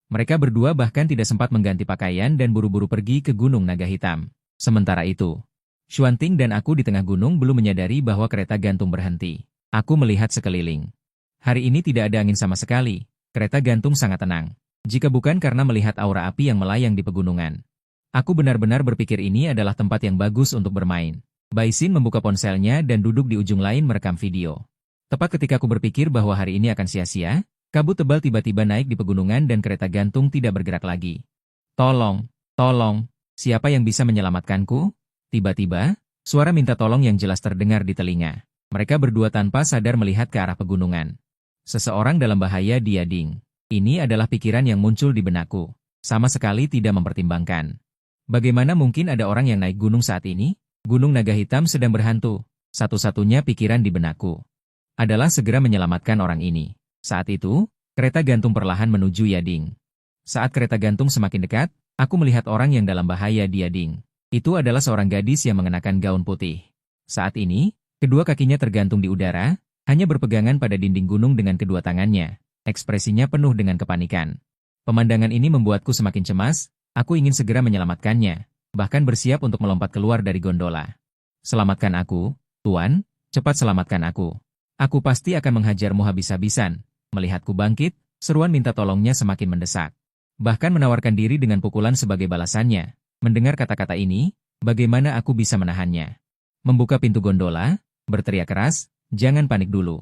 Mereka berdua bahkan tidak sempat mengganti pakaian dan buru-buru pergi ke Gunung Naga Hitam. Sementara itu, Xuanting dan aku di tengah gunung belum menyadari bahwa kereta gantung berhenti. Aku melihat sekeliling. Hari ini tidak ada angin sama sekali, kereta gantung sangat tenang. Jika bukan karena melihat aura api yang melayang di pegunungan. Aku benar-benar berpikir ini adalah tempat yang bagus untuk bermain. Baisin membuka ponselnya dan duduk di ujung lain merekam video. Tepat ketika aku berpikir bahwa hari ini akan sia-sia, kabut tebal tiba-tiba naik di pegunungan dan kereta gantung tidak bergerak lagi. Tolong, tolong, siapa yang bisa menyelamatkanku? Tiba-tiba, suara minta tolong yang jelas terdengar di telinga. Mereka berdua tanpa sadar melihat ke arah pegunungan. Seseorang dalam bahaya, dia Ding. Ini adalah pikiran yang muncul di benakku. Sama sekali tidak mempertimbangkan. Bagaimana mungkin ada orang yang naik gunung saat ini? Gunung Naga Hitam sedang berhantu. Satu-satunya pikiran di benakku adalah segera menyelamatkan orang ini. Saat itu, kereta gantung perlahan menuju Yading. Saat kereta gantung semakin dekat, aku melihat orang yang dalam bahaya di Yading. Itu adalah seorang gadis yang mengenakan gaun putih. Saat ini, kedua kakinya tergantung di udara, hanya berpegangan pada dinding gunung dengan kedua tangannya. Ekspresinya penuh dengan kepanikan. Pemandangan ini membuatku semakin cemas, aku ingin segera menyelamatkannya, bahkan bersiap untuk melompat keluar dari gondola. Selamatkan aku, Tuan, cepat selamatkan aku. Aku pasti akan menghajarmu habis-habisan. Melihatku bangkit, seruan minta tolongnya semakin mendesak. Bahkan menawarkan diri dengan pukulan sebagai balasannya. Mendengar kata-kata ini, bagaimana aku bisa menahannya? Membuka pintu gondola, berteriak keras, jangan panik dulu.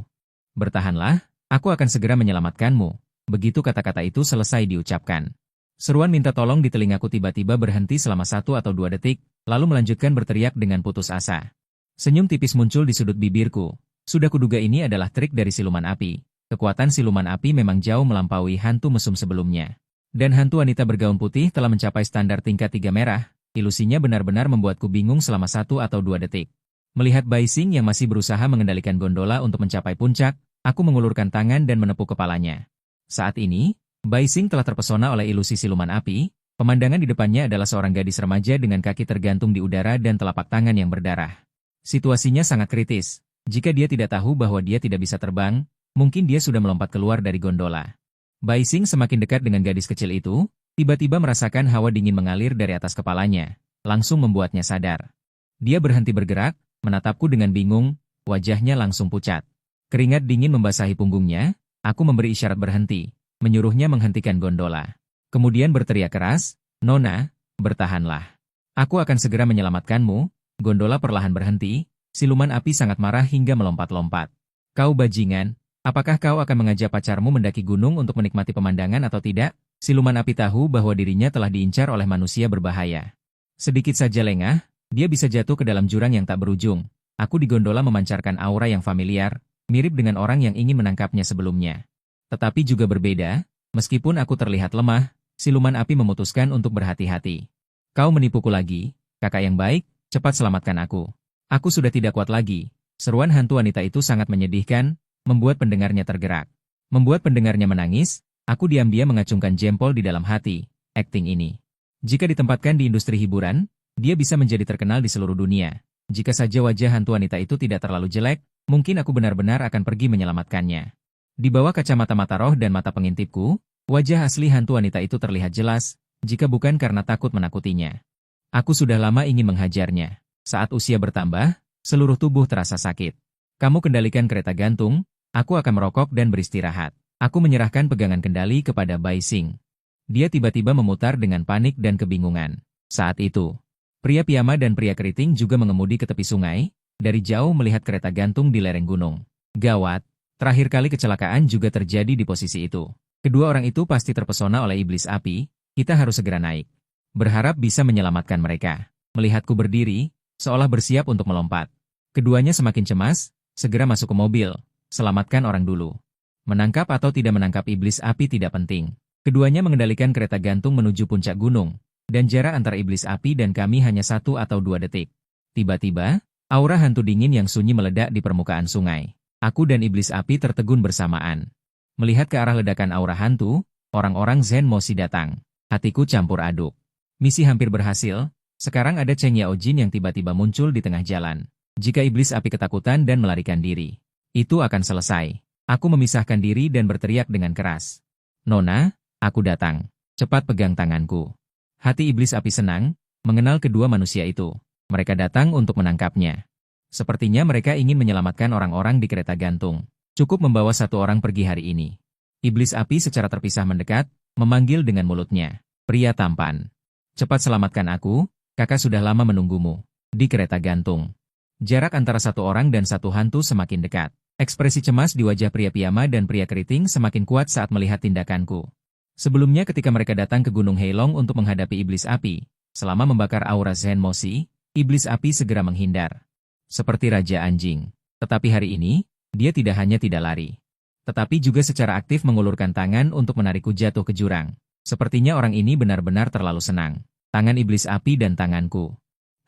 Bertahanlah, aku akan segera menyelamatkanmu. Begitu kata-kata itu selesai diucapkan. Seruan minta tolong di telingaku tiba-tiba berhenti selama 1 atau 2 detik, lalu melanjutkan berteriak dengan putus asa. Senyum tipis muncul di sudut bibirku. Sudah kuduga ini adalah trik dari siluman api. Kekuatan siluman api memang jauh melampaui hantu mesum sebelumnya. Dan hantu wanita bergaun putih telah mencapai standar tingkat 3 merah, ilusinya benar-benar membuatku bingung selama 1 atau 2 detik. Melihat Baising yang masih berusaha mengendalikan gondola untuk mencapai puncak, aku mengulurkan tangan dan menepuk kepalanya. Saat ini, Baising telah terpesona oleh ilusi siluman api, pemandangan di depannya adalah seorang gadis remaja dengan kaki tergantung di udara dan telapak tangan yang berdarah. Situasinya sangat kritis. Jika dia tidak tahu bahwa dia tidak bisa terbang, mungkin dia sudah melompat keluar dari gondola. Baising semakin dekat dengan gadis kecil itu, tiba-tiba merasakan hawa dingin mengalir dari atas kepalanya, langsung membuatnya sadar. Dia berhenti bergerak, menatapku dengan bingung, wajahnya langsung pucat. Keringat dingin membasahi punggungnya, aku memberi isyarat berhenti, menyuruhnya menghentikan gondola. Kemudian berteriak keras, Nona, bertahanlah. Aku akan segera menyelamatkanmu. Gondola perlahan berhenti. Siluman api sangat marah hingga melompat-lompat. Kau bajingan, apakah kau akan mengajak pacarmu mendaki gunung untuk menikmati pemandangan atau tidak? Siluman api tahu bahwa dirinya telah diincar oleh manusia berbahaya. Sedikit saja lengah, dia bisa jatuh ke dalam jurang yang tak berujung. Aku di gondola memancarkan aura yang familiar, mirip dengan orang yang ingin menangkapnya sebelumnya. Tetapi juga berbeda, meskipun aku terlihat lemah, siluman api memutuskan untuk berhati-hati. Kau menipuku lagi, kakak yang baik, cepat selamatkan aku. Aku sudah tidak kuat lagi. Seruan hantu wanita itu sangat menyedihkan, membuat pendengarnya tergerak. Membuat pendengarnya menangis, aku diam-diam mengacungkan jempol di dalam hati. Akting ini. Jika ditempatkan di industri hiburan, dia bisa menjadi terkenal di seluruh dunia. Jika saja wajah hantu wanita itu tidak terlalu jelek, mungkin aku benar-benar akan pergi menyelamatkannya. Di bawah kacamata mata roh dan mata pengintipku, wajah asli hantu wanita itu terlihat jelas, jika bukan karena takut menakutinya. Aku sudah lama ingin menghajarnya. Saat usia bertambah, seluruh tubuh terasa sakit. Kamu kendalikan kereta gantung, aku akan merokok dan beristirahat. Aku menyerahkan pegangan kendali kepada Baising. Dia tiba-tiba memutar dengan panik dan kebingungan. Saat itu, pria piyama dan pria keriting juga mengemudi ke tepi sungai, dari jauh melihat kereta gantung di lereng gunung. Gawat, terakhir kali kecelakaan juga terjadi di posisi itu. Kedua orang itu pasti terpesona oleh iblis api, kita harus segera naik. Berharap bisa menyelamatkan mereka. Melihatku berdiri, seolah bersiap untuk melompat. Keduanya semakin cemas, segera masuk ke mobil, selamatkan orang dulu. Menangkap atau tidak menangkap iblis api tidak penting. Keduanya mengendalikan kereta gantung menuju puncak gunung, dan jarak antara iblis api dan kami hanya 1 atau 2 detik. Tiba-tiba, aura hantu dingin yang sunyi meledak di permukaan sungai. Aku dan iblis api tertegun bersamaan. Melihat ke arah ledakan aura hantu, Orang-orang Zen Moshi datang. Hatiku campur aduk. Misi hampir berhasil, sekarang ada Cheng Yaojin yang tiba-tiba muncul di tengah jalan. Jika iblis api ketakutan dan melarikan diri, itu akan selesai. Aku memisahkan diri dan berteriak dengan keras. Nona, aku datang. Cepat pegang tanganku. Hati iblis api senang, mengenal kedua manusia itu. Mereka datang untuk menangkapnya. Sepertinya mereka ingin menyelamatkan orang-orang di kereta gantung. Cukup membawa satu orang pergi hari ini. Iblis api secara terpisah mendekat, memanggil dengan mulutnya. Pria tampan. Cepat selamatkan aku, kakak sudah lama menunggumu. Di kereta gantung. Jarak antara satu orang dan satu hantu semakin dekat. Ekspresi cemas di wajah pria piyama dan pria keriting semakin kuat saat melihat tindakanku. Sebelumnya ketika mereka datang ke Gunung Heilong untuk menghadapi iblis api, selama membakar aura Zen Moshi, iblis api segera menghindar. Seperti Raja Anjing. Tetapi hari ini, dia tidak hanya tidak lari, tetapi juga secara aktif mengulurkan tangan untuk menarikku jatuh ke jurang. Sepertinya orang ini benar-benar terlalu senang. Tangan iblis api dan tanganku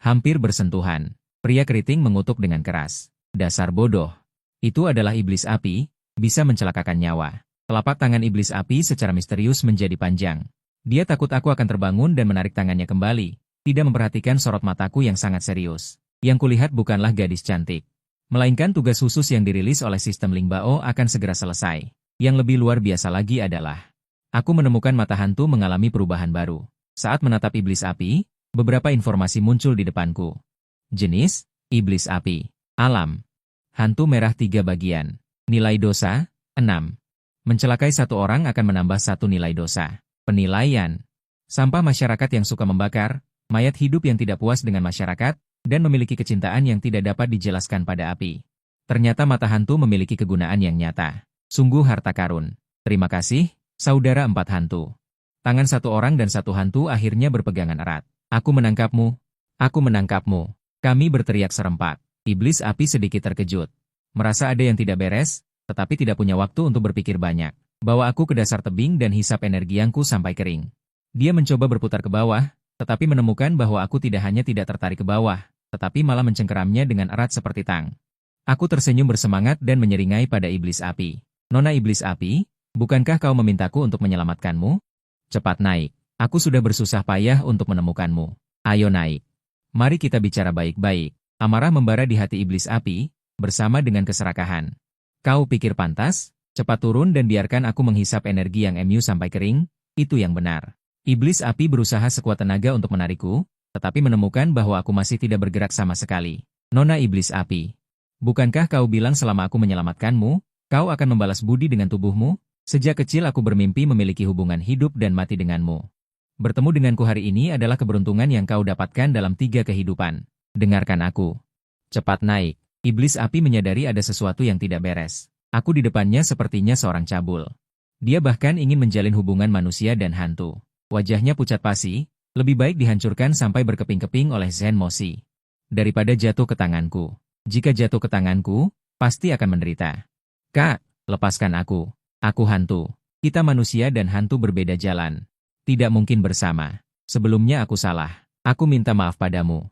hampir bersentuhan. Pria keriting mengutuk dengan keras. Dasar bodoh. Itu adalah iblis api, bisa mencelakakan nyawa. Telapak tangan iblis api secara misterius menjadi panjang. Dia takut aku akan terbangun dan menarik tangannya kembali, tidak memperhatikan sorot mataku yang sangat serius. Yang kulihat bukanlah gadis cantik, melainkan tugas khusus yang dirilis oleh sistem Lingbao akan segera selesai. Yang lebih luar biasa lagi adalah, aku menemukan mata hantu mengalami perubahan baru. Saat menatap iblis api, beberapa informasi muncul di depanku. Jenis, iblis api. Alam, hantu merah 3 bagian. Nilai dosa, 6. Mencelakai satu orang akan menambah 1 nilai dosa. Penilaian, sampah masyarakat yang suka membakar, mayat hidup yang tidak puas dengan masyarakat, dan memiliki kecintaan yang tidak dapat dijelaskan pada api. Ternyata mata hantu memiliki kegunaan yang nyata. Sungguh harta karun. Terima kasih, saudara 4 hantu. Tangan satu orang dan satu hantu akhirnya berpegangan erat. Aku menangkapmu. Aku menangkapmu. Kami berteriak serempak. Iblis api sedikit terkejut. Merasa ada yang tidak beres, tetapi tidak punya waktu untuk berpikir banyak. Bawa aku ke dasar tebing dan hisap energi yangku sampai kering. Dia mencoba berputar ke bawah, tetapi menemukan bahwa aku tidak hanya tidak tertarik ke bawah, tetapi malah mencengkeramnya dengan erat seperti tang. Aku tersenyum bersemangat dan menyeringai pada iblis api. Nona iblis api, bukankah kau memintaku untuk menyelamatkanmu? Cepat naik. Aku sudah bersusah payah untuk menemukanmu. Ayo naik. Mari kita bicara baik-baik. Amarah membara di hati iblis api, bersama dengan keserakahan. Kau pikir pantas? Cepat turun dan biarkan aku menghisap energi yang MU sampai kering, itu yang benar. Iblis api berusaha sekuat tenaga untuk menarikku, tetapi menemukan bahwa aku masih tidak bergerak sama sekali. Nona iblis api, bukankah kau bilang selama aku menyelamatkanmu, kau akan membalas budi dengan tubuhmu? Sejak kecil aku bermimpi memiliki hubungan hidup dan mati denganmu. Bertemu denganku hari ini adalah keberuntungan yang kau dapatkan dalam 3 kehidupan. Dengarkan aku. Cepat naik. Iblis api menyadari ada sesuatu yang tidak beres. Aku di depannya sepertinya seorang cabul. Dia bahkan ingin menjalin hubungan manusia dan hantu. Wajahnya pucat pasi, lebih baik dihancurkan sampai berkeping-keping oleh Zen Moshi. Daripada jatuh ke tanganku. Jika jatuh ke tanganku, pasti akan menderita. Kak, lepaskan aku. Aku hantu. Kita manusia dan hantu berbeda jalan. Tidak mungkin bersama. Sebelumnya aku salah. Aku minta maaf padamu.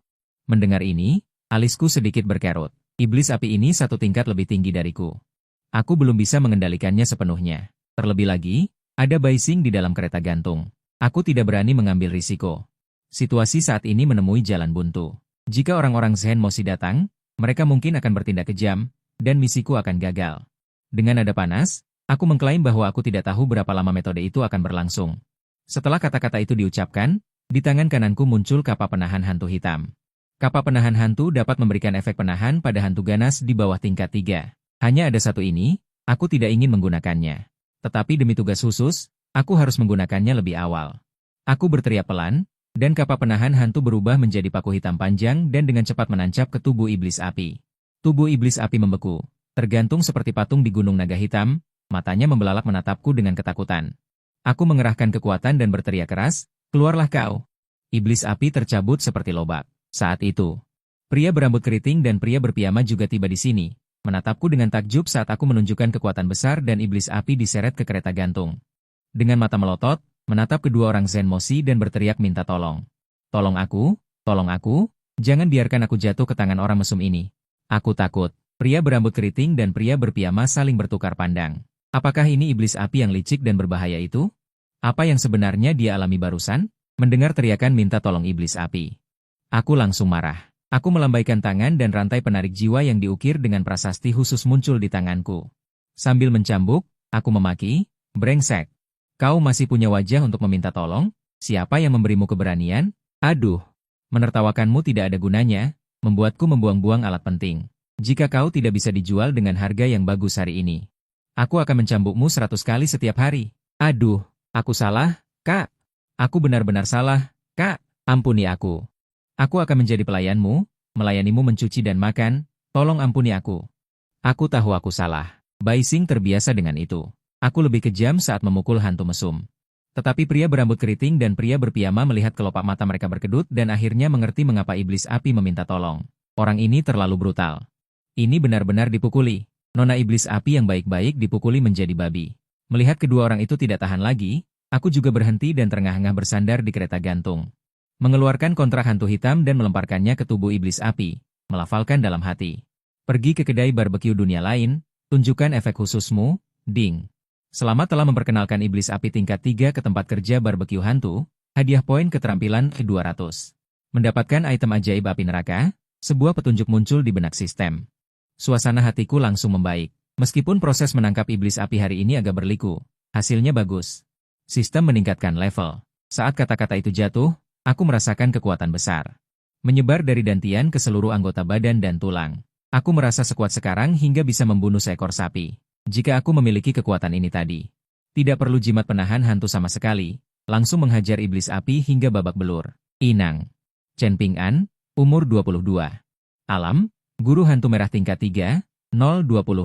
Mendengar ini, alisku sedikit berkerut. Iblis api ini 1 tingkat lebih tinggi dariku. Aku belum bisa mengendalikannya sepenuhnya. Terlebih lagi, ada Baising di dalam kereta gantung. Aku tidak berani mengambil risiko. Situasi saat ini menemui jalan buntu. Jika orang-orang Zen Moshi datang, mereka mungkin akan bertindak kejam, dan misiku akan gagal. Dengan nada panas, aku mengklaim bahwa aku tidak tahu berapa lama metode itu akan berlangsung. Setelah kata-kata itu diucapkan, di tangan kananku muncul kapa penahan hantu hitam. Kapa penahan hantu dapat memberikan efek penahan pada hantu ganas di bawah tingkat 3. Hanya ada satu ini, aku tidak ingin menggunakannya. Tetapi demi tugas khusus, aku harus menggunakannya lebih awal. Aku berteriak pelan, dan kapa penahan hantu berubah menjadi paku hitam panjang dan dengan cepat menancap ke tubuh iblis api. Tubuh iblis api membeku, tergantung seperti patung di gunung naga hitam, matanya membelalak menatapku dengan ketakutan. Aku mengerahkan kekuatan dan berteriak keras, keluarlah kau. Iblis api tercabut seperti lobak. Saat itu, pria berambut keriting dan pria berpiyama juga tiba di sini, menatapku dengan takjub saat aku menunjukkan kekuatan besar dan iblis api diseret ke kereta gantung. Dengan mata melotot, menatap kedua orang Zen Moshi dan berteriak minta tolong. Tolong aku, jangan biarkan aku jatuh ke tangan orang mesum ini. Aku takut. Pria berambut keriting dan pria berpiyama saling bertukar pandang. Apakah ini iblis api yang licik dan berbahaya itu? Apa yang sebenarnya dia alami barusan? Mendengar teriakan minta tolong iblis api. Aku langsung marah. Aku melambaikan tangan dan rantai penarik jiwa yang diukir dengan prasasti khusus muncul di tanganku. Sambil mencambuk, aku memaki, brengsek. Kau masih punya wajah untuk meminta tolong? Siapa yang memberimu keberanian? Aduh, menertawakanmu tidak ada gunanya, membuatku membuang-buang alat penting. Jika kau tidak bisa dijual dengan harga yang bagus hari ini, aku akan mencambukmu 100 kali setiap hari. Aduh, aku salah, Kak. Aku benar-benar salah, Kak. Ampuni aku. Aku akan menjadi pelayanmu, melayanimu mencuci dan makan, tolong ampuni aku. Aku tahu aku salah. Bai Xing terbiasa dengan itu. Aku lebih kejam saat memukul hantu mesum. Tetapi pria berambut keriting dan pria berpiyama melihat kelopak mata mereka berkedut dan akhirnya mengerti mengapa iblis api meminta tolong. Orang ini terlalu brutal. Ini benar-benar dipukuli. Nona iblis api yang baik-baik dipukuli menjadi babi. Melihat kedua orang itu tidak tahan lagi, aku juga berhenti dan terengah-engah bersandar di kereta gantung. Mengeluarkan kontrak hantu hitam dan melemparkannya ke tubuh iblis api, melafalkan dalam hati. Pergi ke kedai barbeque dunia lain, tunjukkan efek khususmu, ding. Selamat telah memperkenalkan iblis api tingkat 3 ke tempat kerja barbeque hantu, hadiah poin keterampilan ke-200. Mendapatkan item ajaib api neraka, sebuah petunjuk muncul di benak sistem. Suasana hatiku langsung membaik. Meskipun proses menangkap iblis api hari ini agak berliku, hasilnya bagus. Sistem meningkatkan level. Saat kata-kata itu jatuh, aku merasakan kekuatan besar. Menyebar dari dantian ke seluruh anggota badan dan tulang. Aku merasa sekuat sekarang hingga bisa membunuh seekor sapi. Jika aku memiliki kekuatan ini tadi, tidak perlu jimat penahan hantu sama sekali, langsung menghajar iblis api hingga babak belur. Inang. Chen Ping'an, umur 22. Alam, guru hantu merah tingkat 3, 020.000.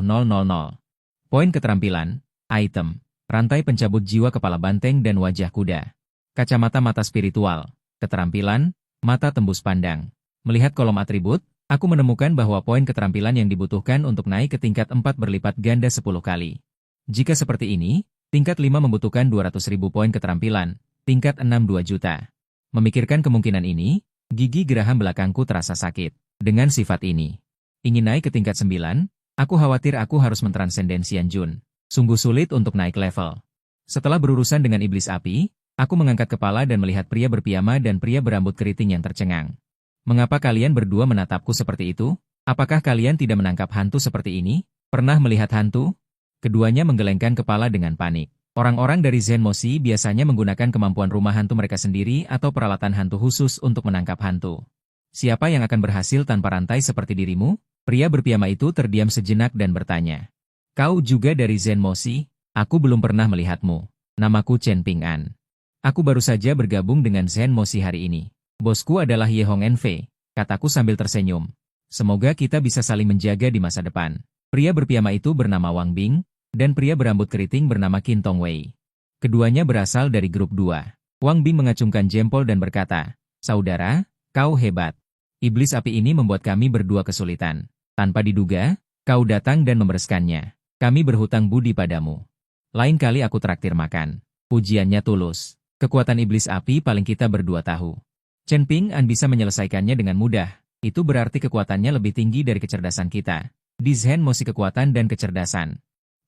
Poin keterampilan, item, rantai pencabut jiwa kepala banteng dan wajah kuda. Kacamata mata spiritual, keterampilan, mata tembus pandang. Melihat kolom atribut, aku menemukan bahwa poin keterampilan yang dibutuhkan untuk naik ke tingkat 4 berlipat ganda 10 kali. Jika seperti ini, tingkat 5 membutuhkan 200.000 poin keterampilan, tingkat 6 2 juta. Memikirkan kemungkinan ini, gigi geraham belakangku terasa sakit. Dengan sifat ini, ingin naik ke tingkat 9, aku khawatir aku harus mentransendensian Jun. Sungguh sulit untuk naik level. Setelah berurusan dengan iblis api, aku mengangkat kepala dan melihat pria berpiyama dan pria berambut keriting yang tercengang. Mengapa kalian berdua menatapku seperti itu? Apakah kalian tidak menangkap hantu seperti ini? Pernah melihat hantu? Keduanya menggelengkan kepala dengan panik. Orang-orang dari Zen Moshi biasanya menggunakan kemampuan rumah hantu mereka sendiri atau peralatan hantu khusus untuk menangkap hantu. Siapa yang akan berhasil tanpa rantai seperti dirimu? Pria berpiyama itu terdiam sejenak dan bertanya. Kau juga dari Zen Moshi? Aku belum pernah melihatmu. Namaku Chen Ping'an. Aku baru saja bergabung dengan Zen Moshi hari ini. Bosku adalah Ye Hong Enfe, kataku sambil tersenyum. Semoga kita bisa saling menjaga di masa depan. Pria berpiyama itu bernama Wang Bing, dan pria berambut keriting bernama Qin Tong Wei. Keduanya berasal dari grup 2. Wang Bing mengacungkan jempol dan berkata, Saudara, kau hebat. Iblis api ini membuat kami berdua kesulitan. Tanpa diduga, kau datang dan membereskannya. Kami berhutang budi padamu. Lain kali aku traktir makan. Pujiannya tulus. Kekuatan iblis api paling kita berdua tahu. Chen Ping'an bisa menyelesaikannya dengan mudah. Itu berarti kekuatannya lebih tinggi dari kecerdasan kita. Di Zen Moshi kekuatan dan kecerdasan.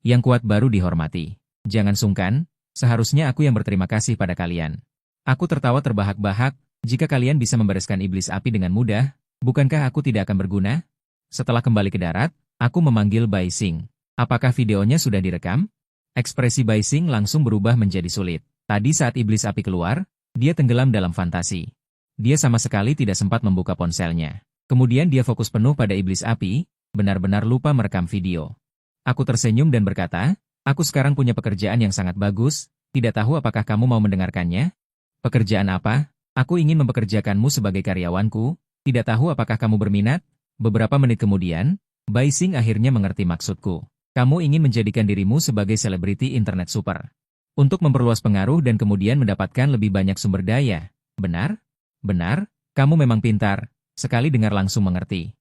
Yang kuat baru dihormati. Jangan sungkan, seharusnya aku yang berterima kasih pada kalian. Aku tertawa terbahak-bahak, jika kalian bisa membereskan iblis api dengan mudah, bukankah aku tidak akan berguna? Setelah kembali ke darat, aku memanggil Bai Xing. Apakah videonya sudah direkam? Ekspresi Bai Xing langsung berubah menjadi sulit. Tadi saat iblis api keluar, dia tenggelam dalam fantasi. Dia sama sekali tidak sempat membuka ponselnya. Kemudian dia fokus penuh pada iblis api, benar-benar lupa merekam video. Aku tersenyum dan berkata, aku sekarang punya pekerjaan yang sangat bagus, tidak tahu apakah kamu mau mendengarkannya? Pekerjaan apa? Aku ingin mempekerjakanmu sebagai karyawanku, tidak tahu apakah kamu berminat? Beberapa menit kemudian, Bai Xing akhirnya mengerti maksudku. Kamu ingin menjadikan dirimu sebagai selebriti internet super. Untuk memperluas pengaruh dan kemudian mendapatkan lebih banyak sumber daya. Benar? Benar, kamu memang pintar. Sekali dengar langsung mengerti.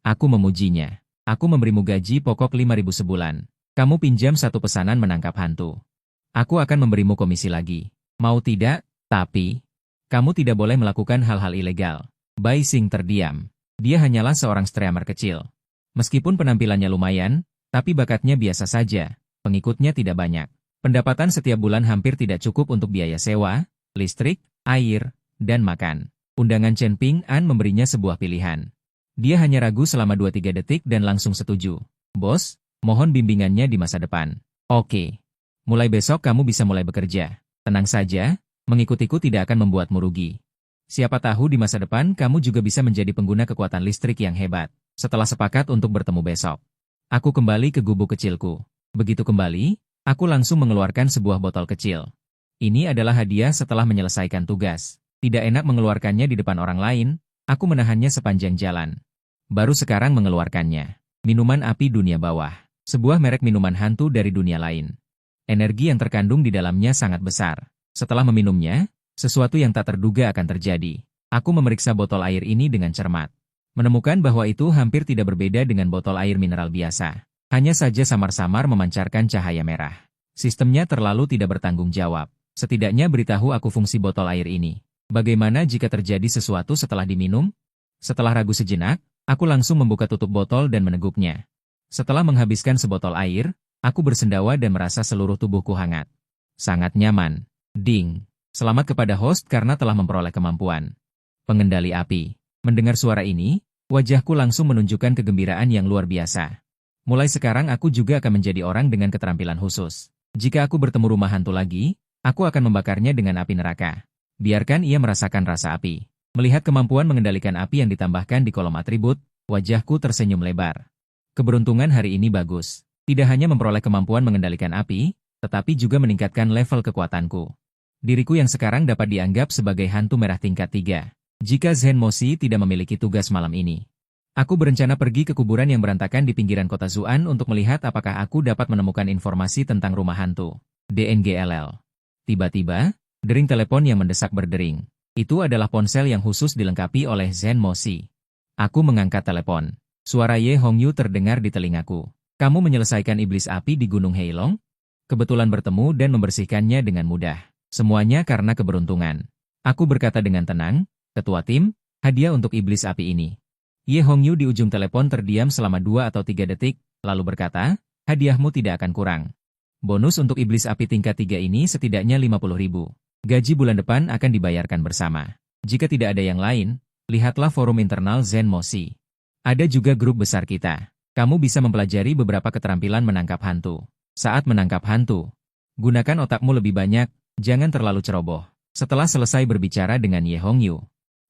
Aku memujinya. Aku memberimu gaji pokok 5.000 sebulan. Kamu pinjam satu pesanan menangkap hantu. Aku akan memberimu komisi lagi. Mau tidak? Tapi, kamu tidak boleh melakukan hal-hal ilegal. Bai Xing terdiam. Dia hanyalah seorang streamer kecil. Meskipun penampilannya lumayan, tapi bakatnya biasa saja. Pengikutnya tidak banyak. Pendapatan setiap bulan hampir tidak cukup untuk biaya sewa, listrik, air, dan makan. Undangan Chen Ping An memberinya sebuah pilihan. Dia hanya ragu selama 2-3 detik dan langsung setuju. Bos, mohon bimbingannya di masa depan. Oke. Mulai besok kamu bisa mulai bekerja. Tenang saja, mengikutiku tidak akan membuatmu rugi. Siapa tahu di masa depan kamu juga bisa menjadi pengguna kekuatan listrik yang hebat. Setelah sepakat untuk bertemu besok, aku kembali ke gubuk kecilku. Begitu kembali, aku langsung mengeluarkan sebuah botol kecil. Ini adalah hadiah setelah menyelesaikan tugas. Tidak enak mengeluarkannya di depan orang lain, aku menahannya sepanjang jalan. Baru sekarang mengeluarkannya. Minuman api dunia bawah. Sebuah merek minuman hantu dari dunia lain. Energi yang terkandung di dalamnya sangat besar. Setelah meminumnya, sesuatu yang tak terduga akan terjadi. Aku memeriksa botol air ini dengan cermat. Menemukan bahwa itu hampir tidak berbeda dengan botol air mineral biasa. Hanya saja samar-samar memancarkan cahaya merah. Sistemnya terlalu tidak bertanggung jawab. Setidaknya beritahu aku fungsi botol air ini. Bagaimana jika terjadi sesuatu setelah diminum? Setelah ragu sejenak, aku langsung membuka tutup botol dan meneguknya. Setelah menghabiskan sebotol air, aku bersendawa dan merasa seluruh tubuhku hangat. Sangat nyaman. Ding. Selamat kepada host karena telah memperoleh kemampuan pengendali api. Mendengar suara ini, wajahku langsung menunjukkan kegembiraan yang luar biasa. Mulai sekarang aku juga akan menjadi orang dengan keterampilan khusus. Jika aku bertemu rumah hantu lagi, aku akan membakarnya dengan api neraka. Biarkan ia merasakan rasa api. Melihat kemampuan mengendalikan api yang ditambahkan di kolom atribut, wajahku tersenyum lebar. Keberuntungan hari ini bagus. Tidak hanya memperoleh kemampuan mengendalikan api, tetapi juga meningkatkan level kekuatanku. Diriku yang sekarang dapat dianggap sebagai hantu merah tingkat 3. Jika Zen Moshi tidak memiliki tugas malam ini, aku berencana pergi ke kuburan yang berantakan di pinggiran kota Zuan untuk melihat apakah aku dapat menemukan informasi tentang rumah hantu. DNGLL. Tiba-tiba, dering telepon yang mendesak berdering. Itu adalah ponsel yang khusus dilengkapi oleh Zen Moshi. Aku mengangkat telepon. Suara Ye Hongyu terdengar di telingaku. Kamu menyelesaikan iblis api di Gunung Heilong? Kebetulan bertemu dan membersihkannya dengan mudah. Semuanya karena keberuntungan. Aku berkata dengan tenang, Ketua Tim, hadiah untuk iblis api ini. Ye Hongyu di ujung telepon terdiam selama 2 atau 3 detik, lalu berkata, hadiahmu tidak akan kurang. Bonus untuk iblis api tingkat 3 ini setidaknya 50.000. Gaji bulan depan akan dibayarkan bersama. Jika tidak ada yang lain, lihatlah forum internal Zen Moshi. Ada juga grup besar kita. Kamu bisa mempelajari beberapa keterampilan menangkap hantu. Saat menangkap hantu, gunakan otakmu lebih banyak, jangan terlalu ceroboh. Setelah selesai berbicara dengan Ye Hongyu,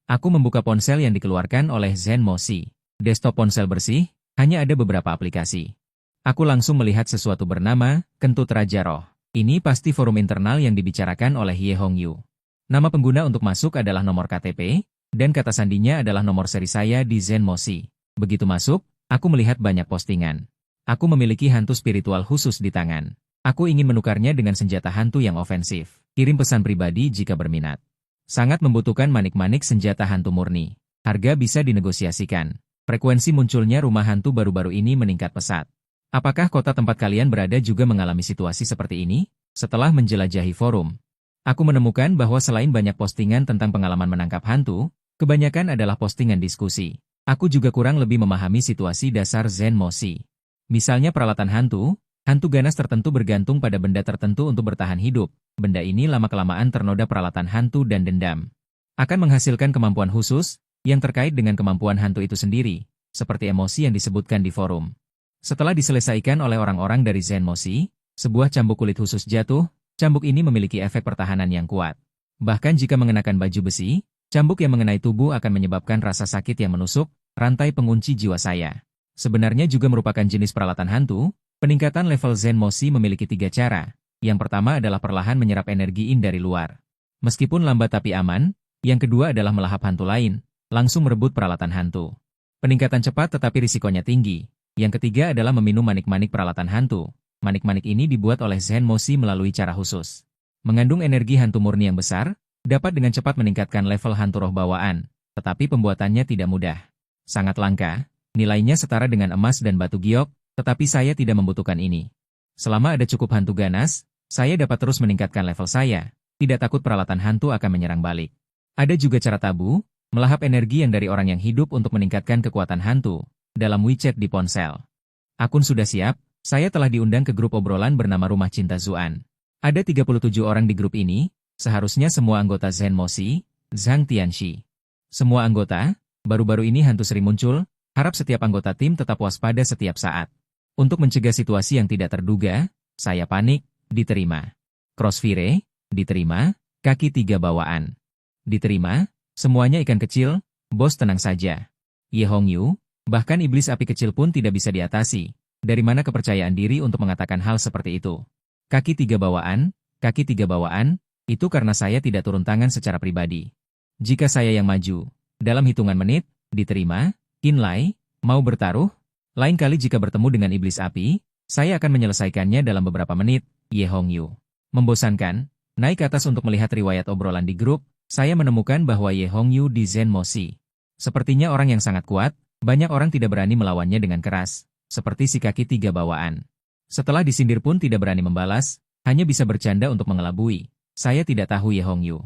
aku membuka ponsel yang dikeluarkan oleh Zen Moshi. Desktop ponsel bersih, hanya ada beberapa aplikasi. Aku langsung melihat sesuatu bernama Kentut Raja Roh. Ini pasti forum internal yang dibicarakan oleh Ye Hongyu. Nama pengguna untuk masuk adalah nomor KTP, dan kata sandinya adalah nomor seri saya di Zen Moshi. Begitu masuk, aku melihat banyak postingan. Aku memiliki hantu spiritual khusus di tangan. Aku ingin menukarnya dengan senjata hantu yang ofensif. Kirim pesan pribadi jika berminat. Sangat membutuhkan manik-manik senjata hantu murni. Harga bisa dinegosiasikan. Frekuensi munculnya rumah hantu baru-baru ini meningkat pesat. Apakah kota tempat kalian berada juga mengalami situasi seperti ini? Setelah menjelajahi forum, aku menemukan bahwa selain banyak postingan tentang pengalaman menangkap hantu, kebanyakan adalah postingan diskusi. Aku juga kurang lebih memahami situasi dasar Zen Moshi. Misalnya peralatan hantu ganas tertentu bergantung pada benda tertentu untuk bertahan hidup. Benda ini lama-kelamaan ternoda peralatan hantu dan dendam. Akan menghasilkan kemampuan khusus, yang terkait dengan kemampuan hantu itu sendiri, seperti emosi yang disebutkan di forum. Setelah diselesaikan oleh orang-orang dari Zen Moshi, sebuah cambuk kulit khusus jatuh, cambuk ini memiliki efek pertahanan yang kuat. Bahkan jika mengenakan baju besi, cambuk yang mengenai tubuh akan menyebabkan rasa sakit yang menusuk, rantai pengunci jiwa saya. Sebenarnya juga merupakan jenis peralatan hantu. Peningkatan level Zen Moshi memiliki 3 cara. Yang pertama adalah perlahan menyerap energi in dari luar. Meskipun lambat tapi aman. Yang kedua adalah melahap hantu lain, langsung merebut peralatan hantu. Peningkatan cepat tetapi risikonya tinggi. Yang ketiga adalah meminum manik-manik peralatan hantu. Manik-manik ini dibuat oleh Zen Moshi melalui cara khusus. Mengandung energi hantu murni yang besar, dapat dengan cepat meningkatkan level hantu roh bawaan, tetapi pembuatannya tidak mudah. Sangat langka, nilainya setara dengan emas dan batu giok, tetapi saya tidak membutuhkan ini. Selama ada cukup hantu ganas, saya dapat terus meningkatkan level saya, tidak takut peralatan hantu akan menyerang balik. Ada juga cara tabu, melahap energi yang dari orang yang hidup untuk meningkatkan kekuatan hantu, dalam WeChat di ponsel. Akun sudah siap, saya telah diundang ke grup obrolan bernama Rumah Cinta Zuan. Ada 37 orang di grup ini, seharusnya semua anggota Zen Moshi, Zhang Tianxi. Semua anggota, baru-baru ini hantu sering muncul, harap setiap anggota tim tetap waspada setiap saat. Untuk mencegah situasi yang tidak terduga, saya panik, diterima. Crossfire, diterima, kaki 3 bawaan. Diterima, semuanya ikan kecil, bos tenang saja. Ye Hongyu, bahkan iblis api kecil pun tidak bisa diatasi. Dari mana kepercayaan diri untuk mengatakan hal seperti itu? Kaki 3 bawaan, itu karena saya tidak turun tangan secara pribadi. Jika saya yang maju, dalam hitungan menit, diterima, Qinlai, mau bertaruh? Lain kali jika bertemu dengan iblis api, saya akan menyelesaikannya dalam beberapa menit, Ye Hongyu. Membosankan, naik ke atas untuk melihat riwayat obrolan di grup, saya menemukan bahwa Ye Hongyu di Zen Moshi. Sepertinya orang yang sangat kuat, banyak orang tidak berani melawannya dengan keras, seperti si kaki 3 bawaan. Setelah disindir pun tidak berani membalas, hanya bisa bercanda untuk mengelabui. Saya tidak tahu Ye Hongyu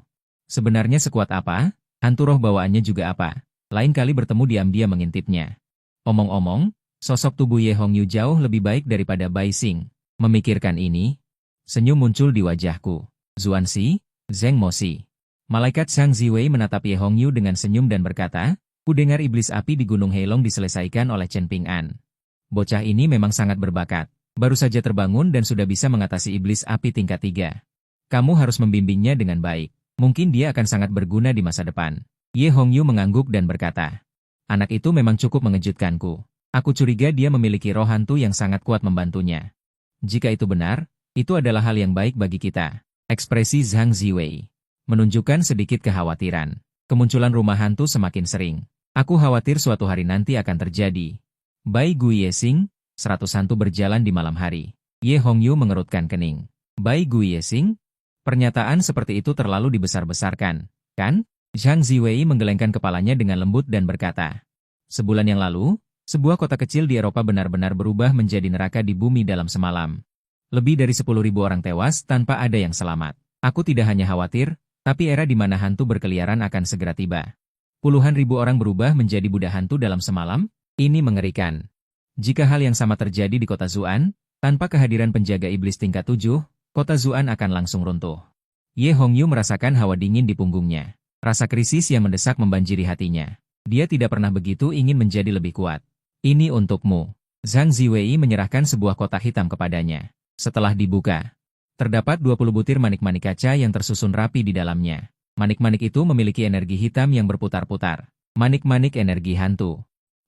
sebenarnya sekuat apa, hantu roh bawaannya juga apa. Lain kali bertemu diam-diam mengintipnya. Omong-omong, sosok tubuh Ye Hongyu jauh lebih baik daripada Bai Xing. Memikirkan ini, senyum muncul di wajahku. Zuanxi, Zheng Moshi. Malaikat Zhang Ziwei menatap Ye Hongyu dengan senyum dan berkata, "Ku dengar iblis api di Gunung Heilong diselesaikan oleh Chen Ping'an. Bocah ini memang sangat berbakat. Baru saja terbangun dan sudah bisa mengatasi iblis api tingkat 3. Kamu harus membimbingnya dengan baik. Mungkin dia akan sangat berguna di masa depan." Ye Hongyu mengangguk dan berkata, "Anak itu memang cukup mengejutkanku. Aku curiga dia memiliki roh hantu yang sangat kuat membantunya. Jika itu benar, itu adalah hal yang baik bagi kita." Ekspresi Zhang Ziwei menunjukkan sedikit kekhawatiran. Kemunculan rumah hantu semakin sering. Aku khawatir suatu hari nanti akan terjadi. Bai Gui Yexing, 100 hantu berjalan di malam hari. Ye Hongyu mengerutkan kening. Bai Gui Yexing? Pernyataan seperti itu terlalu dibesar-besarkan, kan? Zhang Ziwei menggelengkan kepalanya dengan lembut dan berkata, "Sebulan yang lalu, sebuah kota kecil di Eropa benar-benar berubah menjadi neraka di bumi dalam semalam. Lebih dari 10.000 orang tewas tanpa ada yang selamat. Aku tidak hanya khawatir, tapi era di mana hantu berkeliaran akan segera tiba. Puluhan ribu orang berubah menjadi budak hantu dalam semalam? Ini mengerikan. Jika hal yang sama terjadi di kota Zuan, tanpa kehadiran penjaga iblis tingkat 7, kota Zuan akan langsung runtuh." Ye Hongyu merasakan hawa dingin di punggungnya. Rasa krisis yang mendesak membanjiri hatinya. Dia tidak pernah begitu ingin menjadi lebih kuat. "Ini untukmu." Zhang Ziwei menyerahkan sebuah kotak hitam kepadanya. Setelah dibuka, terdapat 20 butir manik-manik kaca yang tersusun rapi di dalamnya. Manik-manik itu memiliki energi hitam yang berputar-putar. Manik-manik energi hantu.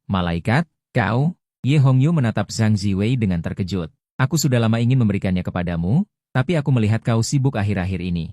"Malaikat, kau?" Ye Hongyu menatap Zhang Ziwei dengan terkejut. "Aku sudah lama ingin memberikannya kepadamu, tapi aku melihat kau sibuk akhir-akhir ini."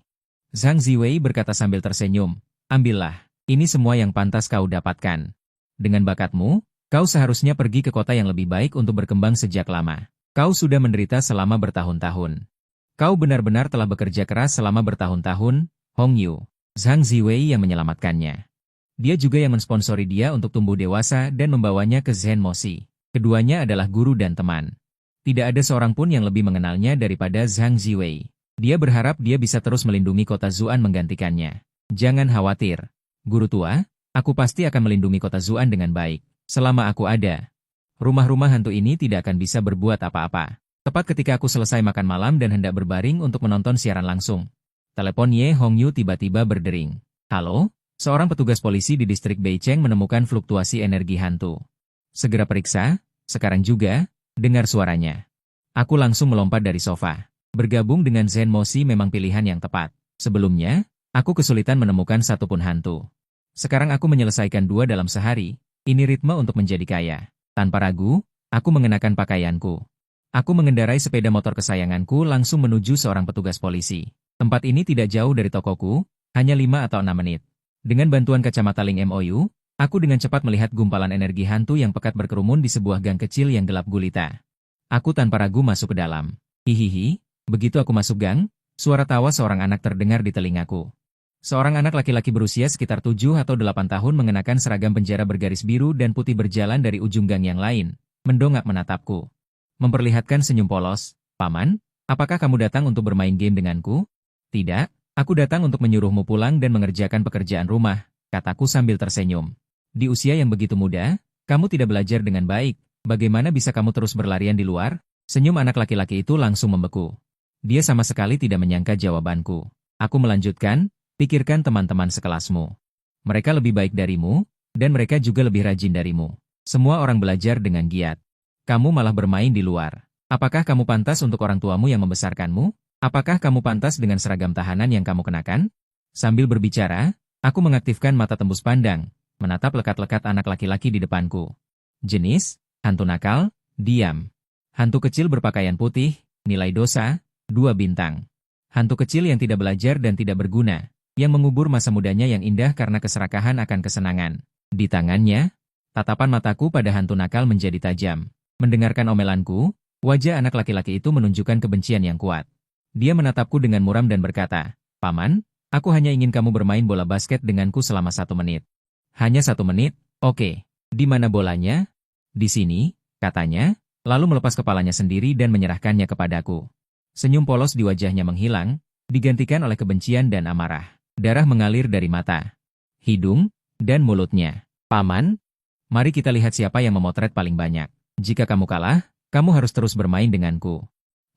Zhang Ziwei berkata sambil tersenyum, "Ambillah, ini semua yang pantas kau dapatkan. Dengan bakatmu, kau seharusnya pergi ke kota yang lebih baik untuk berkembang sejak lama. Kau sudah menderita selama bertahun-tahun. Kau benar-benar telah bekerja keras selama bertahun-tahun, Hongyu." Zhang Ziwei yang menyelamatkannya. Dia juga yang mensponsori dia untuk tumbuh dewasa dan membawanya ke Zen Moshi. Keduanya adalah guru dan teman. Tidak ada seorang pun yang lebih mengenalnya daripada Zhang Ziwei. Dia berharap dia bisa terus melindungi kota Zuan menggantikannya. "Jangan khawatir, guru tua, aku pasti akan melindungi kota Zuan dengan baik. Selama aku ada, rumah-rumah hantu ini tidak akan bisa berbuat apa-apa." Tepat ketika aku selesai makan malam dan hendak berbaring untuk menonton siaran langsung, telepon Ye Hongyu tiba-tiba berdering. "Halo?" Seorang petugas polisi di distrik Beicheng menemukan fluktuasi energi hantu. "Segera periksa, sekarang juga." Dengar suaranya. Aku langsung melompat dari sofa. Bergabung dengan Zen Moshi memang pilihan yang tepat. Sebelumnya, aku kesulitan menemukan satu pun hantu. Sekarang aku menyelesaikan 2 dalam sehari. Ini ritme untuk menjadi kaya. Tanpa ragu, aku mengenakan pakaianku. Aku mengendarai sepeda motor kesayanganku langsung menuju seorang petugas polisi. Tempat ini tidak jauh dari tokoku, hanya 5 atau 6 menit. Dengan bantuan kacamata Ling MOU, aku dengan cepat melihat gumpalan energi hantu yang pekat berkerumun di sebuah gang kecil yang gelap gulita. Aku tanpa ragu masuk ke dalam. Hihihi, begitu aku masuk gang, suara tawa seorang anak terdengar di telingaku. Seorang anak laki-laki berusia sekitar 7 atau 8 tahun mengenakan seragam penjara bergaris biru dan putih berjalan dari ujung gang yang lain, mendongak menatapku. Memperlihatkan senyum polos, "Paman, apakah kamu datang untuk bermain game denganku?" "Tidak, aku datang untuk menyuruhmu pulang dan mengerjakan pekerjaan rumah," kataku sambil tersenyum. "Di usia yang begitu muda, kamu tidak belajar dengan baik, bagaimana bisa kamu terus berlarian di luar?" Senyum anak laki-laki itu langsung membeku. Dia sama sekali tidak menyangka jawabanku. Aku melanjutkan, pikirkan teman-teman sekelasmu. Mereka lebih baik darimu, dan mereka juga lebih rajin darimu. Semua orang belajar dengan giat. Kamu malah bermain di luar. Apakah kamu pantas untuk orang tuamu yang membesarkanmu? Apakah kamu pantas dengan seragam tahanan yang kamu kenakan? Sambil berbicara, aku mengaktifkan mata tembus pandang, menatap lekat-lekat anak laki-laki di depanku. Jenis, hantu nakal, diam. Hantu kecil berpakaian putih, nilai dosa, 2 bintang. Hantu kecil yang tidak belajar dan tidak berguna, yang mengubur masa mudanya yang indah karena keserakahan akan kesenangan. Di tangannya, tatapan mataku pada hantu nakal menjadi tajam. Mendengarkan omelanku, wajah anak laki-laki itu menunjukkan kebencian yang kuat. Dia menatapku dengan muram dan berkata, "Paman, aku hanya ingin kamu bermain bola basket denganku selama 1 menit." "Hanya 1 menit? Oke. Di mana bolanya?" "Di sini," katanya, lalu melepas kepalanya sendiri dan menyerahkannya kepadaku. Senyum polos di wajahnya menghilang, digantikan oleh kebencian dan amarah. Darah mengalir dari mata, hidung, dan mulutnya. "Paman, mari kita lihat siapa yang memotret paling banyak. Jika kamu kalah, kamu harus terus bermain denganku."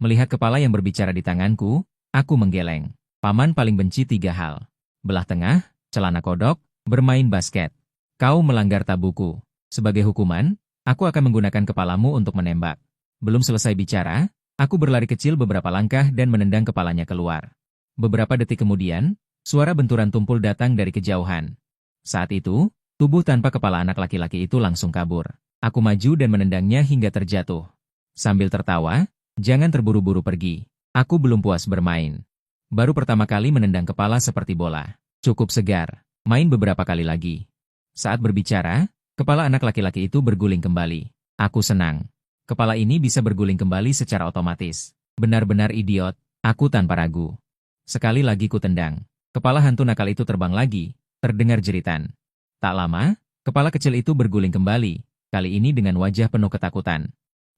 Melihat kepala yang berbicara di tanganku, aku menggeleng. Paman paling benci 3 hal. Belah tengah, celana kodok, bermain basket. Kau melanggar tabuku. Sebagai hukuman, aku akan menggunakan kepalamu untuk menembak. Belum selesai bicara, aku berlari kecil beberapa langkah dan menendang kepalanya keluar. Beberapa detik kemudian, suara benturan tumpul datang dari kejauhan. Saat itu, tubuh tanpa kepala anak laki-laki itu langsung kabur. Aku maju dan menendangnya hingga terjatuh. Sambil tertawa, "Jangan terburu-buru pergi. Aku belum puas bermain. Baru pertama kali menendang kepala seperti bola. Cukup segar. Main beberapa kali lagi." Saat berbicara, kepala anak laki-laki itu berguling kembali. Aku senang. Kepala ini bisa berguling kembali secara otomatis. Benar-benar idiot, aku tanpa ragu. Sekali lagi ku tendang. Kepala hantu nakal itu terbang lagi, terdengar jeritan. Tak lama, kepala kecil itu berguling kembali, kali ini dengan wajah penuh ketakutan.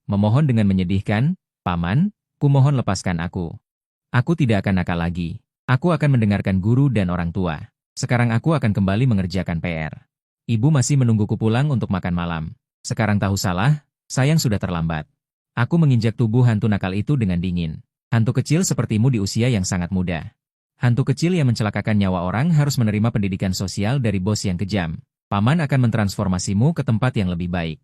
Memohon dengan menyedihkan, "Paman, ku mohon lepaskan aku. Aku tidak akan nakal lagi. Aku akan mendengarkan guru dan orang tua. Sekarang aku akan kembali mengerjakan PR. Ibu masih menungguku pulang untuk makan malam. Sekarang tahu salah, sayang sudah terlambat." Aku menginjak tubuh hantu nakal itu dengan dingin. "Hantu kecil sepertimu di usia yang sangat muda. Hantu kecil yang mencelakakan nyawa orang harus menerima pendidikan sosial dari bos yang kejam. Paman akan mentransformasimu ke tempat yang lebih baik.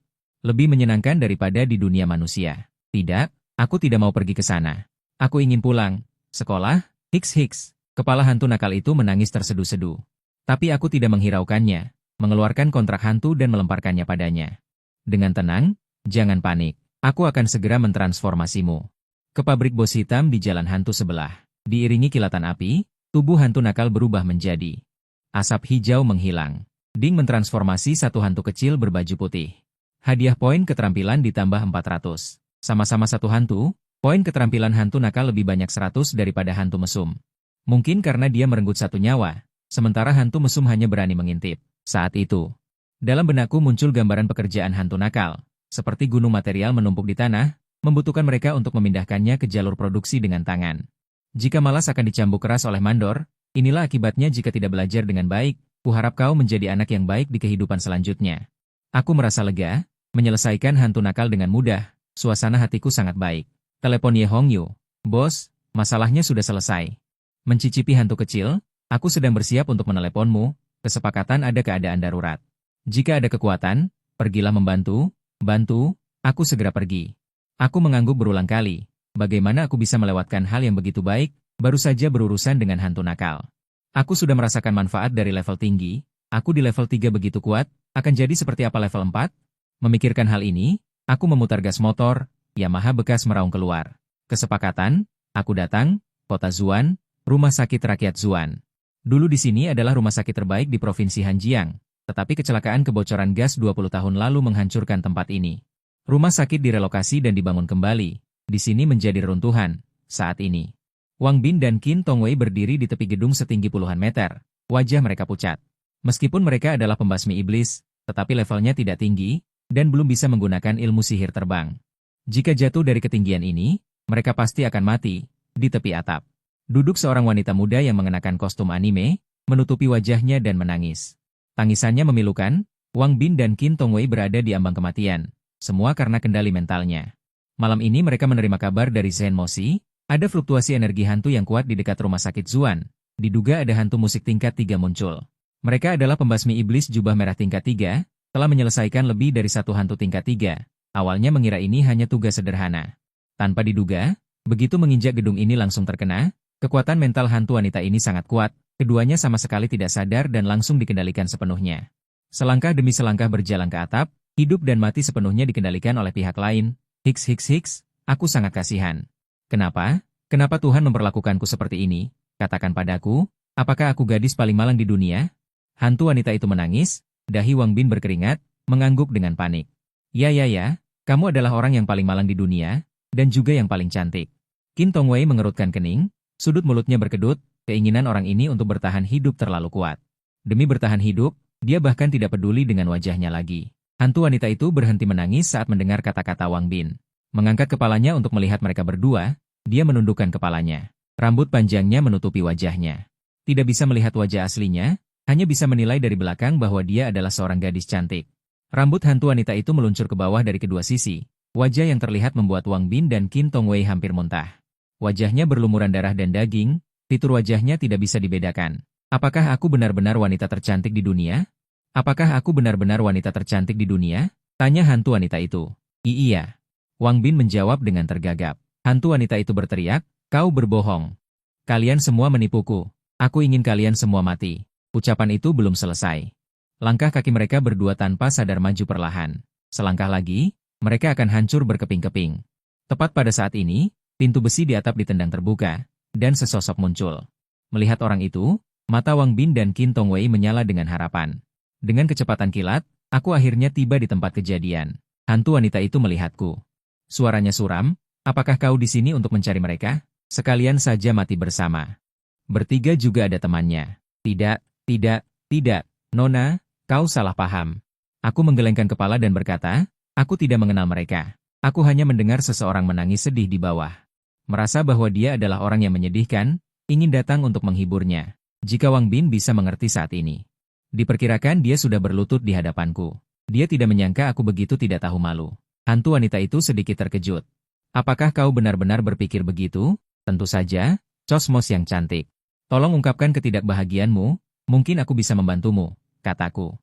Lebih menyenangkan daripada di dunia manusia." "Tidak, aku tidak mau pergi ke sana. Aku ingin pulang. Sekolah, hiks. Kepala hantu nakal itu menangis terseduh-seduh. Tapi aku tidak menghiraukannya, mengeluarkan kontrak hantu dan melemparkannya padanya. "Dengan tenang, jangan panik. Aku akan segera mentransformasimu." Ke pabrik bos hitam di jalan hantu sebelah. Diiringi kilatan api, tubuh hantu nakal berubah menjadi asap hijau menghilang. Ding mentransformasi satu hantu kecil berbaju putih. Hadiah poin keterampilan ditambah 400. Sama-sama satu hantu, poin keterampilan hantu nakal lebih banyak 100 daripada hantu mesum. Mungkin karena dia merenggut 1 nyawa, sementara hantu mesum hanya berani mengintip. Saat itu, dalam benakku muncul gambaran pekerjaan hantu nakal, seperti gunung material menumpuk di tanah, membutuhkan mereka untuk memindahkannya ke jalur produksi dengan tangan. Jika malas akan dicambuk keras oleh mandor, inilah akibatnya jika tidak belajar dengan baik. Kuharap kau menjadi anak yang baik di kehidupan selanjutnya. Aku merasa lega, menyelesaikan hantu nakal dengan mudah, suasana hatiku sangat baik. Telepon Ye Hong Yu. "Bos, masalahnya sudah selesai." Mencicipi hantu kecil, "Aku sedang bersiap untuk meneleponmu, kesepakatan ada keadaan darurat. Jika ada kekuatan, pergilah membantu, bantu, aku segera pergi." Aku mengangguk berulang kali. Bagaimana aku bisa melewatkan hal yang begitu baik, baru saja berurusan dengan hantu nakal. Aku sudah merasakan manfaat dari level tinggi, aku di level 3 begitu kuat, akan jadi seperti apa level 4? Memikirkan hal ini, aku memutar gas motor, Yamaha bekas meraung keluar. Kesepakatan, aku datang, kota Zuan, rumah sakit rakyat Zuan. Dulu di sini adalah rumah sakit terbaik di Provinsi Hanjiang, tetapi kecelakaan kebocoran gas 20 tahun lalu menghancurkan tempat ini. Rumah sakit direlokasi dan dibangun kembali, di sini menjadi reruntuhan, saat ini. Wang Bin dan Qin Tongwei berdiri di tepi gedung setinggi puluhan meter. Wajah mereka pucat. Meskipun mereka adalah pembasmi iblis, tetapi levelnya tidak tinggi, dan belum bisa menggunakan ilmu sihir terbang. Jika jatuh dari ketinggian ini, mereka pasti akan mati, di tepi atap. Duduk seorang wanita muda yang mengenakan kostum anime, menutupi wajahnya dan menangis. Tangisannya memilukan, Wang Bin dan Qin Tongwei berada di ambang kematian, semua karena kendali mentalnya. Malam ini mereka menerima kabar dari Zhen Moxi, Ada fluktuasi energi hantu yang kuat di dekat rumah sakit Zuan. Diduga ada hantu musik tingkat 3 muncul. Mereka adalah pembasmi iblis jubah merah tingkat 3, telah menyelesaikan lebih dari satu hantu tingkat 3. Awalnya mengira ini hanya tugas sederhana. Tanpa diduga, begitu menginjak gedung ini langsung terkena, kekuatan mental hantu wanita ini sangat kuat, keduanya sama sekali tidak sadar dan langsung dikendalikan sepenuhnya. Selangkah demi selangkah berjalan ke atap, hidup dan mati sepenuhnya dikendalikan oleh pihak lain. Hiks, aku sangat kasihan. Kenapa? Kenapa Tuhan memperlakukanku seperti ini? Katakan padaku, apakah aku gadis paling malang di dunia? Hantu wanita itu menangis, dahi Wang Bin berkeringat, mengangguk dengan panik. Ya, kamu adalah orang yang paling malang di dunia, dan juga yang paling cantik. Qin Tongwei mengerutkan kening, sudut mulutnya berkedut, keinginan orang ini untuk bertahan hidup terlalu kuat. Demi bertahan hidup, dia bahkan tidak peduli dengan wajahnya lagi. Hantu wanita itu berhenti menangis saat mendengar kata-kata Wang Bin. Mengangkat kepalanya untuk melihat mereka berdua, dia menundukkan kepalanya. Rambut panjangnya menutupi wajahnya. Tidak bisa melihat wajah aslinya, hanya bisa menilai dari belakang bahwa dia adalah seorang gadis cantik. Rambut hantu wanita itu meluncur ke bawah dari kedua sisi. Wajah yang terlihat membuat Wang Bin dan Qin Tongwei hampir muntah. Wajahnya berlumuran darah dan daging, fitur wajahnya tidak bisa dibedakan. Apakah aku benar-benar wanita tercantik di dunia? Apakah aku benar-benar wanita tercantik di dunia? Tanya hantu wanita itu. Iya. Wang Bin menjawab dengan tergagap. Hantu wanita itu berteriak, kau berbohong. Kalian semua menipuku. Aku ingin kalian semua mati. Ucapan itu belum selesai. Langkah kaki mereka berdua tanpa sadar maju perlahan. Selangkah lagi, mereka akan hancur berkeping-keping. Tepat pada saat ini, pintu besi di atap ditendang terbuka, dan sesosok muncul. Melihat orang itu, mata Wang Bin dan Qin Tongwei menyala dengan harapan. Dengan kecepatan kilat, aku akhirnya tiba di tempat kejadian. Hantu wanita itu melihatku. Suaranya suram, apakah kau di sini untuk mencari mereka? Sekalian saja mati bersama. Bertiga juga ada temannya. Tidak, Nona, kau salah paham. Aku menggelengkan kepala dan berkata, aku tidak mengenal mereka. Aku hanya mendengar seseorang menangis sedih di bawah. Merasa bahwa dia adalah orang yang menyedihkan, ingin datang untuk menghiburnya. Jika Wang Bin bisa mengerti saat ini. Diperkirakan dia sudah berlutut di hadapanku. Dia tidak menyangka aku begitu tidak tahu malu. Hantu wanita itu sedikit terkejut. Apakah kau benar-benar berpikir begitu? Tentu saja, Cosmos yang cantik. Tolong ungkapkan ketidakbahagiaanmu, mungkin aku bisa membantumu, kataku.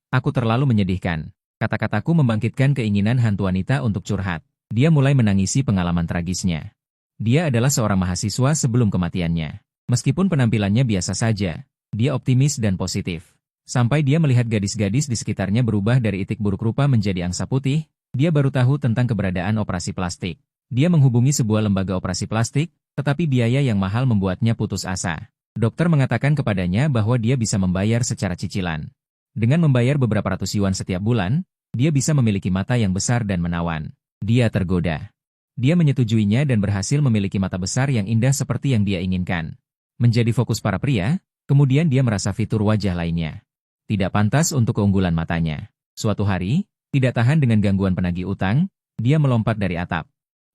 Aku terlalu menyedihkan. Kata-kataku membangkitkan keinginan hantu wanita untuk curhat. Dia mulai menangisi pengalaman tragisnya. Dia adalah seorang mahasiswa sebelum kematiannya. Meskipun penampilannya biasa saja, dia optimis dan positif. Sampai dia melihat gadis-gadis di sekitarnya berubah dari itik buruk rupa menjadi angsa putih, dia baru tahu tentang keberadaan operasi plastik. Dia menghubungi sebuah lembaga operasi plastik, tetapi biaya yang mahal membuatnya putus asa. Dokter mengatakan kepadanya bahwa dia bisa membayar secara cicilan. Dengan membayar beberapa ratus yuan setiap bulan, dia bisa memiliki mata yang besar dan menawan. Dia tergoda. Dia menyetujuinya dan berhasil memiliki mata besar yang indah seperti yang dia inginkan. Menjadi fokus para pria, kemudian dia merasa fitur wajah lainnya. Tidak pantas untuk keunggulan matanya. Suatu hari, tidak tahan dengan gangguan penagih utang, dia melompat dari atap.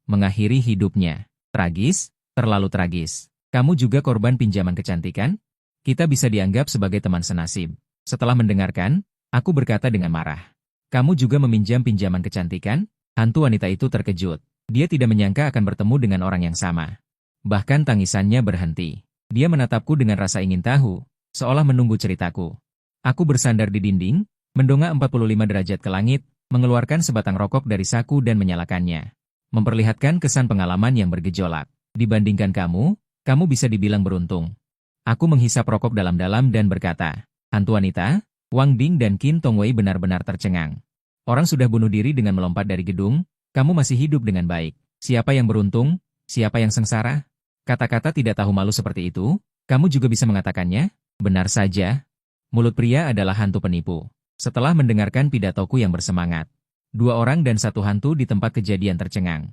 Mengakhiri hidupnya. Tragis, terlalu tragis. Kamu juga korban pinjaman kecantikan? Kita bisa dianggap sebagai teman senasib. Setelah mendengarkan, aku berkata dengan marah. Kamu juga meminjam pinjaman kecantikan? Hantu wanita itu terkejut. Dia tidak menyangka akan bertemu dengan orang yang sama. Bahkan tangisannya berhenti. Dia menatapku dengan rasa ingin tahu, seolah menunggu ceritaku. Aku bersandar di dinding, mendongak 45 derajat ke langit, mengeluarkan sebatang rokok dari saku dan menyalakannya. Memperlihatkan kesan pengalaman yang bergejolak. Dibandingkan kamu bisa dibilang beruntung. Aku menghisap rokok dalam-dalam dan berkata, hantu wanita, Wang Bin dan Qin Tongwei benar-benar tercengang. Orang sudah bunuh diri dengan melompat dari gedung, kamu masih hidup dengan baik. Siapa yang beruntung? Siapa yang sengsara? Kata-kata tidak tahu malu seperti itu, kamu juga bisa mengatakannya? Benar saja. Mulut pria adalah hantu penipu. Setelah mendengarkan pidatoku yang bersemangat, dua orang dan satu hantu di tempat kejadian tercengang.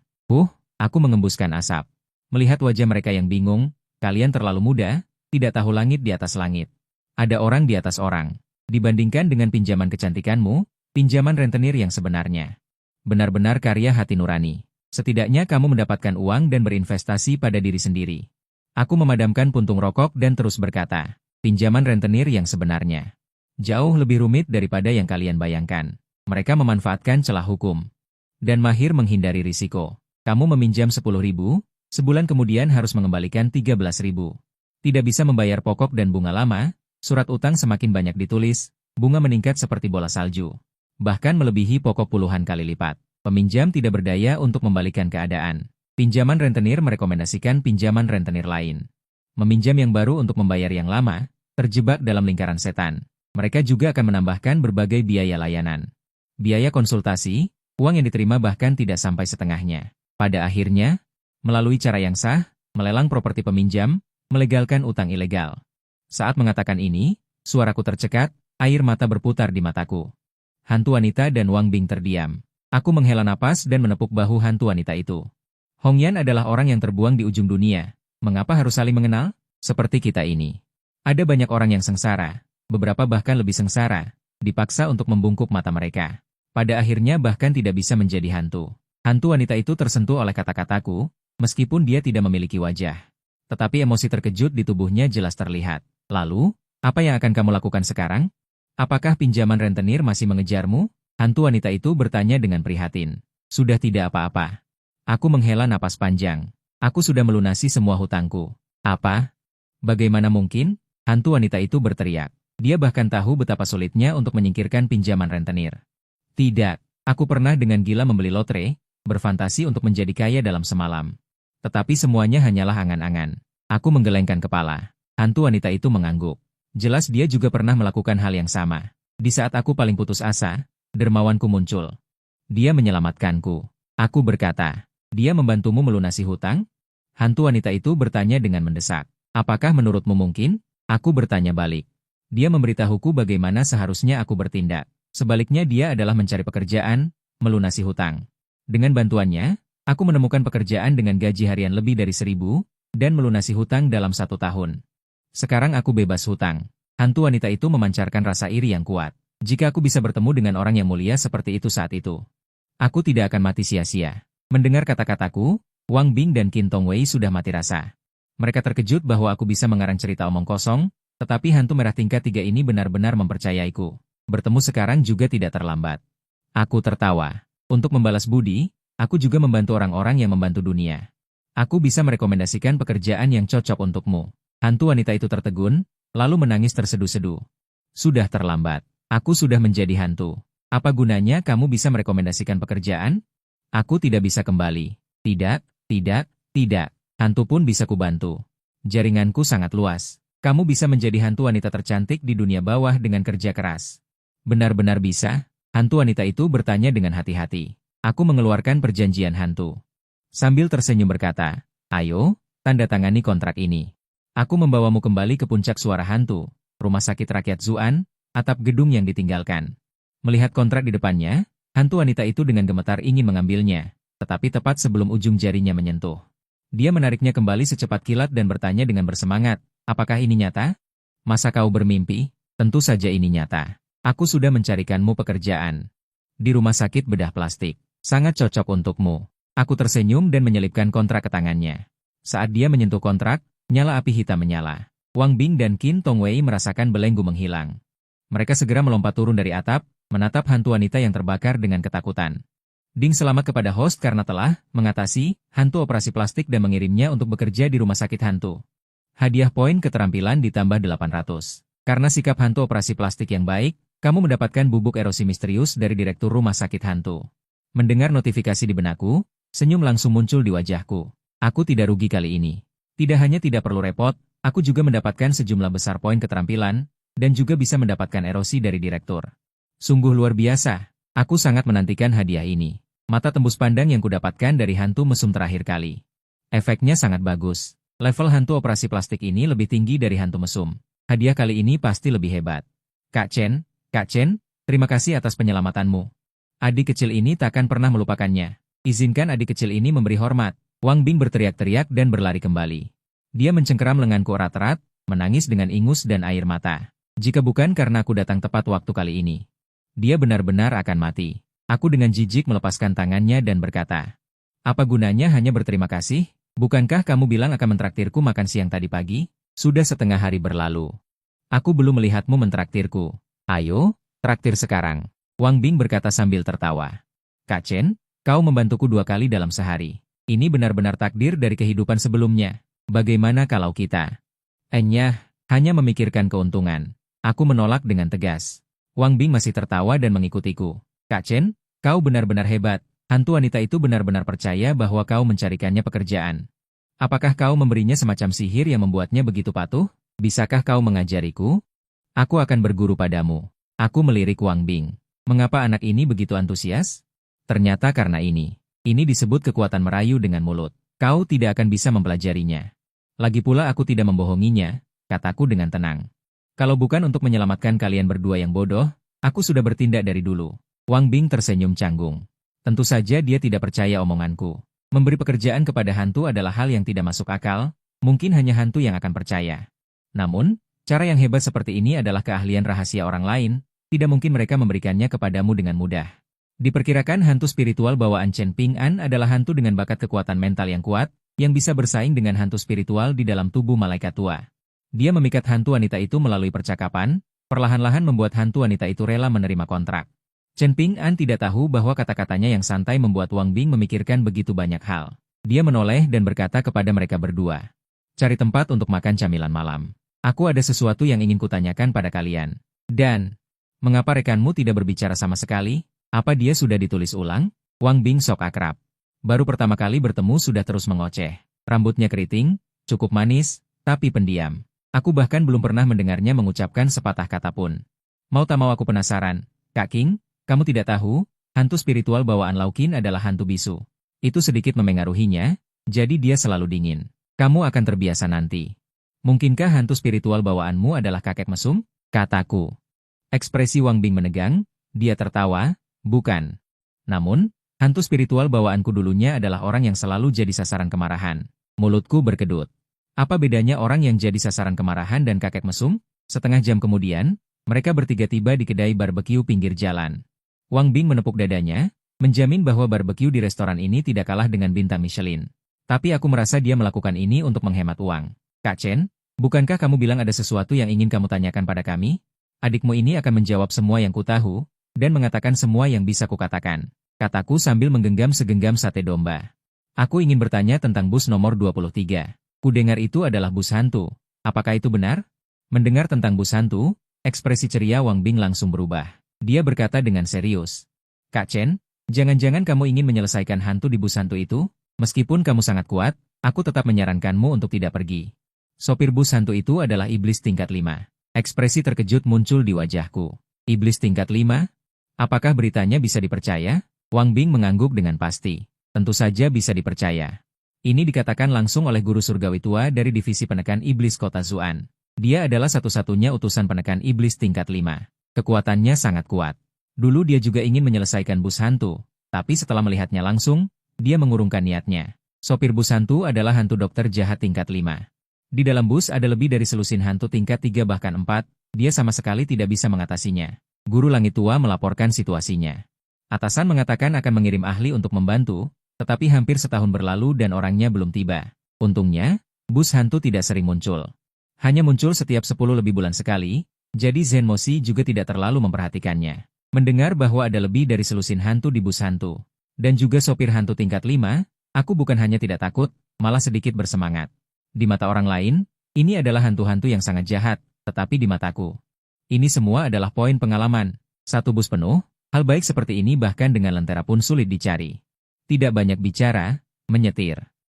Aku mengembuskan asap. Melihat wajah mereka yang bingung, kalian terlalu muda, tidak tahu langit di atas langit. Ada orang di atas orang. Dibandingkan dengan pinjaman kecantikanmu, pinjaman rentenir yang sebenarnya. Benar-benar karya hati nurani. Setidaknya kamu mendapatkan uang dan berinvestasi pada diri sendiri. Aku memadamkan puntung rokok dan terus berkata, pinjaman rentenir yang sebenarnya. Jauh lebih rumit daripada yang kalian bayangkan. Mereka memanfaatkan celah hukum. Dan mahir menghindari risiko. Kamu meminjam 10.000, Sebulan kemudian harus mengembalikan 13.000. Tidak bisa membayar pokok dan bunga lama, surat utang semakin banyak ditulis, bunga meningkat seperti bola salju. Bahkan melebihi pokok puluhan kali lipat. Peminjam tidak berdaya untuk membalikan keadaan. Pinjaman rentenir merekomendasikan pinjaman rentenir lain. Meminjam yang baru untuk membayar yang lama, terjebak dalam lingkaran setan. Mereka juga akan menambahkan berbagai biaya layanan. Biaya konsultasi, uang yang diterima bahkan tidak sampai setengahnya. Pada akhirnya, melalui cara yang sah, melelang properti peminjam, melegalkan utang ilegal. Saat mengatakan ini, suaraku tercekat, air mata berputar di mataku. Hantu wanita dan Wang Bing terdiam. Aku menghela napas dan menepuk bahu hantu wanita itu. Hong Yan adalah orang yang terbuang di ujung dunia. Mengapa harus saling mengenal? Seperti kita ini. Ada banyak orang yang sengsara, beberapa bahkan lebih sengsara, dipaksa untuk membungkuk mata mereka. Pada akhirnya bahkan tidak bisa menjadi hantu. Hantu wanita itu tersentuh oleh kata-kataku, meskipun dia tidak memiliki wajah. Tetapi emosi terkejut di tubuhnya jelas terlihat. Lalu, apa yang akan kamu lakukan sekarang? Apakah pinjaman rentenir masih mengejarmu? Hantu wanita itu bertanya dengan prihatin. Sudah tidak apa-apa. Aku menghela napas panjang. Aku sudah melunasi semua hutangku. Apa? Bagaimana mungkin? Hantu wanita itu berteriak. Dia bahkan tahu betapa sulitnya untuk menyingkirkan pinjaman rentenir. Tidak, aku pernah dengan gila membeli lotre, berfantasi untuk menjadi kaya dalam semalam. Tetapi semuanya hanyalah angan-angan. Aku menggelengkan kepala. Hantu wanita itu mengangguk. Jelas dia juga pernah melakukan hal yang sama. Di saat aku paling putus asa, dermawanku muncul. Dia menyelamatkanku. Aku berkata, dia membantumu melunasi hutang? Hantu wanita itu bertanya dengan mendesak. Apakah menurutmu mungkin? Aku bertanya balik. Dia memberitahuku bagaimana seharusnya aku bertindak. Sebaliknya dia adalah mencari pekerjaan, melunasi hutang. Dengan bantuannya, aku menemukan pekerjaan dengan gaji harian lebih dari 1.000, dan melunasi hutang dalam 1 tahun. Sekarang aku bebas hutang. Hantu wanita itu memancarkan rasa iri yang kuat. Jika aku bisa bertemu dengan orang yang mulia seperti itu saat itu, aku tidak akan mati sia-sia. Mendengar kata-kataku, Wang Bing dan Qin Tongwei sudah mati rasa. Mereka terkejut bahwa aku bisa mengarang cerita omong kosong, tetapi hantu merah tingkat 3 ini benar-benar mempercayaiku. Bertemu sekarang juga tidak terlambat. Aku tertawa. Untuk membalas budi, aku juga membantu orang-orang yang membantu dunia. Aku bisa merekomendasikan pekerjaan yang cocok untukmu. Hantu wanita itu tertegun, lalu menangis terseduh-seduh. Sudah terlambat. Aku sudah menjadi hantu. Apa gunanya kamu bisa merekomendasikan pekerjaan? Aku tidak bisa kembali. Tidak, tidak, tidak. Hantu pun bisa kubantu. Jaringanku sangat luas. Kamu bisa menjadi hantu wanita tercantik di dunia bawah dengan kerja keras. Benar-benar bisa? Hantu wanita itu bertanya dengan hati-hati. Aku mengeluarkan perjanjian hantu. Sambil tersenyum berkata, ayo, tanda tangani kontrak ini. Aku membawamu kembali ke puncak suara hantu, rumah sakit rakyat Zuan, atap gedung yang ditinggalkan. Melihat kontrak di depannya, hantu wanita itu dengan gemetar ingin mengambilnya, tetapi tepat sebelum ujung jarinya menyentuh. Dia menariknya kembali secepat kilat dan bertanya dengan bersemangat, apakah ini nyata? Masa kau bermimpi? Tentu saja ini nyata. Aku sudah mencarikanmu pekerjaan. Di rumah sakit bedah plastik. Sangat cocok untukmu. Aku tersenyum dan menyelipkan kontrak ke tangannya. Saat dia menyentuh kontrak, nyala api hitam menyala. Wang Bing dan Qin Tongwei merasakan belenggu menghilang. Mereka segera melompat turun dari atap, menatap hantu wanita yang terbakar dengan ketakutan. Ding selamat kepada host karena telah mengatasi hantu operasi plastik dan mengirimnya untuk bekerja di rumah sakit hantu. Hadiah poin keterampilan ditambah 800. Karena sikap hantu operasi plastik yang baik, kamu mendapatkan bubuk erosi misterius dari direktur rumah sakit hantu. Mendengar notifikasi di benakku, senyum langsung muncul di wajahku. Aku tidak rugi kali ini. Tidak hanya tidak perlu repot, aku juga mendapatkan sejumlah besar poin keterampilan, dan juga bisa mendapatkan erosi dari direktur. Sungguh luar biasa. Aku sangat menantikan hadiah ini. Mata tembus pandang yang kudapatkan dari hantu mesum terakhir kali. Efeknya sangat bagus. Level hantu operasi plastik ini lebih tinggi dari hantu mesum. Hadiah kali ini pasti lebih hebat. Kak Chen, terima kasih atas penyelamatanmu. Adik kecil ini takkan pernah melupakannya. Izinkan adik kecil ini memberi hormat. Wang Bing berteriak-teriak dan berlari kembali. Dia mencengkeram lenganku erat-erat, menangis dengan ingus dan air mata. Jika bukan karena aku datang tepat waktu kali ini, dia benar-benar akan mati. Aku dengan jijik melepaskan tangannya dan berkata, apa gunanya hanya berterima kasih? Bukankah kamu bilang akan mentraktirku makan siang tadi pagi? Sudah setengah hari berlalu. Aku belum melihatmu mentraktirku. Ayo, traktir sekarang. Wang Bing berkata sambil tertawa. Kak Chen, kau membantuku 2 kali dalam sehari. Ini benar-benar takdir dari kehidupan sebelumnya. Bagaimana kalau kita? Enyah, hanya memikirkan keuntungan. Aku menolak dengan tegas. Wang Bing masih tertawa dan mengikutiku. Kak Chen, kau benar-benar hebat. Hantu wanita itu benar-benar percaya bahwa kau mencarikannya pekerjaan. Apakah kau memberinya semacam sihir yang membuatnya begitu patuh? Bisakah kau mengajariku? Aku akan berguru padamu. Aku melirik Wang Bing. Mengapa anak ini begitu antusias? Ternyata karena ini. Ini disebut kekuatan merayu dengan mulut. Kau tidak akan bisa mempelajarinya. Lagi pula aku tidak membohonginya, kataku dengan tenang. Kalau bukan untuk menyelamatkan kalian berdua yang bodoh, aku sudah bertindak dari dulu. Wang Bing tersenyum canggung. Tentu saja dia tidak percaya omonganku. Memberi pekerjaan kepada hantu adalah hal yang tidak masuk akal, mungkin hanya hantu yang akan percaya. Namun, cara yang hebat seperti ini adalah keahlian rahasia orang lain, tidak mungkin mereka memberikannya kepadamu dengan mudah. Diperkirakan hantu spiritual bawaan Chen Ping An adalah hantu dengan bakat kekuatan mental yang kuat, yang bisa bersaing dengan hantu spiritual di dalam tubuh malaikat tua. Dia memikat hantu wanita itu melalui percakapan, perlahan-lahan membuat hantu wanita itu rela menerima kontrak. Chen Ping An tidak tahu bahwa kata-katanya yang santai membuat Wang Bing memikirkan begitu banyak hal. Dia menoleh dan berkata kepada mereka berdua, "Cari tempat untuk makan camilan malam. Aku ada sesuatu yang ingin kutanyakan pada kalian. Dan, mengapa rekanmu tidak berbicara sama sekali? Apa dia sudah ditulis ulang?" Wang Bing sok akrab. Baru pertama kali bertemu sudah terus mengoceh. Rambutnya keriting, cukup manis, tapi pendiam. Aku bahkan belum pernah mendengarnya mengucapkan sepatah kata pun. Mau tak mau aku penasaran. Kak King, kamu tidak tahu, hantu spiritual bawaan Laukin adalah hantu bisu. Itu sedikit memengaruhinya, jadi dia selalu dingin. Kamu akan terbiasa nanti. Mungkinkah hantu spiritual bawaanmu adalah kakek mesum? Kataku. Ekspresi Wang Bing menegang, dia tertawa. Bukan. Namun, hantu spiritual bawaanku dulunya adalah orang yang selalu jadi sasaran kemarahan. Mulutku berkedut. Apa bedanya orang yang jadi sasaran kemarahan dan kakek mesum? Setengah jam kemudian, mereka bertiga tiba di kedai barbeque pinggir jalan. Wang Bing menepuk dadanya, menjamin bahwa barbeque di restoran ini tidak kalah dengan bintang Michelin. Tapi aku merasa dia melakukan ini untuk menghemat uang. Kak Chen, bukankah kamu bilang ada sesuatu yang ingin kamu tanyakan pada kami? Adikmu ini akan menjawab semua yang kutahu, dan mengatakan semua yang bisa kukatakan. Kataku sambil menggenggam segenggam sate domba. Aku ingin bertanya tentang bus nomor 23. Kudengar itu adalah bus hantu. Apakah itu benar? Mendengar tentang bus hantu, ekspresi ceria Wang Bing langsung berubah. Dia berkata dengan serius. Kak Chen, jangan-jangan kamu ingin menyelesaikan hantu di bus hantu itu? Meskipun kamu sangat kuat, aku tetap menyarankanmu untuk tidak pergi. Sopir bus hantu itu adalah iblis tingkat 5. Ekspresi terkejut muncul di wajahku. Iblis tingkat 5? Apakah beritanya bisa dipercaya? Wang Bing mengangguk dengan pasti. Tentu saja bisa dipercaya. Ini dikatakan langsung oleh guru surgawi tua dari divisi penekan iblis kota Zuan. Dia adalah satu-satunya utusan penekan iblis tingkat 5. Kekuatannya sangat kuat. Dulu dia juga ingin menyelesaikan bus hantu, tapi setelah melihatnya langsung, dia mengurungkan niatnya. Sopir bus hantu adalah hantu dokter jahat tingkat 5. Di dalam bus ada lebih dari selusin hantu tingkat 3 bahkan 4, dia sama sekali tidak bisa mengatasinya. Guru langit tua melaporkan situasinya. Atasan mengatakan akan mengirim ahli untuk membantu, tetapi hampir setahun berlalu dan orangnya belum tiba. Untungnya, bus hantu tidak sering muncul. Hanya muncul setiap 10 lebih bulan sekali, jadi Zen Moshi juga tidak terlalu memperhatikannya. Mendengar bahwa ada lebih dari selusin hantu di bus hantu, dan juga sopir hantu tingkat 5, aku bukan hanya tidak takut, malah sedikit bersemangat. Di mata orang lain, ini adalah hantu-hantu yang sangat jahat, tetapi di mataku, ini semua adalah poin pengalaman. Satu bus penuh, hal baik seperti ini bahkan dengan lentera pun sulit dicari. Tidak banyak bicara, menyetir.